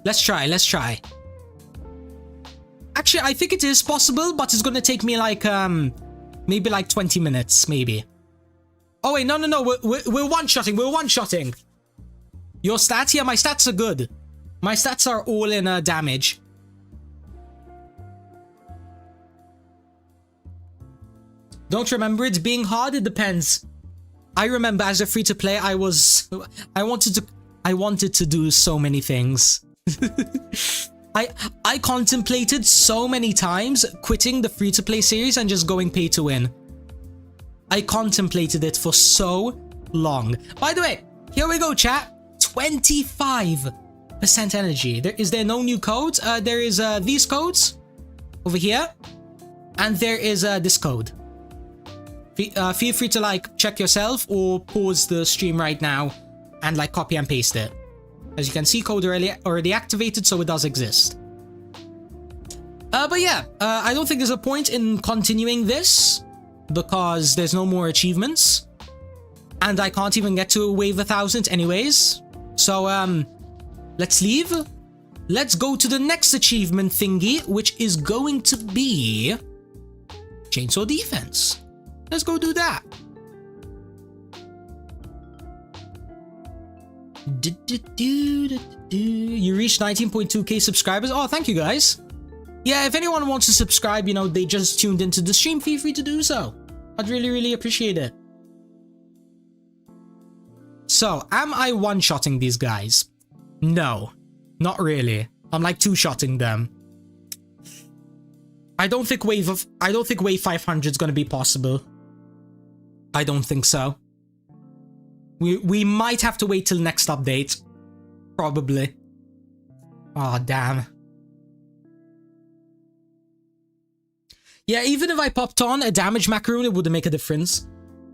Let's try. Actually, I think it is possible, but it's gonna take me like, maybe like 20 minutes, maybe. Oh wait, no, we're one-shotting, Your stats? Yeah, my stats are good. My stats are all in damage. Don't remember it being hard? It depends. I remember as a free-to-play, I wanted to do so many things. I contemplated so many times quitting the free-to-play series and just going pay-to-win. I contemplated it for so long. By the way, here we go, chat. 25% energy. Is there no new codes? There is these codes over here, and there is this code. Feel free to like check yourself or pause the stream right now and like copy and paste it. As you can see, code already activated, so it does exist. But yeah, I don't think there's a point in continuing this because there's no more achievements. And I can't even get to wave 1000 anyways. So, let's leave. Let's go to the next achievement thingy, which is going to be chainsaw defense. Let's go do that. You reached 19.2k subscribers. Oh, thank you guys. Yeah, if anyone wants to subscribe, you know, they just tuned into the stream, feel free to do so. I'd really appreciate it. So, am I one-shotting these guys? No, not really. I'm like two-shotting them. I don't think wave 500 is gonna be possible. I don't think so. We might have to wait till next update. Probably. Oh, damn. Yeah, even if I popped on a damage macaroon, it wouldn't make a difference.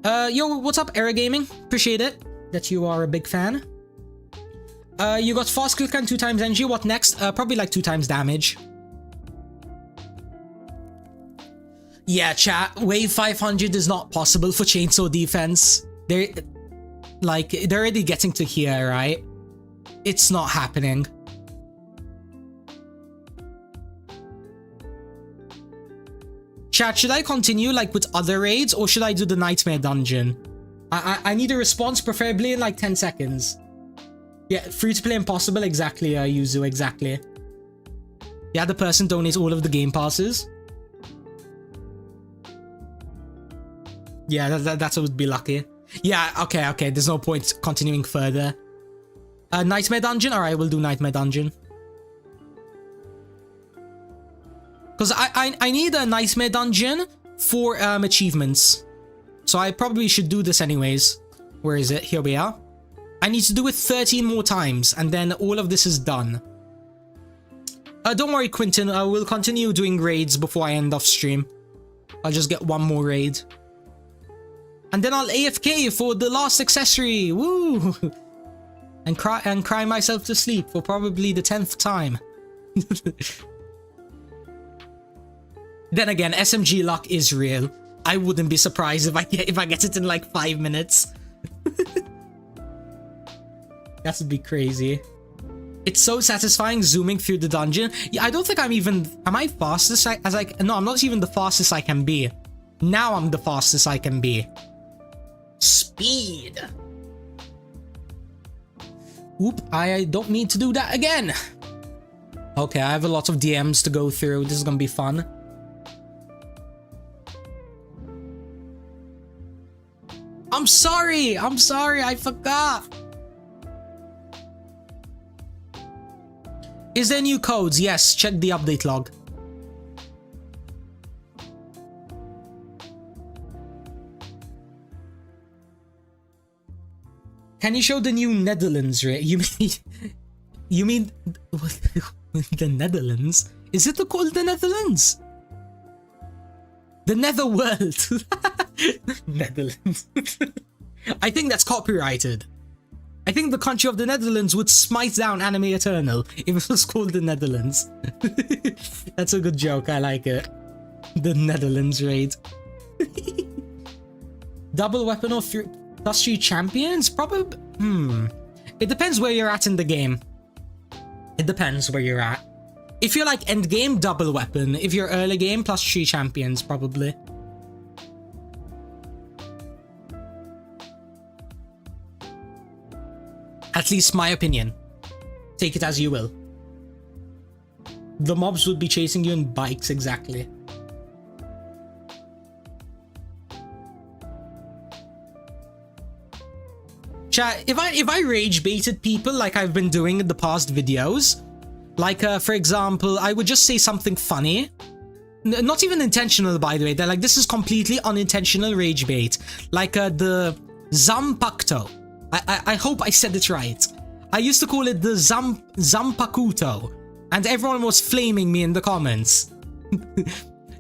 Yo, what's up, Era Gaming? Appreciate it that you are a big fan. You got fast click and 2 times energy. What next? Probably like 2 times damage. Yeah, chat. Wave 500 is not possible for chainsaw defense. They're already getting to here, right? It's not happening. Chat, should I continue like with other raids or should I do the nightmare dungeon? I need a response, preferably in like 10 seconds. Yeah, free to play impossible, exactly, Yuzu, exactly. Yeah, the person donates all of the game passes. Yeah, that would be lucky. Yeah, okay, there's no point continuing further. Nightmare dungeon? Alright, we'll do nightmare dungeon. Because I need a nightmare dungeon for achievements. So I probably should do this anyways. Where is it? Here we are. I need to do it 13 more times and then all of this is done. Don't worry, Quentin. We'll continue doing raids before I end off stream. I'll just get one more raid. And then I'll AFK for the last accessory. Woo! And cry myself to sleep for probably the 10th time. Then again, SMG luck is real. I wouldn't be surprised if I get it in like 5 minutes. That would be crazy. It's so satisfying zooming through the dungeon. Yeah, I don't think I'm even... Am I fastest as I... No, I'm not even the fastest I can be. Now I'm the fastest I can be. Speed. Oop, I don't mean to do that again. Okay, I have a lot of DMs to go through. This is gonna be fun. I'm sorry, I forgot. Is there new codes? Yes, check the update log. Can you show the new Netherlands, right? You mean the Netherlands? Is it called the Netherlands? The Netherworld. Netherlands. I think that's copyrighted. I think the country of the Netherlands would smite down Anime Eternal if it was called the Netherlands. That's a good joke, I like it. The Netherlands raid. Double weapon or plus 3 champions? Probably. It depends where you're at in the game. It depends where you're at. If you're like end game, double weapon. If you're early game, plus 3 champions, probably. At least my opinion. Take it as you will. The mobs would be chasing you in bikes, exactly. Chat, if I rage baited people like I've been doing in the past videos, like for example, I would just say something funny. Not even intentional, by the way. They're like, this is completely unintentional rage bait. Like the Zampacto. I hope I said it right. I used to call it the Zampakuto, and everyone was flaming me in the comments.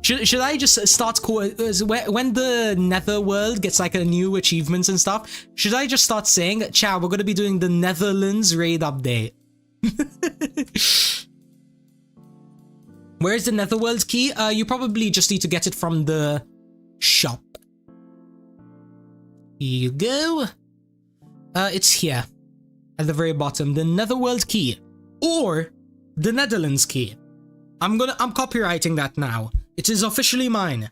Should I just start calling when the Netherworld gets like a new achievements and stuff? Should I just start saying, "Ciao, we're gonna be doing the Netherlands raid update." Where's the Netherworld key? You probably just need to get it from the shop. Here you go. It's here at the very bottom. The Netherworld key or the Netherlands key. I'm copywriting that now. It is officially mine.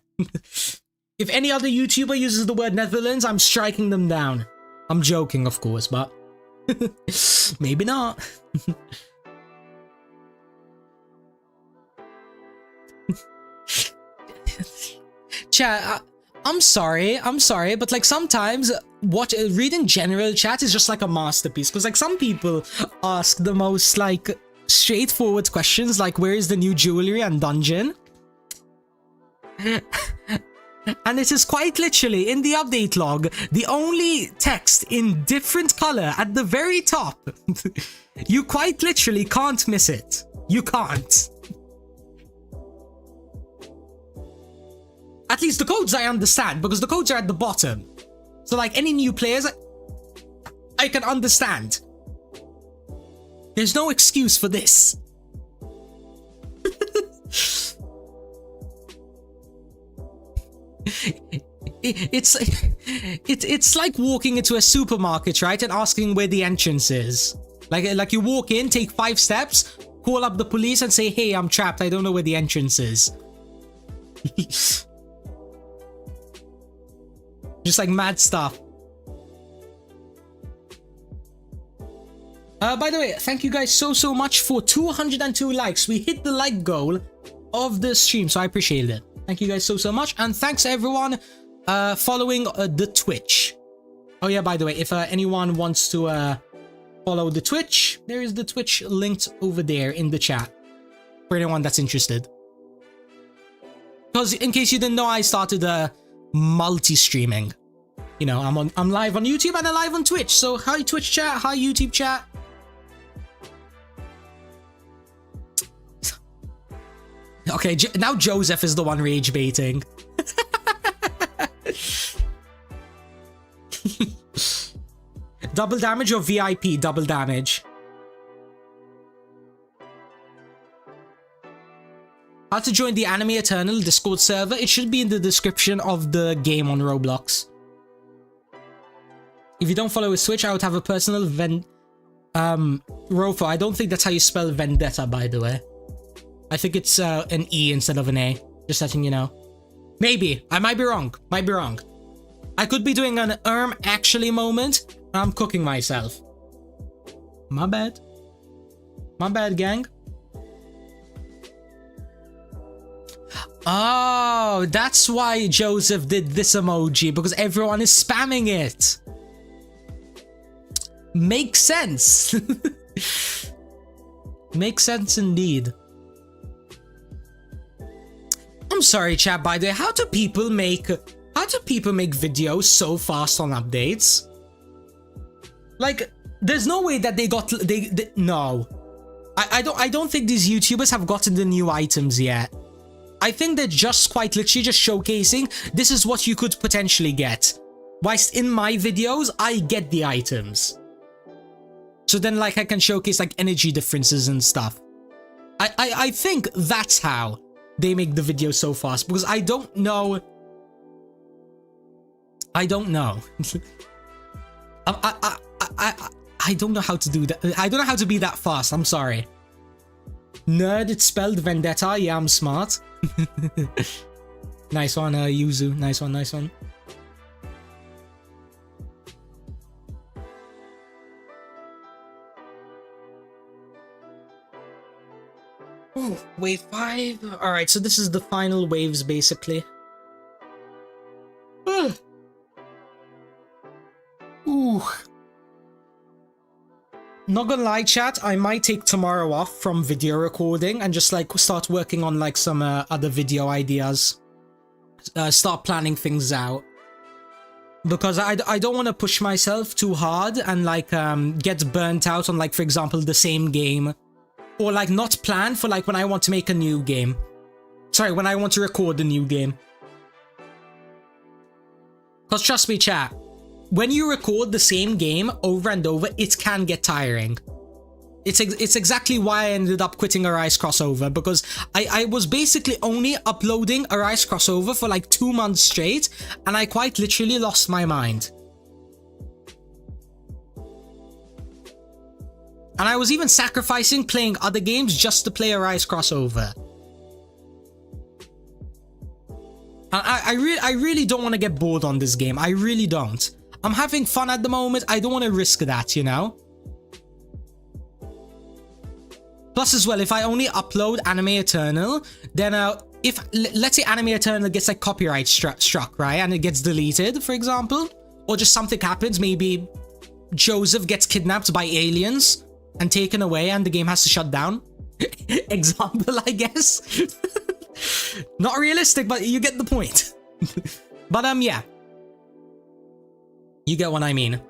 If any other YouTuber uses the word Netherlands, I'm striking them down. I'm joking, of course, but maybe not. Chat, I'm sorry, but like sometimes reading general chat is just like a masterpiece, because like some people ask the most like straightforward questions, like where is the new jewelry and dungeon? And it is quite literally in the update log, the only text in different color at the very top. You quite literally can't miss it. You can't. At least the codes I understand, because the codes are at the bottom. So like any new players, I can understand. There's no excuse for this. It's like walking into a supermarket, right, and asking where the entrance is. Like you walk in, take 5 steps, call up the police and say, "Hey, I'm trapped. I don't know where the entrance is." Just like mad stuff. By the way, thank you guys so much for 202 likes. We hit the like goal of the stream, so I appreciate it. Thank you guys so much, and thanks everyone following the Twitch. Oh yeah, by the way, if anyone wants to follow the Twitch, there is the Twitch linked over there in the chat for anyone that's interested. Because in case you didn't know, I started multi-streaming. You know, I'm live on YouTube and I'm live on Twitch. So hi Twitch chat, hi YouTube chat. Okay, now Joseph is the one rage baiting. double damage or VIP double damage? How to join the Anime Eternal Discord server? It should be in the description of the game on Roblox. If you don't follow his Switch, I would have a personal Rofo. I don't think that's how you spell vendetta, by the way. I think it's an E instead of an A. Just letting you know. Maybe. I might be wrong. Might be wrong. I could be doing an actually moment. I'm cooking myself. My bad. My bad, gang. Oh, that's why Joseph did this emoji, because everyone is spamming it. Makes sense. Makes sense indeed. I'm sorry, chat, by the way, how do people make videos so fast on updates? Like, there's no way that no. I don't think these YouTubers have gotten the new items yet. I think they're just quite literally just showcasing this is what you could potentially get. Whilst in my videos, I get the items. So then, like, I can showcase, like, energy differences and stuff. I think that's how they make the video so fast, because I don't know. I don't know. I don't know how to do that. I don't know how to be that fast. I'm sorry. Nerd, it's spelled vendetta. Yeah, I'm smart. Nice one, Yuzu. Nice one, nice one. Ooh, wave 5. Alright, so this is the final waves, basically. Ooh. Not gonna lie, chat, I might take tomorrow off from video recording and just like start working on like some other video ideas. Start planning things out. Because I don't want to push myself too hard and like get burnt out on like, for example, the same game. Or like not plan for like when I want to make a new game. Sorry, when I want to record a new game. Because trust me, chat. When you record the same game over and over, it can get tiring. It's exactly why I ended up quitting Arise Crossover, because I was basically only uploading Arise Crossover for like 2 months straight, and I quite literally lost my mind. And I was even sacrificing playing other games just to play Arise Crossover. And I really don't want to get bored on this game. I really don't. I'm having fun at the moment. I don't want to risk that, you know? Plus as well, if I only upload Anime Eternal, then if, let's say Anime Eternal gets like copyright struck, right? And it gets deleted, for example. Or just something happens, maybe Joseph gets kidnapped by aliens and taken away and the game has to shut down. Example, I guess. Not realistic, but you get the point. But yeah. You get what I mean.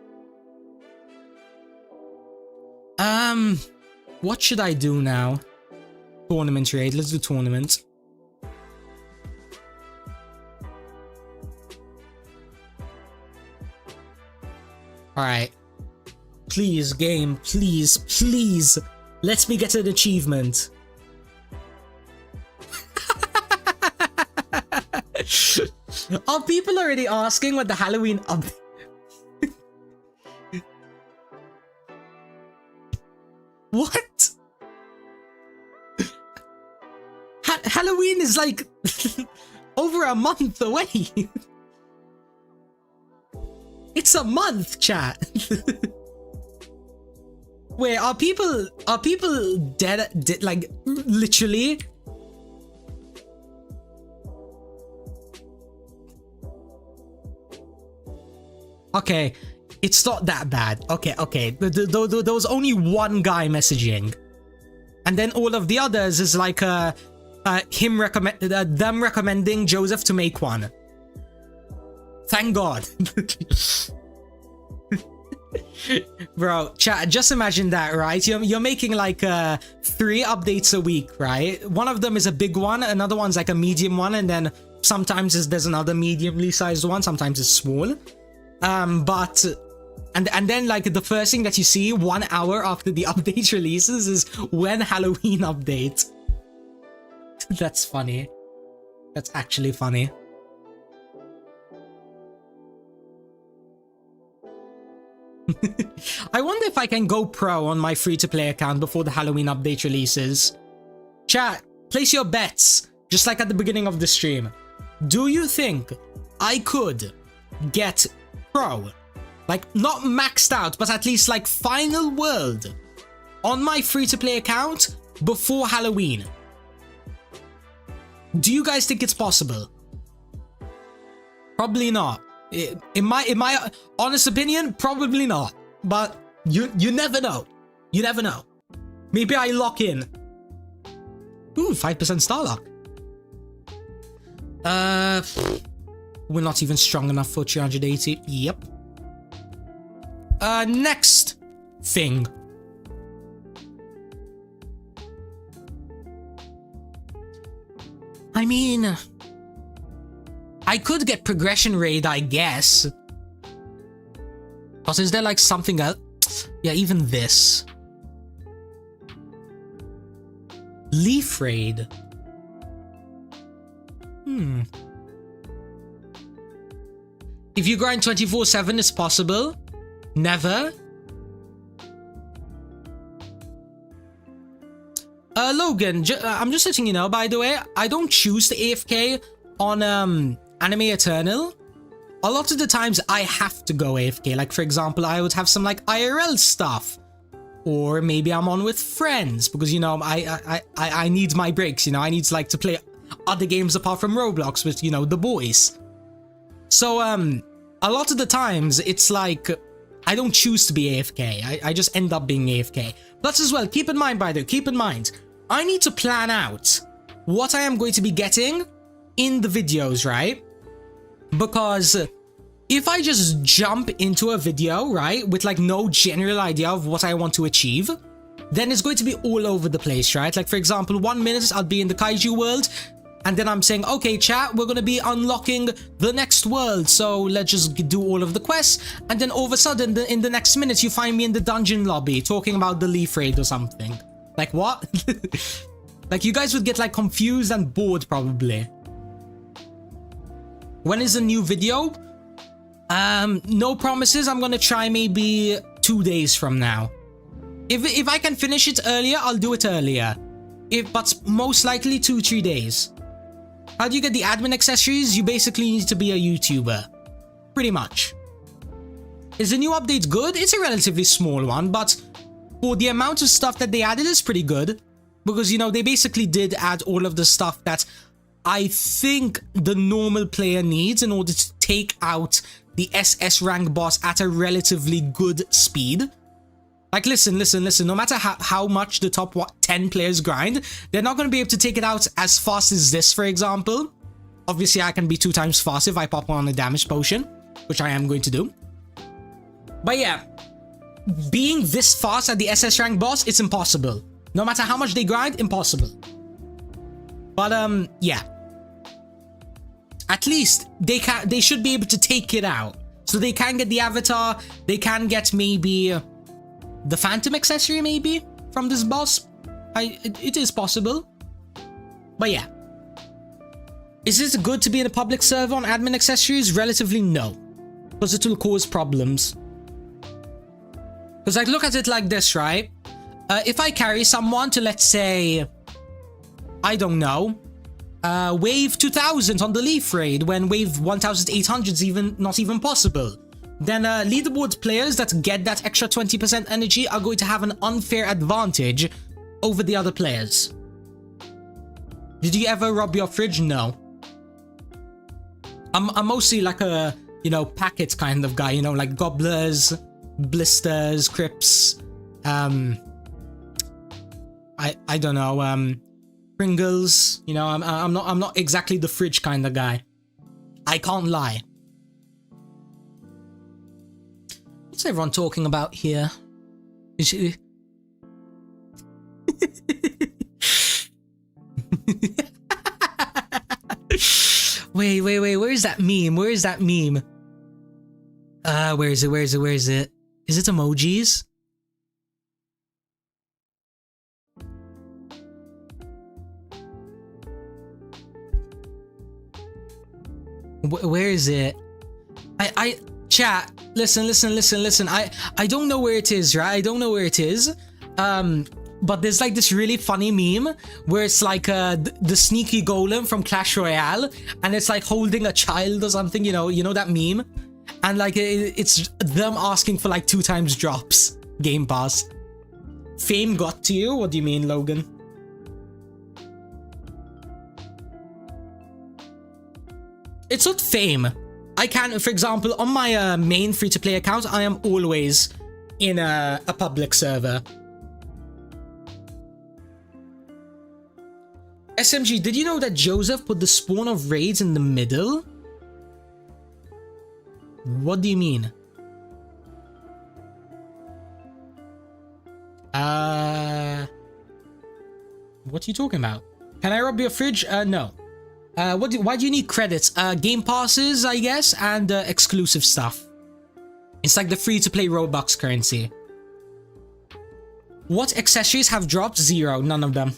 What should I do now? Tournament raid. Let's do tournament. Alright. Please, game. Please, please. Let me get an achievement. Are people already asking what the Halloween update? What? Halloween is like over a month away. It's a month, chat. Wait, are people dead like literally? Okay, it's not that bad. Okay. There was only one guy messaging, and then all of the others is like them recommending Joseph to make one. Thank God. Bro, chat, just imagine that, right? You're making like 3 updates a week, right? One of them is a big one, another one's like a medium one, and then sometimes there's another mediumly sized one, sometimes it's small. But And then like the first thing that you see 1 hour after the update releases is when Halloween update. That's funny. That's actually funny. I wonder if I can go pro on my free-to-play account before the Halloween update releases. Chat, place your bets, just like at the beginning of the stream. Do you think I could get pro? Like, not maxed out, but at least like final world on my free-to-play account before Halloween? Do you guys think it's possible? Probably not. In my honest opinion, probably not. But you never know. You never know. Maybe I lock in. Ooh, 5% star luck. We're not even strong enough for 380. Yep. Next thing. I mean, I could get progression raid, I guess. But is there like something else? Yeah, even this. Leaf raid. If you grind 24/7, it's possible. Never. Logan, I'm just letting you know, by the way, I don't choose to AFK on Anime Eternal. A lot of the times I have to go AFK. Like, for example, I would have some like IRL stuff. Or maybe I'm on with friends because, you know, I need my breaks, you know. I need to like to play other games apart from Roblox with, you know, the boys. So, a lot of the times it's like I don't choose to be AFK. I just end up being AFK. Plus as well, keep in mind, by the way, keep in mind, I need to plan out what I am going to be getting in the videos, right? Because if I just jump into a video, right, with like no general idea of what I want to achieve, then it's going to be all over the place, right? Like, for example, 1 minute I'll be in the kaiju world, and then I'm saying, okay, chat, we're going to be unlocking the next world, so let's just do all of the quests. And then all of a sudden, in the next minute, you find me in the dungeon lobby talking about the leaf raid or something. Like, what? Like, you guys would get, like, confused and bored, probably. When is a new video? No promises. I'm going to try maybe 2 days from now. If I can finish it earlier, I'll do it earlier. But most likely 2-3 days. How do you get the admin accessories? You basically need to be a YouTuber. Pretty much. Is the new update good? It's a relatively small one, but for the amount of stuff that they added, it's pretty good. Because, you know, they basically did add all of the stuff that I think the normal player needs in order to take out the SS rank boss at a relatively good speed. Like, listen, no matter how much the top 10 players grind, they're not going to be able to take it out as fast as this, for example. Obviously, I can be 2 times faster if I pop on a damage potion, which I am going to do. But yeah, being this fast at the SS rank boss, it's impossible. No matter how much they grind, impossible. But, yeah. At least, they should be able to take it out. So they can get the avatar, they can get maybe the phantom accessory, maybe, from this boss. It is possible. But yeah. Is it good to be in a public server on admin accessories? Relatively no. Because it will cause problems. Because like, look at it like this, right? If I carry someone to, let's say, I don't know, wave 2000 on the Leaf Raid when wave 1800 is not even possible, then leaderboard players that get that extra 20% energy are going to have an unfair advantage over the other players. Did you ever rob your fridge? No. I'm mostly like a, you know, packet kind of guy, you know, like gobblers, blisters, crypts, I don't know, Pringles, you know, I'm not exactly the fridge kind of guy. I can't lie. What's everyone talking about here? Is it... Wait, where is that meme? Where is that meme? Where is it? Where is it? Where is it? Is it emojis? Where is it? Chat, listen. I don't know where it is, right? I don't know where it is. But there's like this really funny meme where it's like the sneaky golem from Clash Royale, and it's like holding a child or something, you know that meme? And like it's them asking for like 2 times drops. Game Pass. Fame got to you? What do you mean, Logan? It's not fame. I can, for example, on my main free-to-play account, I am always in a public server. SMG, did you know that Joseph put the spawn of raids in the middle? What do you mean? What are you talking about? Can I rob your fridge? No. Why do you need credits? Game passes, I guess, and exclusive stuff. It's like the free-to-play Robux currency. What accessories have dropped? 0. None of them.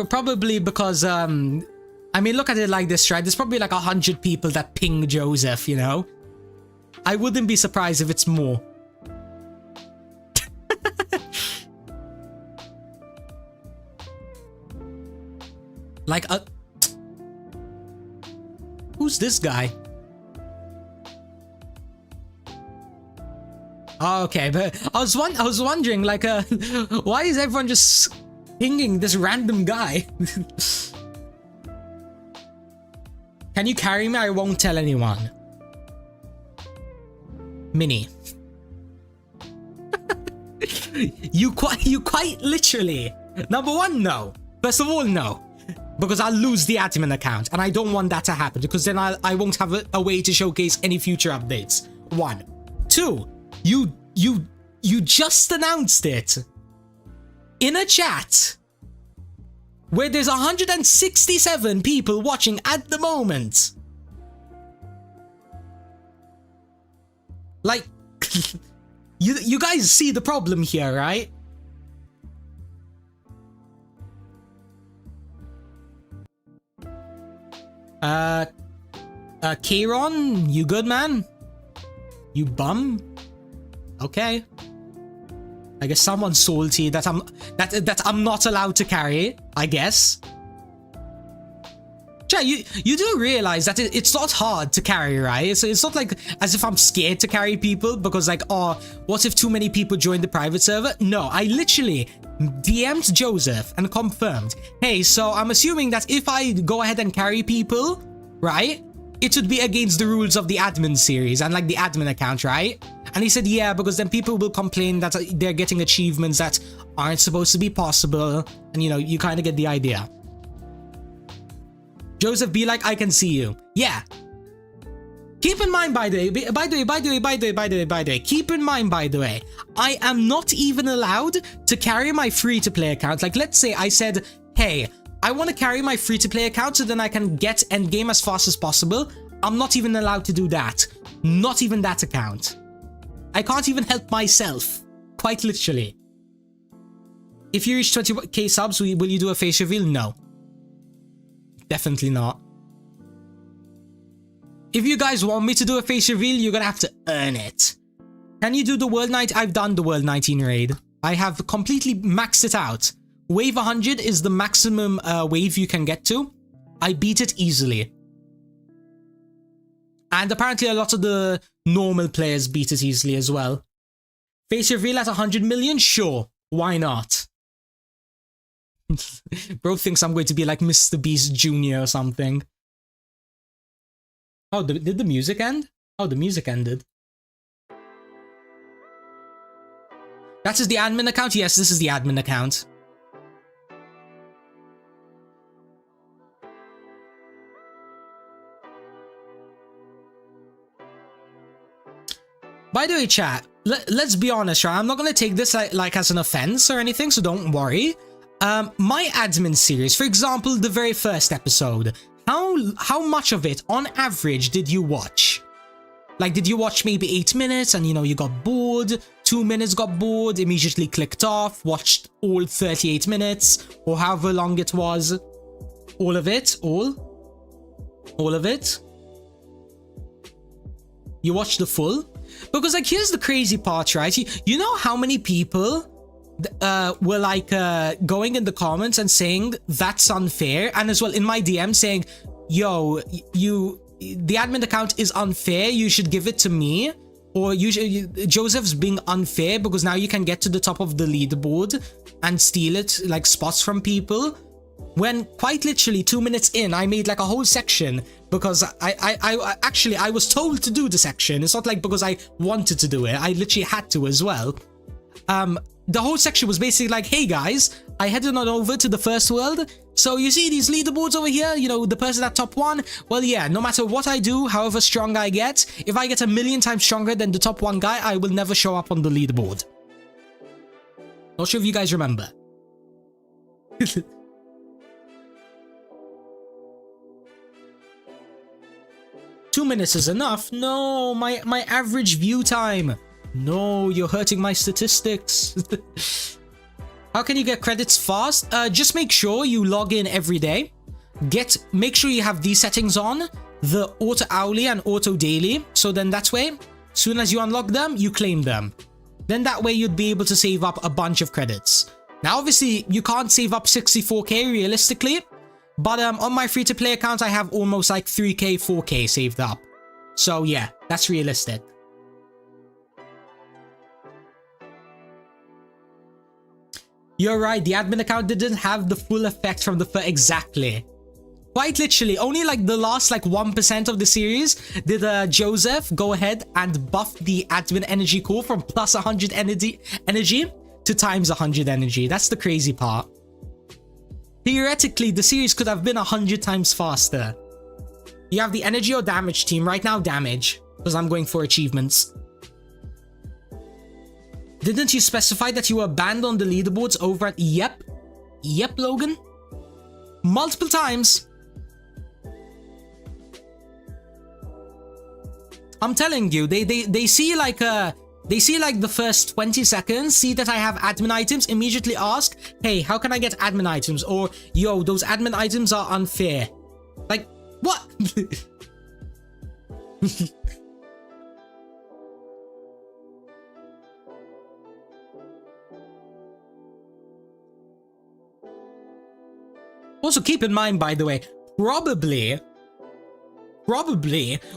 Probably because, I mean, look at it like this, right? There's probably like 100 people that ping Joseph, you know? I wouldn't be surprised if it's more. Like a... Who's this guy? Oh, okay, but I was wondering, like, why is everyone just pinging this random guy? Can you carry me? I won't tell anyone. Mini. You quite literally. Number one, no. First of all, no. Because I'll lose the admin account, and I don't want that to happen, because then I won't have a way to showcase any future updates. 1. 2. You just announced it in a chat where there's 167 people watching at the moment. Like, you guys see the problem here, right? Kieron, you good, man? You bum? Okay. I guess someone's salty that I'm not allowed to carry, I guess. Yeah, you do realize that it's not hard to carry, right? It's not like as if I'm scared to carry people because, like, oh, what if too many people join the private server? No, I literally DM'd Joseph and confirmed, hey, so I'm assuming that if I go ahead and carry people, right, it would be against the rules of the admin series and like the admin account, right? And he said, yeah, because then people will complain that they're getting achievements that aren't supposed to be possible. And you know, you kind of get the idea. Joseph, be like, I can see you. Yeah. Keep in mind, by the way, keep in mind, by the way, I am not even allowed to carry my free-to-play account. Like, let's say I said, hey, I want to carry my free-to-play account so then I can get endgame as fast as possible. I'm not even allowed to do that. Not even that account. I can't even help myself. Quite literally. If you reach 20k subs, will you do a face reveal? No. Definitely not. If you guys want me to do a face reveal, you're gonna have to earn it. Can you do the World 19? I've done the World 19 raid. I have completely maxed it out. Wave 100 is the maximum wave you can get to. I beat it easily. And apparently a lot of the normal players beat it easily as well. Face reveal at 100 million? Sure. Why not? Bro thinks I'm going to be like Mr. Beast Jr. or something. Oh, did the music end? Oh, the music ended. That is the admin account? Yes, this is the admin account. By the way, chat, let's be honest, right? I'm not going to take this like as an offense or anything, so don't worry. My admin series, for example, the very first episode, how much of it on average did you watch? Like, did you watch maybe 8 minutes and, you know, you got bored, 2 minutes got bored, immediately clicked off, watched all 38 minutes, or however long it was? All of it? All of it? You watched the full? Because, like, here's the crazy part, right? You know how many people were, like, going in the comments and saying, that's unfair, and as well in my DM saying, yo, the admin account is unfair, you should give it to me, or Joseph's being unfair because now you can get to the top of the leaderboard and steal it, like, spots from people, when quite literally 2 minutes in I made like a whole section because I was told to do the section. It's not like because I wanted to do it, I literally had to as well. The whole section was basically like, hey guys, I headed on over to the first world. So you see these leaderboards over here, you know, the person at top 1? Well, yeah, no matter what I do, however strong I get, if I get 1,000,000 times stronger than the top 1 guy, I will never show up on the leaderboard. Not sure if you guys remember. 2 minutes is enough? No, my average view time. No, you're hurting my statistics. How can you get credits fast? Just make sure you log in every day. Make sure you have these settings on, the auto hourly and auto daily. So then that way, soon as you unlock them, you claim them. Then that way you'd be able to save up a bunch of credits. Now, obviously, you can't save up 64k realistically, but on my free-to-play account, I have almost like 3k, 4k saved up. So yeah, that's realistic. You're right, the admin account didn't have the full effect from the first. Exactly. Quite literally, only like the last like 1% of the series did Joseph go ahead and buff the admin energy core from plus 100 energy to times 100 energy. That's the crazy part. Theoretically, the series could have been 100 times faster. You have the energy or damage team. Right now, damage, because I'm going for achievements. Didn't you specify that you were banned on the leaderboards over at... Yep, Logan. Multiple times. I'm telling you, they see like the first 20 seconds, see that I have admin items, immediately ask, hey, how can I get admin items? Or, yo, those admin items are unfair. Like, what? Also, keep in mind, by the way, probably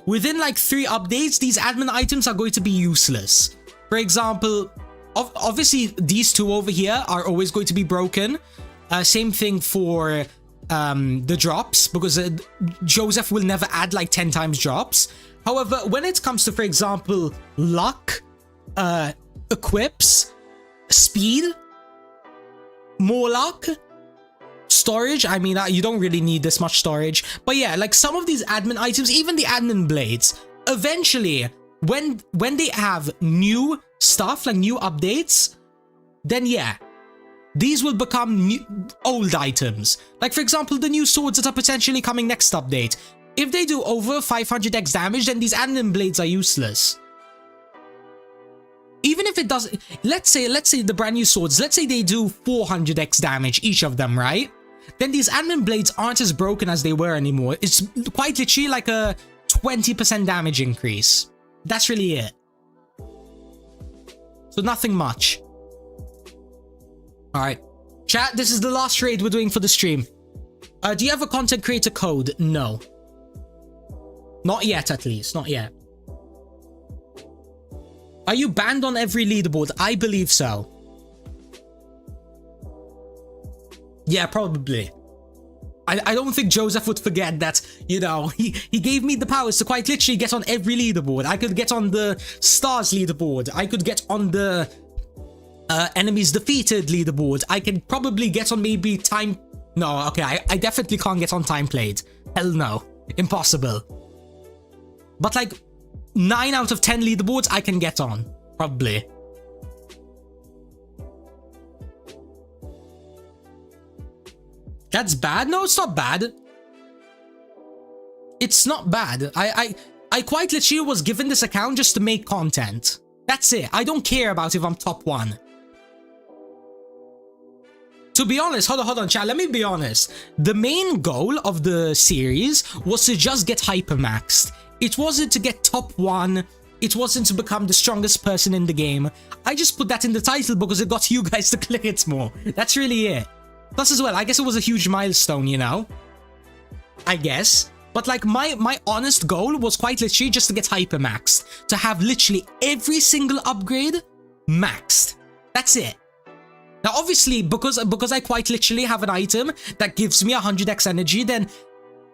within like 3 updates, these admin items are going to be useless. For example, obviously these 2 over here are always going to be broken. Same thing for the drops, because Joseph will never add like 10 times drops. However, when it comes to, for example, luck, equips, speed, more luck, storage, I mean, you don't really need this much storage, but yeah, like some of these admin items, even the admin blades, eventually when they have new stuff, like new updates, then yeah, these will become old items. Like, for example, the new swords that are potentially coming next update. If they do over 500x damage, then these admin blades are useless. Even if it does, let's say the brand new swords, let's say they do 400x damage, each of them, right? Then these admin blades aren't as broken as they were anymore. It's quite literally like a 20% damage increase. That's really it. So nothing much. Alright. Chat, this is the last raid we're doing for the stream. Do you have a content creator code? No. Not yet, at least. Not yet. Are you banned on every leaderboard? I believe so. Yeah, probably. I don't think Joseph would forget that, you know, he gave me the powers to quite literally get on every leaderboard. I could get on the stars leaderboard. I could get on the enemies defeated leaderboard. I can probably get on maybe time... No, okay, I definitely can't get on time played. Hell no. Impossible. But like 9 out of 10 leaderboards I can get on. Probably. That's bad? No, it's not bad. It's not bad. I quite literally was given this account just to make content. That's it. I don't care about if I'm top 1. To be honest, hold on, chat. Let me be honest. The main goal of the series was to just get hypermaxed. It wasn't to get top 1. It wasn't to become the strongest person in the game. I just put that in the title because it got you guys to click it more. That's really it. Plus as well, I guess it was a huge milestone, you know? I guess. But like my honest goal was quite literally just to get hypermaxed. To have literally every single upgrade maxed. That's it. Now obviously, because I quite literally have an item that gives me 100x energy, then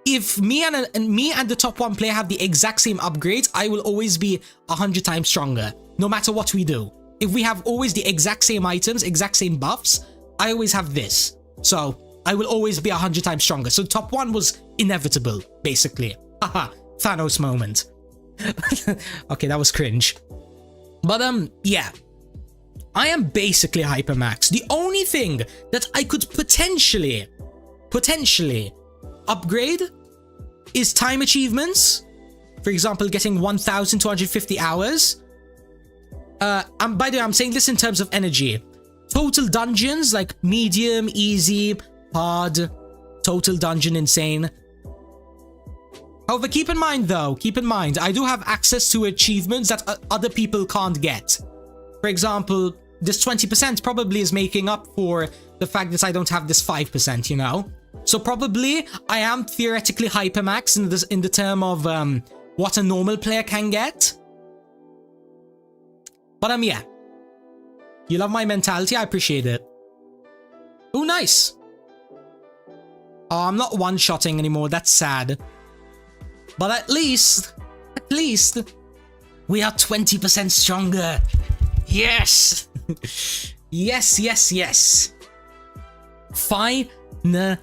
if me and the top 1 player have the exact same upgrades, I will always be 100 times stronger, no matter what we do. If we have always the exact same items, exact same buffs, I always have this. So I will always be 100 times stronger. So top 1 was inevitable, basically. Haha, Thanos moment. Okay, that was cringe. But yeah. I am basically hypermax. The only thing that I could potentially upgrade is time achievements. For example, getting 1,250 hours. And by the way, I'm saying this in terms of energy. Total dungeons, like medium, easy, hard, total dungeon, insane. However, keep in mind, I do have access to achievements that other people can't get. For example, this 20% probably is making up for the fact that I don't have this 5%, you know? So probably I am theoretically hypermax in the term of what a normal player can get. But yeah. You love my mentality, I appreciate it. Oh, nice. Oh, I'm not one-shotting anymore, that's sad. But at least, we are 20% stronger. Yes! yes. Finally.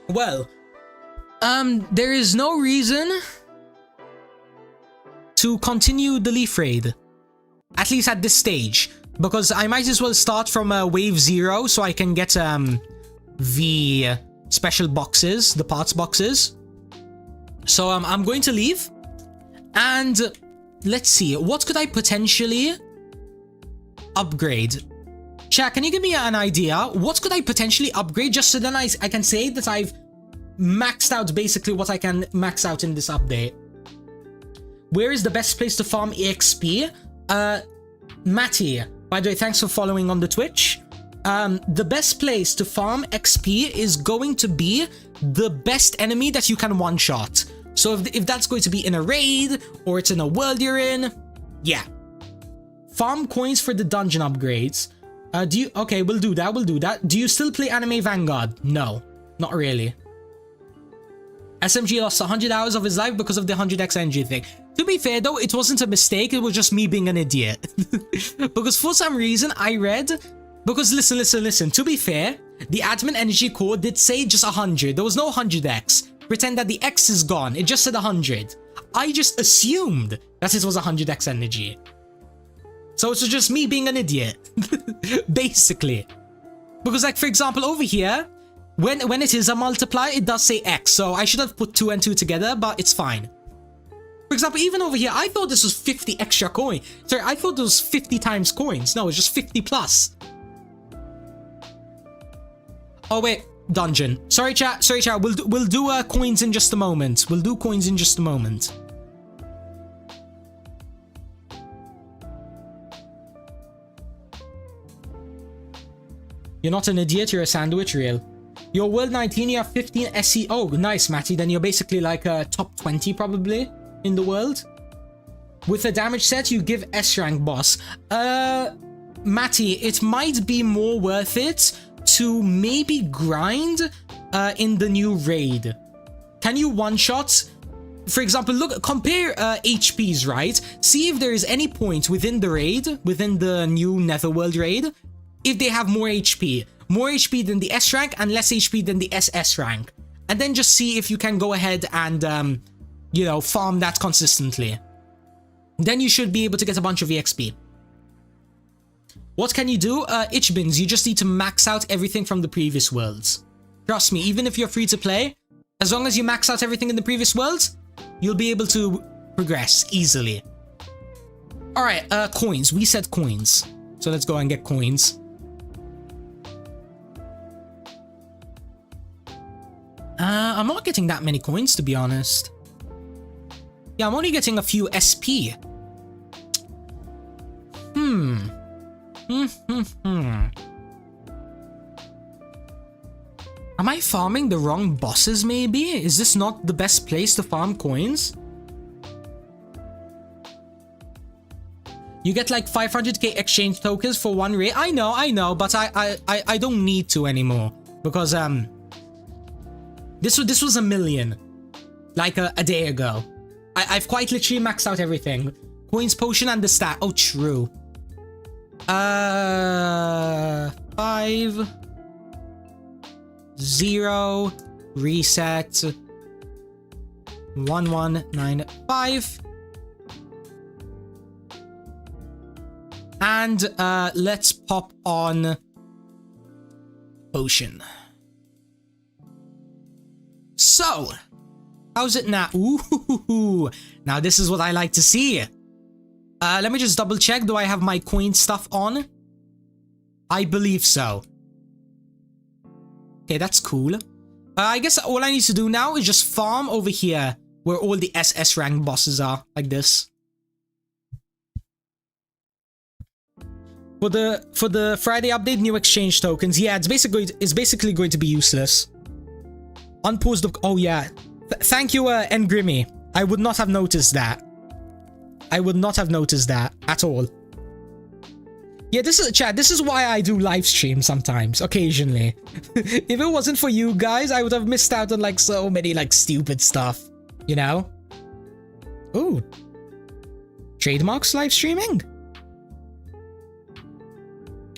Well, there is no reason to continue the Leaf Raid. At least at this stage. Because I might as well start from wave 0 so I can get the special boxes, the parts boxes. So I'm going to leave. And let's see, what could I potentially upgrade? Chat, can you give me an idea? What could I potentially upgrade just so then I can say that I've maxed out basically what I can max out in this update? Where is the best place to farm EXP? Matty, by the way, thanks for following on the Twitch. The best place to farm XP is going to be the best enemy that you can one-shot. So if that's going to be in a raid, or it's in a world you're in, yeah. Farm coins for the dungeon upgrades. Okay, we'll do that. Do you still play Anime Vanguard? No, not really. SMG lost 100 hours of his life because of the 100x energy thing. To be fair though, it wasn't a mistake, it was just me being an idiot. Because for some reason I read... Because listen, to be fair, the admin energy core did say just 100, there was no 100x. Pretend that the X is gone, it just said 100. I just assumed that it was 100x energy. So it's just me being an idiot. Basically. Because like for example over here, when it is a multiplier, it does say X, so I should have put 2 and 2 together, but it's fine. For example, even over here, I thought this was 50 extra coin. Sorry, I thought it was 50 times coins. No, it's just 50 plus. Oh wait, dungeon. Sorry chat, we'll do coins in just a moment. We'll do coins in just a moment. You're not an idiot, you're a sandwich, real. You're world 19, you have 15 SE. Oh, nice, Matty. Then you're basically like a top 20 probably in the world. With a damage set, you give S rank boss. Matty, it might be more worth it to maybe grind in the new raid. Can you one-shot? For example, look, compare HPs, right? See if there is any point within the raid, within the new Netherworld raid, if they have more HP. More HP than the S rank and less HP than the SS rank. And then just see if you can go ahead and, you know, farm that consistently. Then you should be able to get a bunch of EXP. What can you do? Itch bins. You just need to max out everything from the previous worlds. Trust me, even if you're free to play, as long as you max out everything in the previous worlds, you'll be able to progress easily. Alright, coins. We said coins. So let's go and get coins. I'm not getting that many coins, to be honest. Yeah, I'm only getting a few SP. Am I farming the wrong bosses, maybe? Is this not the best place to farm coins? You get like 500k exchange tokens for one raid. I know, but I don't need to anymore. Because, this was a million. Like a day ago. I've quite literally maxed out everything. Coins, potion, and the stat. Oh, true. 5 0 reset 1195 and let's pop on potion. So how's it now? Ooh, now this is what I like to see. Let me just double check. Do I have my coin stuff on? I believe so. Okay, that's cool. I guess all I need to do now is just farm over here where all the SS rank bosses are, like this. For the Friday update, new exchange tokens. Yeah, it's basically going to be useless. Unpause the... Oh yeah. Thank you, Ngrimmy. I would not have noticed that. I would not have noticed that at all. Yeah, this is chat. This is why I do live streams sometimes, occasionally. If it wasn't for you guys, I would have missed out on like so many like stupid stuff, you know? Ooh. Trademarks live streaming?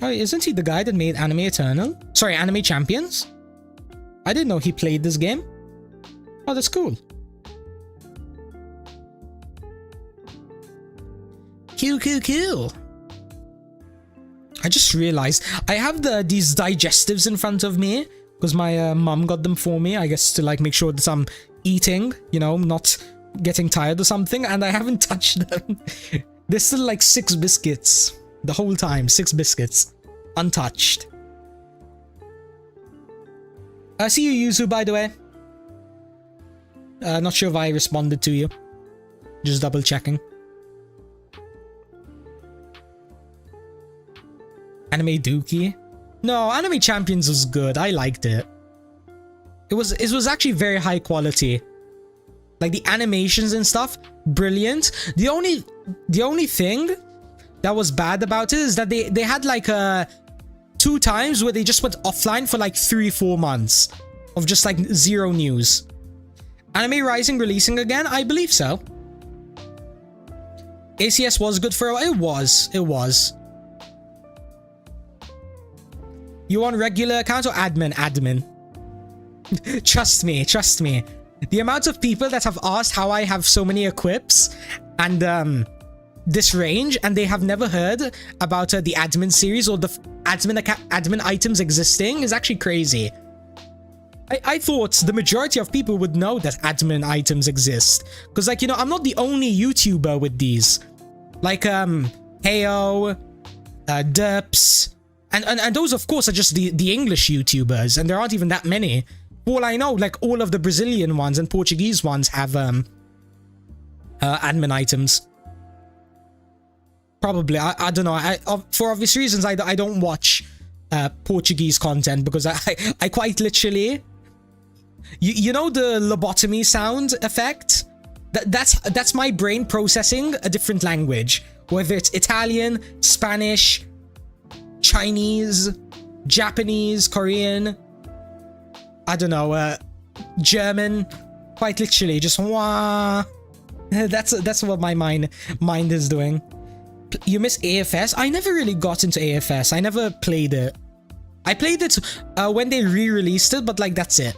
Oh, isn't he the guy that made Anime Eternal? Sorry, Anime Champions? I didn't know he played this game. Oh, that's cool. Cool. I just realized I have these digestives in front of me because my mum got them for me, I guess, to like make sure that I'm eating, you know, not getting tired or something, and I haven't touched them. There's still like 6 biscuits the whole time. 6 biscuits untouched. I see you, Yuzu, by the way. Not sure if I responded to you. Just double checking. Anime Dookie? No, Anime Champions was good. I liked it. It was actually very high quality. Like the animations and stuff, brilliant. The only thing that was bad about it is that they had like 2 times where they just went offline for like 3-4 months of just like 0 news. Anime Rising releasing again? I believe so. ACS was good for a while. It was. You want regular account or admin? Admin. Trust me. The amount of people that have asked how I have so many equips and this range, and they have never heard about the admin series or the admin items existing is actually crazy. I thought the majority of people would know that admin items exist. Because, like, you know, I'm not the only YouTuber with these. Like, Heyo, Derps, and those, of course, are just the English YouTubers, and there aren't even that many. For all I know, like, all of the Brazilian ones and Portuguese ones have, admin items. Probably, I don't know. For obvious reasons, I don't watch, Portuguese content, because I quite literally... You know the lobotomy sound effect? That's my brain processing a different language. Whether it's Italian, Spanish, Chinese, Japanese, Korean, I don't know, German, quite literally, just wah. That's what my mind is doing. You miss AFS? I never really got into AFS. I never played it. I played it when they re-released it, but like that's it.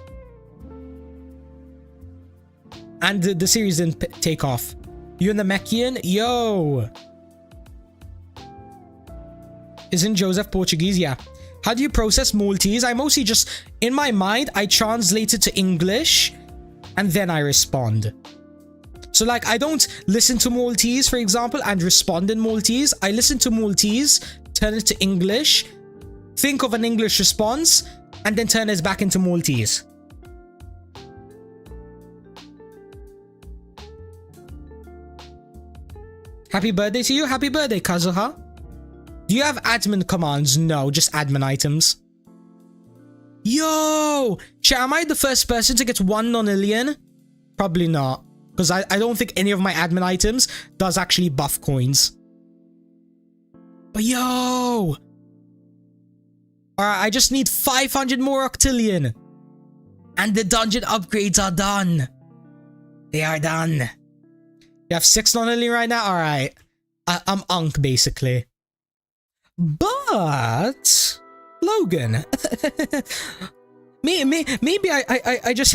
And the series didn't take off. You and the Mechian? Yo! Isn't Joseph Portuguese? Yeah. How do you process Maltese? I mostly just, in my mind, I translate it to English and then I respond. So like, I don't listen to Maltese, for example, and respond in Maltese. I listen to Maltese, turn it to English, think of an English response, and then turn it back into Maltese. Happy birthday to you. Happy birthday, Kazuha. Do you have admin commands? No, just admin items. Yo! Chat, am I the first person to get 1 nonillion? Probably not. Because I don't think any of my admin items does actually buff coins. But yo! Alright, I just need 500 more octillion. And the dungeon upgrades are done. They are done. You have 6 nonillion right now? Alright. I'm Unk, basically. But Logan, maybe I just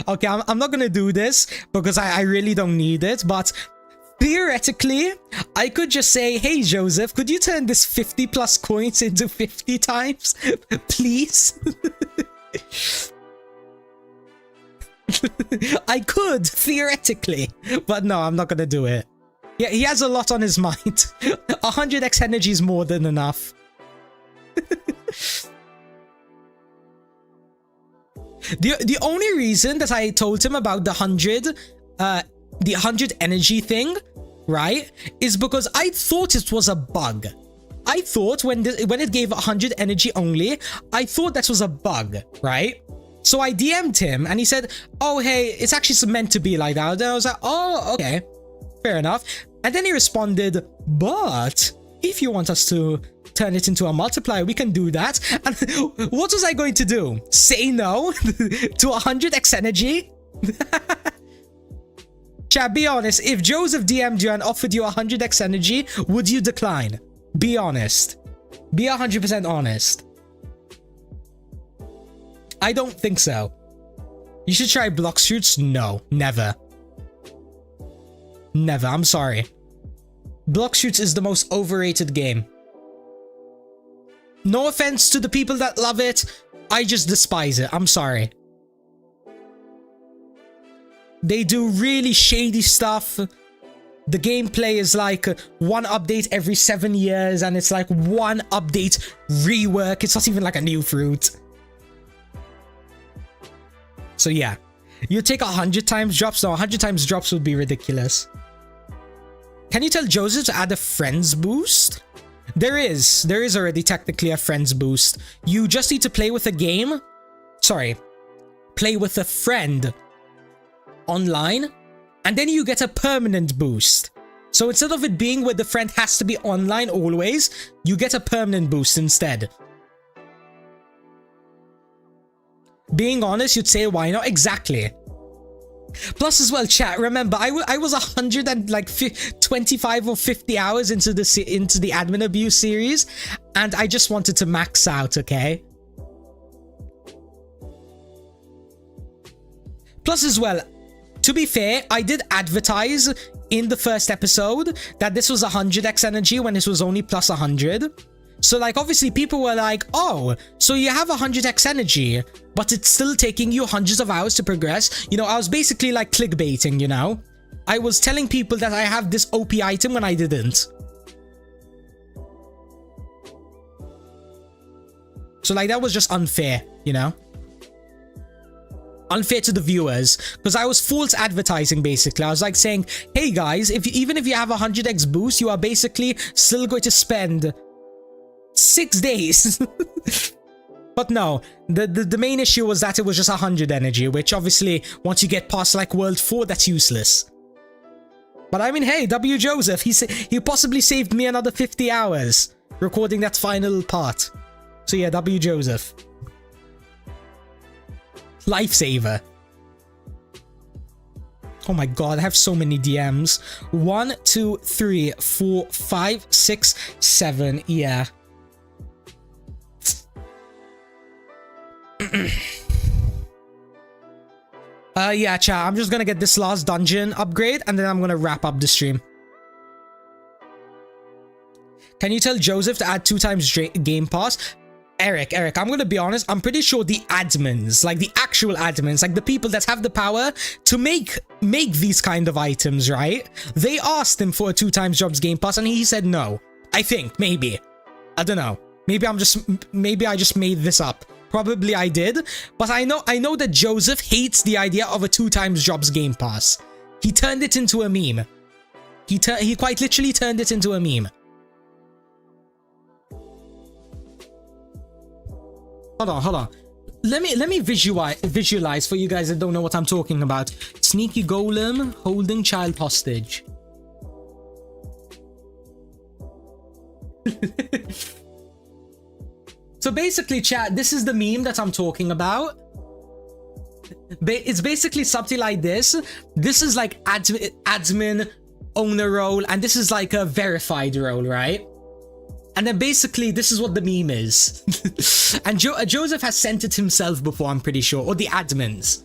okay. I'm not gonna do this because I really don't need it. But theoretically, I could just say, "Hey Joseph, could you turn this 50 plus coins into 50 times, please?" I could theoretically, but no, I'm not gonna do it. Yeah, he has a lot on his mind. 100x energy is more than enough. The only reason that I told him about the 100 energy thing, right, is because I thought it was a bug. I thought when it gave 100 energy only, I thought that was a bug, right? So I DM'd him and he said, "Oh hey, it's actually meant to be like that." And I was like, "Oh, okay, fair enough." And then he responded, "But if you want us to turn it into a multiplier, we can do that." And what was I going to do? Say no to 100x energy? Chat, be honest. If Joseph DM'd you and offered you 100x energy, would you decline? Be honest. Be 100% honest. I don't think so. You should try block shoots? No, never. Never, I'm sorry. Block shoots is the most overrated game. No offense to the people that love it, I just despise it. I'm sorry. They do really shady stuff. The gameplay is like one update every 7 years, and it's like one update rework. It's not even like a new fruit. So yeah, you take 100 times drops. No, 100 times drops would be ridiculous. Can you tell Joseph to add a friends boost? There is already technically a friends boost. You just need to play with a game. Sorry, play with a friend online, and then you get a permanent boost. So instead of it being where the friend has to be online always, you get a permanent boost instead. Being honest, you'd say, why not? Exactly. Plus as well, chat, remember, I was 125 or 50 hours into the admin abuse series, and I just wanted to max out, okay? Plus as well, to be fair, I did advertise in the first episode that this was 100x energy when this was only plus 100. So like, obviously people were like, oh, so you have 100x energy, but it's still taking you hundreds of hours to progress. You know, I was basically like clickbaiting, you know? I was telling people that I have this OP item when I didn't. So like, that was just unfair, you know? Unfair to the viewers, because I was false advertising basically. I was like saying, hey guys, even if you have a 100x boost, you are basically still going to spend 6 days. But no, the main issue was that it was just 100 energy, which obviously once you get past like World 4, that's useless. But I mean, hey, W Joseph, he possibly saved me another 50 hours recording that final part. So yeah, W Joseph. Lifesaver. Oh my god, I have so many DMs. 1, 2, 3, 4, 5, 6, 7. Yeah. Yeah, chat, I'm just gonna get this last dungeon upgrade and then I'm gonna wrap up the stream. Can you tell Joseph to add 2 times Game Pass? Eric, I'm gonna be honest, I'm pretty sure the admins, like the actual admins, like the people that have the power to make these kind of items, right? They asked him for a 2 times Jobs Game Pass and he said no. I think, maybe. I don't know. Maybe I just made this up. Probably I did, but I know that Joseph hates the idea of a 2 times Jobs Game Pass. He turned it into a meme. He quite literally turned it into a meme. Hold on. Let me visualize for you guys that don't know what I'm talking about. Sneaky golem holding child hostage. So basically, chat, this is the meme that I'm talking about. It's basically something like this. This is like admin owner role, and this is like a verified role, right? And then basically, this is what the meme is. And Joseph has sent it himself before, I'm pretty sure. Or the admins.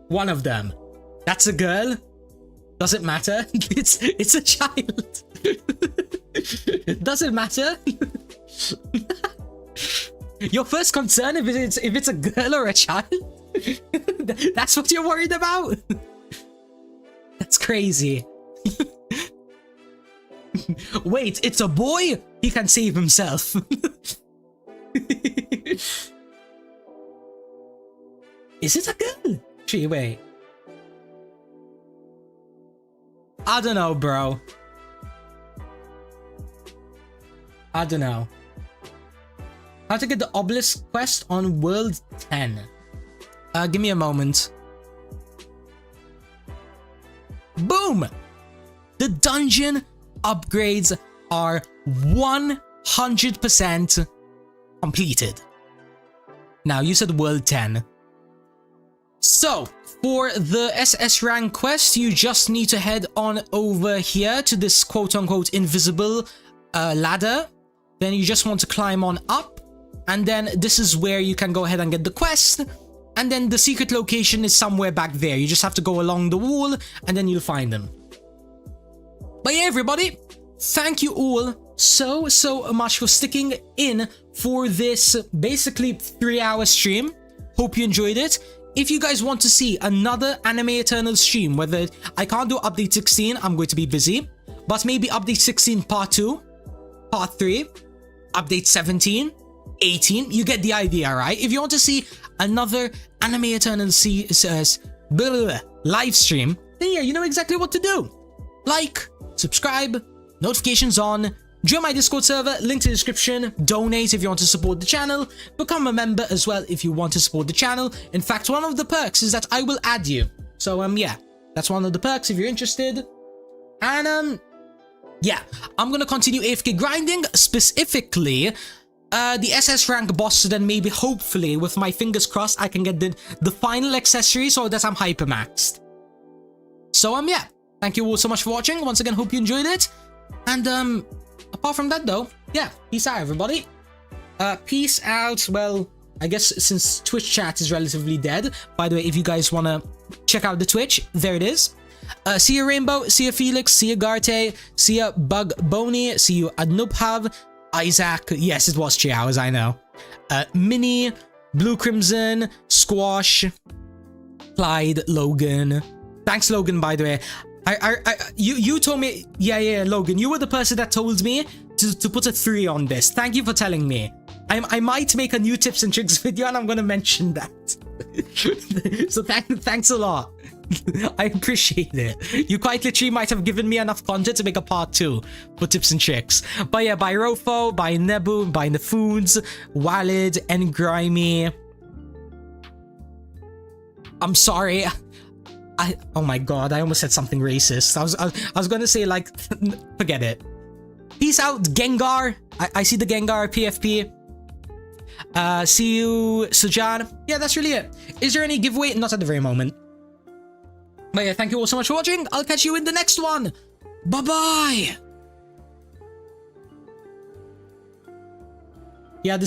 One of them. That's a girl. Does it matter? It's a child. Does it matter? Your first concern if it's a girl or a child? That's what you're worried about? That's crazy. Wait, it's a boy? He can save himself. Is it a girl? Gee, wait. I don't know, bro. I don't know. How to get the obelisk quest on World 10. Give me a moment. Boom! The dungeon upgrades are 100% completed. Now, you said World 10. So, for the SS rank quest, you just need to head on over here to this quote-unquote invisible ladder. Then you just want to climb on up. And then this is where you can go ahead and get the quest. And then the secret location is somewhere back there. You just have to go along the wall and then you'll find them. But yeah, everybody, thank you all so much for sticking in for this basically 3-hour stream. Hope you enjoyed it. If you guys want to see another Anime Eternal stream, whether I can't do update 16, I'm going to be busy, but maybe update 16 part 2, part 3, update 17, 18, you get the idea, right? If you want to see another Anime Eternal live stream, then yeah, you know exactly what to do. Like, subscribe, notifications on, join my Discord server, link to the description, donate if you want to support the channel, become a member as well if you want to support the channel. In fact, one of the perks is that I will add you. So, yeah, that's one of the perks if you're interested. And, yeah, I'm gonna continue AFK grinding, specifically the SS rank boss, so then maybe, hopefully, with my fingers crossed, I can get the final accessory so that I'm hypermaxed. So, yeah. Thank you all so much for watching. Once again, hope you enjoyed it. And, apart from that, though, yeah, peace out, everybody. Peace out. Well, I guess since Twitch chat is relatively dead. By the way, if you guys want to check out the Twitch, there it is. See you, Rainbow. See you, Felix. See you, Garte. See you, Bug Boney. See you, Adnubhav. Isaac. Yes, it was 3 hours, I know. Minnie. Blue Crimson. Squash. Clyde. Logan. Thanks, Logan, by the way. You told me, yeah, Logan, you were the person that told me to put a 3 on this. Thank you for telling me. I might make a new tips and tricks video and I'm gonna mention that. So thanks a lot. I appreciate it. You quite literally might have given me enough content to make a part 2 for tips and tricks. But yeah, by Rofo, by Nebu, by Nafoons, Walid, and Grimy. I'm sorry. Oh my god, I almost said something racist. I was gonna say, like, forget it. Peace out, Gengar. I see the Gengar PFP. See you, Sujan. Yeah, that's really it. Is there any giveaway? Not at the very moment. But yeah, thank you all so much for watching. I'll catch you in the next one. Bye-bye.